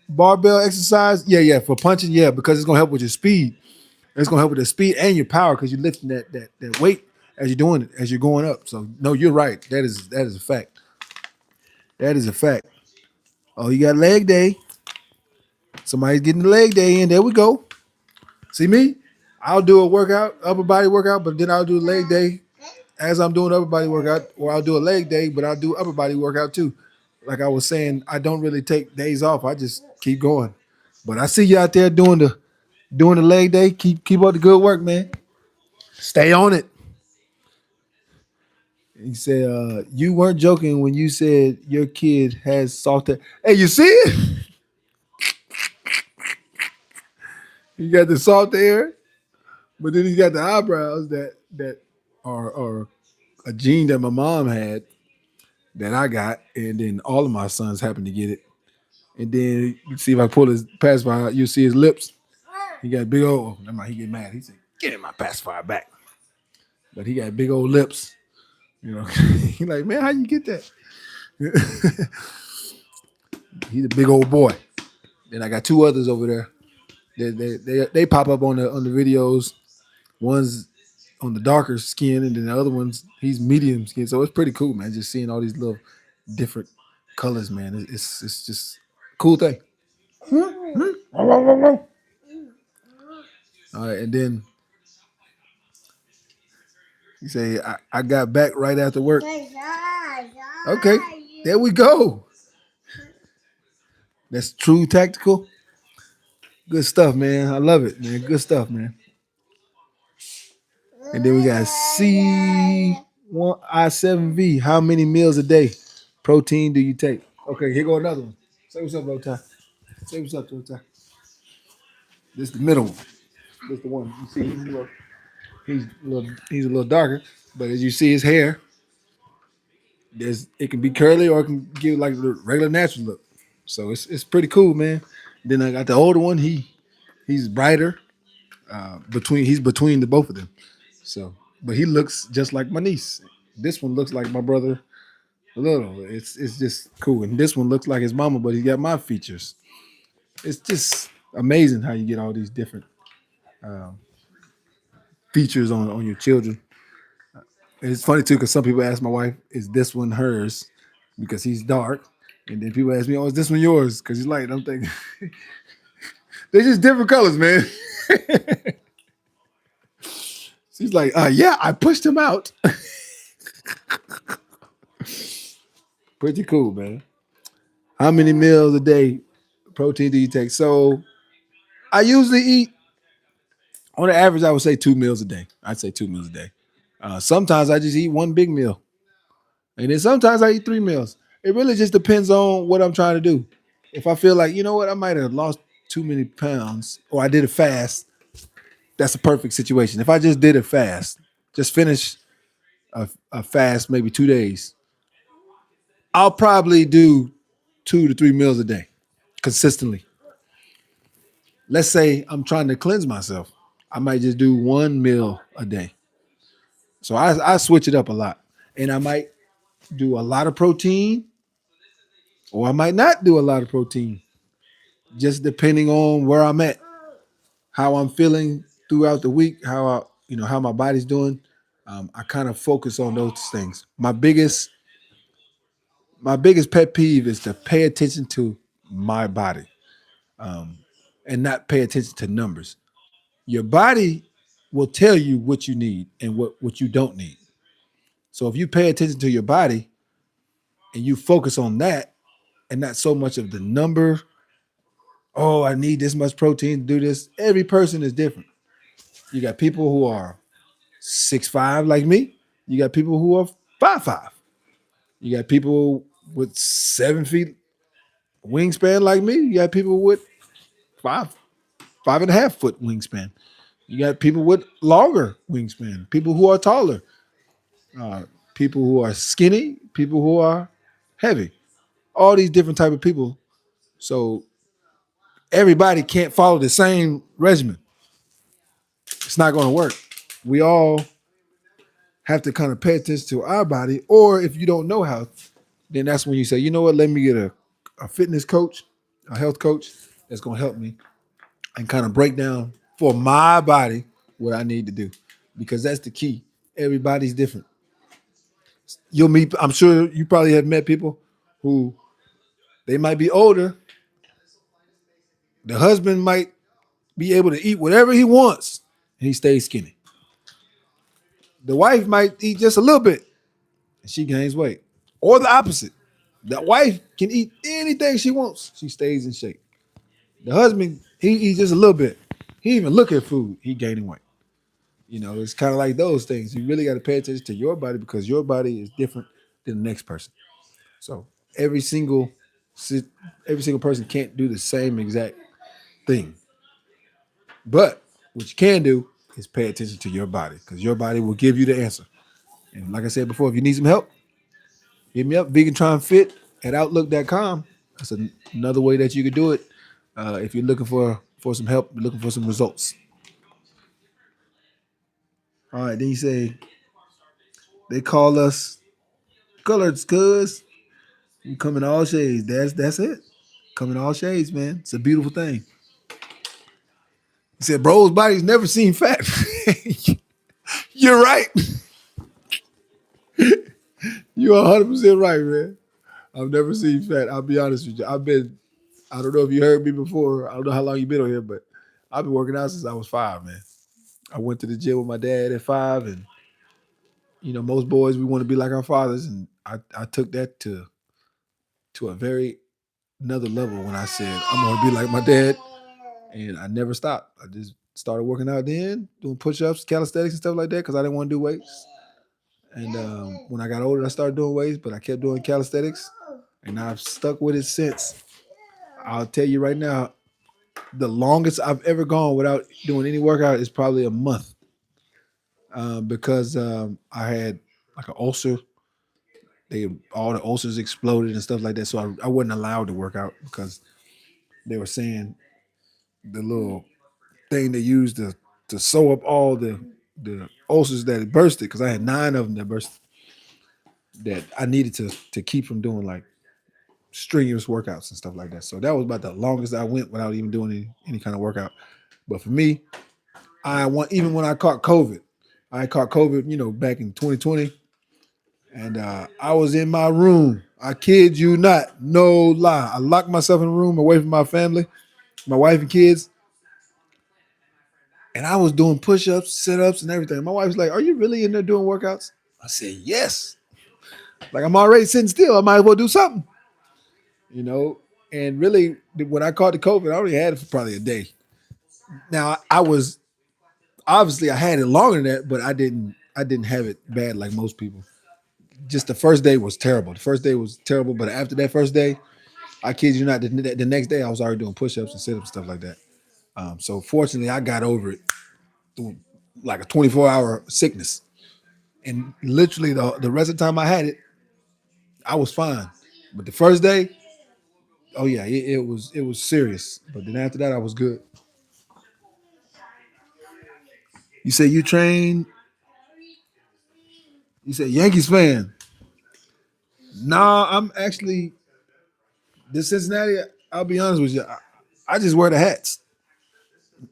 barbell exercise? Yeah, for punching, yeah, because it's gonna help with your speed. It's gonna help with the speed and your power because you're lifting that weight as you're doing it, as you're going up. So no, you're right. That is a fact. That is a fact. Oh, you got leg day. Somebody's getting the leg day in. There we go. See me? I'll do a workout, upper body workout, but then I'll do a leg day as I'm doing upper body workout, or I'll do a leg day, but I'll do upper body workout too. Like I was saying, I don't really take days off. I just keep going. But I see you out there doing the leg day. Keep up the good work, man. Stay on it. He said, you weren't joking when you said your kid has soft hair. Hey, you see it? He got the soft hair, but then he's got the eyebrows that are a gene that my mom had that I got, and then all of my sons happen to get it. And then you see if I pull his pacifier out, you see his lips. He got big old. Never mind, he get mad. He said, "Get my pacifier back." But he got big old lips. You know, he like, man, how you get that? He's a big old boy. Then I got two others over there. They pop up on the videos. One's on the darker skin, and then the other one's he's medium skin. So it's pretty cool, man. Just seeing all these little different colors, man. It's just a cool thing. All right, and then you say I got back right after work. Okay, there we go. That's true tactical. Good stuff, man. I love it, man. Good stuff, man. And then we got C1I7V. How many meals a day protein do you take? Okay, here go another one. Say what's up, Lota. Say what's up, Lota. This is the middle one. This is the one you see. He's a little darker, but as you see his hair, it can be curly or it can give like the regular natural look. So it's pretty cool, man. Then I got the older one. He's brighter. He's between the both of them. So, but he looks just like my niece. This one looks like my brother a little. It's just cool. And this one looks like his mama, but he got my features. It's just amazing how you get all these different features on your children. And it's funny too because some people ask my wife, "Is this one hers?" Because he's dark, and then people ask me, "Oh, is this one yours?" Because he's light. And I'm thinking they're just different colors, man. She's like, "Yeah, I pushed him out." Pretty cool, man. How many meals a day protein do you take? So I usually eat on the average. I would say 2 meals a day. I'd say 2 meals a day. Sometimes I just eat one big meal, and then sometimes I eat 3 meals. It really just depends on what I'm trying to do. If I feel like, you know what, I might have lost too many pounds, or I did a fast, that's a perfect situation. If I just did a fast, just finish a fast, maybe 2 days, I'll probably do 2 to 3 meals a day consistently. Let's say I'm trying to cleanse myself. I might just do 1 meal a day. So I switch it up a lot. And I might do a lot of protein or I might not do a lot of protein, just depending on where I'm at, how I'm feeling throughout the week, how my body's doing. I kind of focus on those things. My biggest pet peeve is to pay attention to my body and not pay attention to numbers. Your body will tell you what you need and what you don't need. So if you pay attention to your body and you focus on that and not so much of the number, oh, I need this much protein to do this. Every person is different. You got people who are 6'5" like me. You got people who are 5'5". You got people with 7 feet wingspan like me. You got people with 5.5 foot wingspan. You got people with longer wingspan, people who are taller, uh, people who are skinny, people who are heavy. All these different type of people. So everybody can't follow the same regimen. It's not going to work. We all have to kind of pay attention to our body. Or if you don't know how, then that's when you say, you know what, let me get a fitness coach, a health coach that's going to help me and kind of break down. for my body what I need to do, because that's the key. Everybody's different. You'll meet. I'm sure you probably have met people who they might be older. The husband might be able to eat whatever he wants, and he stays skinny. The wife might eat just a little bit, and she gains weight. Or the opposite. The wife can eat anything she wants. She stays in shape. The husband, he eats just a little bit. He even look at food. He gaining weight. It's kind of like those things. You really got to pay attention to your body, because your body is different than the next person. So every single every single person can't do the same exact thing. But what you can do is pay attention to your body, because your body will give you the answer. And like I said before, if you need some help, hit me up, Vegan Trying Fit at Outlook.com. That's another way that you could do it. If you're looking for some help, you're looking for some results. All right, then you say they call us coloreds, cuz you come in all shades. That's it. Come in all shades, man. It's a beautiful thing. He said, bro's body's never seen fat. You're right. You're 100% right, man. I've never seen fat. I'll be honest with you. I don't know if you heard me before. I don't know how long you've been on here, but I've been working out since I was 5, man. I went to the gym with my dad at 5, and most boys, we want to be like our fathers, and I took that to a very another level when I said I'm going to be like my dad, and I never stopped. I just started working out then, doing push-ups, calisthetics, and stuff like that, because I didn't want to do weights. And when I got older, I started doing weights, but I kept doing calisthenics, and I've stuck with it since. I'll tell you right now, the longest I've ever gone without doing any workout is probably a month, because I had like an ulcer. All the ulcers exploded and stuff like that, so I wasn't allowed to work out, because they were saying the little thing they used to sew up all the ulcers that had bursted, because I had 9 of them that burst, that I needed to keep from doing like strenuous workouts and stuff like that. So that was about the longest I went without even doing any kind of workout. But for me, even when I caught COVID, back in 2020, and I was in my room. I kid you not, no lie. I locked myself in a room away from my family, my wife and kids, and I was doing push-ups, sit-ups, and everything. My wife's like, "Are you really in there doing workouts?" I said, "Yes." Like, I'm already sitting still. I might as well do something, you know. And really, when I caught the COVID, I already had it for probably a day. Now, I was obviously I had it longer than that, but I didn't have it bad like most people. Just the first day was terrible. The first day was terrible, but after that first day, I kid you not, the next day I was already doing push-ups and sit-ups and stuff like that. So fortunately, I got over it through like a 24-hour sickness, and literally the rest of the time I had it, I was fine. But the first day, oh yeah, it was serious. But then after that, I was good. You say you train. You say Yankees fan. Nah, I'm actually the Cincinnati. I'll be honest with you. I just wear the hats.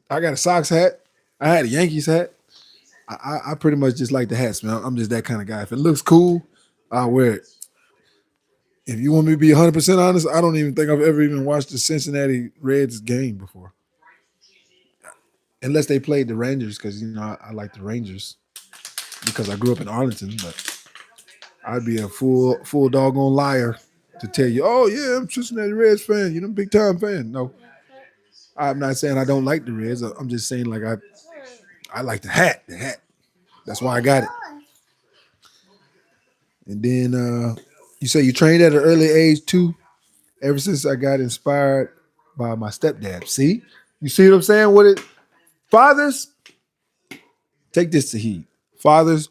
I got a Sox hat. I had a Yankees hat. I pretty much just like the hats, man. I'm just that kind of guy. If it looks cool, I'll wear it. If you want me to be 100% honest, I don't even think I've ever even watched the Cincinnati Reds game before, unless they played the Rangers, because I like the Rangers because I grew up in Arlington. But I'd be a full doggone liar to tell you, oh yeah, I'm a Cincinnati Reds fan. Big time fan. No, I'm not saying I don't like the Reds. I'm just saying like I like the hat. The hat. That's why I got it. And then you say you trained at an early age too. Ever since I got inspired by my stepdad. See, you see what I'm saying? What it fathers take this to heed. Fathers,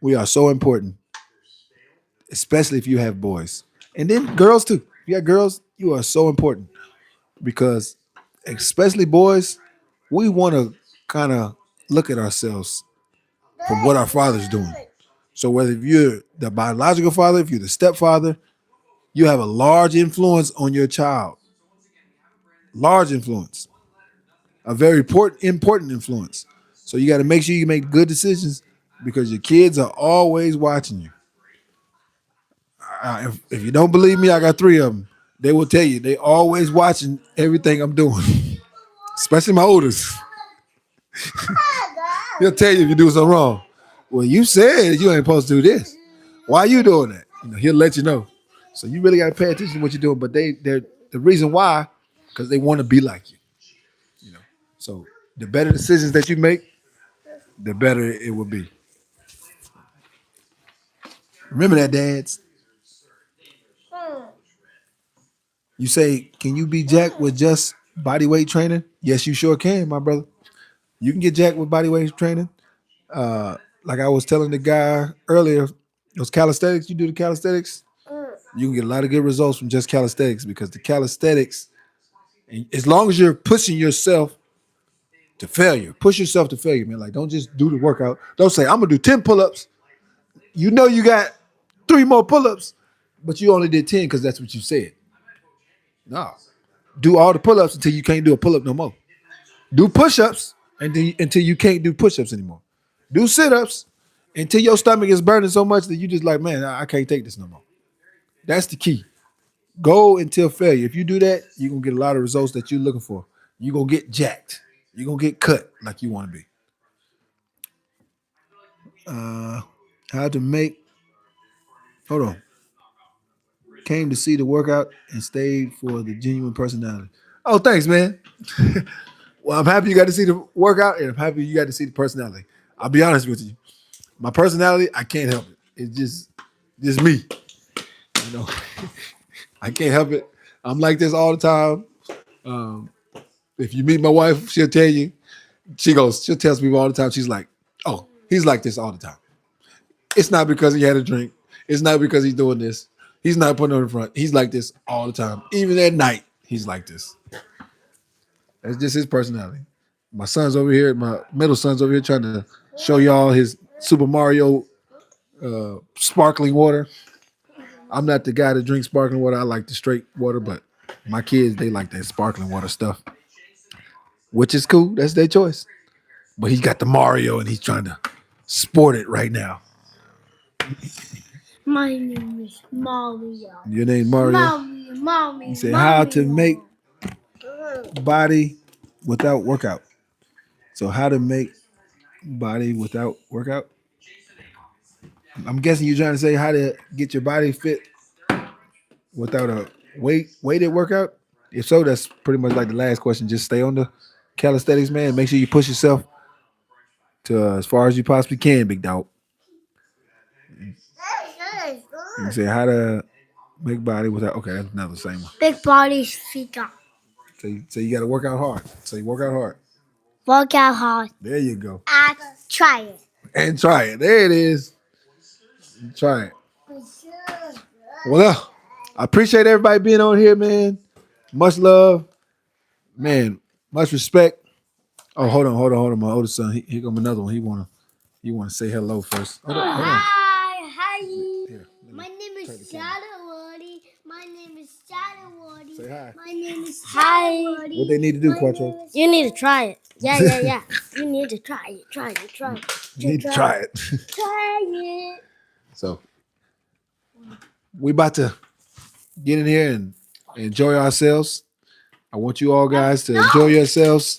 we are so important, especially if you have boys, and then girls too. If you got girls, you are so important, because especially boys, we want to kind of look at ourselves from what our father's doing. So whether if you're the biological father, if you're the stepfather, you have a large influence on your child. Large influence. a very important influence. So you got to make sure you make good decisions because your kids are always watching you. If you don't believe me, I got three of them. They will tell you they always watching everything I'm doing, especially my oldest. He'll tell you if you do something wrong. Well, you said you ain't supposed to do this. Why are you doing that? He'll let you know. So you really got to pay attention to what you're doing. But they're the reason why, because they want to be like you. So the better decisions that you make, the better it will be. Remember that, dads. You say, can you be jacked with just body weight training? Yes, you sure can, my brother. You can get jacked with body weight training. Like I was telling the guy earlier, those calisthenics, you do the calisthenics, you can get a lot of good results from just calisthenics because the calisthenics, as long as you're pushing yourself to failure, push yourself to failure, man. Like, don't just do the workout. Don't say, I'm going to do 10 pull-ups. You know you got 3 more pull-ups, but you only did 10 because that's what you said. No. Do all the pull-ups until you can't do a pull-up no more. Do push-ups until you can't do push-ups anymore. Do sit-ups until your stomach is burning so much that you just like, man, I can't take this no more. That's the key. Go until failure. If you do that, you're going to get a lot of results that you're looking for. You're going to get jacked. You're going to get cut like you want to be. How to make, hold on. Came to see the workout and stayed for the genuine personality. Oh, thanks, man. Well, I'm happy you got to see the workout and I'm happy you got to see the personality. I'll be honest with you. My personality, I can't help it. It's just me. You know, I can't help it. I'm like this all the time. If you meet my wife, she'll tell you. She'll tell people all the time. She's like, oh, he's like this all the time. It's not because he had a drink. It's not because he's doing this. He's not putting on the front. He's like this all the time. Even at night, he's like this. That's just his personality. My son's over here, my middle son's over here trying to show y'all his Super Mario sparkling water. I'm not the guy that drinks sparkling water. I like the straight water, but my kids, they like that sparkling water stuff, which is cool. That's their choice. But he's got the Mario and he's trying to sport it right now. My name is Mario. Your name Mario? Mario. You say how to make body without workout. So how to make body without workout? I'm guessing you're trying to say how to get your body fit without a weighted workout. If so, that's pretty much like the last question. Just stay on the calisthenics, man. Make sure you push yourself to as far as you possibly can, big dog. You say how to make body without. Okay, that's another same one. Big body speaker. So you got to work out hard. So you work out hard. Work out hard. There you go. And try it. And try it. There it is. Try it. Well, I appreciate everybody being on here, man. Much love, man. Much respect. Oh, hold on. My oldest son, here come another one. He wanna say hello first. Hold on. Hi. Here, My name is Shadowwoody. My name is Shadowwoody. say hi. My name is Shadowwoody. What they need to do, Quattro? You need to try it. Yeah. You need to try it. Try it. You need to try it. Try it. So we about to get in here and enjoy ourselves. I want you all guys to enjoy yourselves.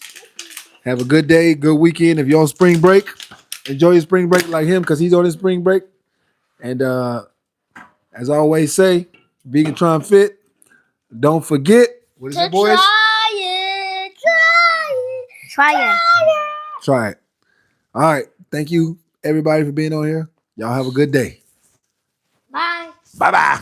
Have a good day, good weekend. If you're on spring break, enjoy your spring break like him because he's on his spring break. And as I always say, Vegan Fit, don't forget, what is it, boys? Try it. All right. Thank you, everybody, for being on here. Y'all have a good day. Bye. Bye-bye.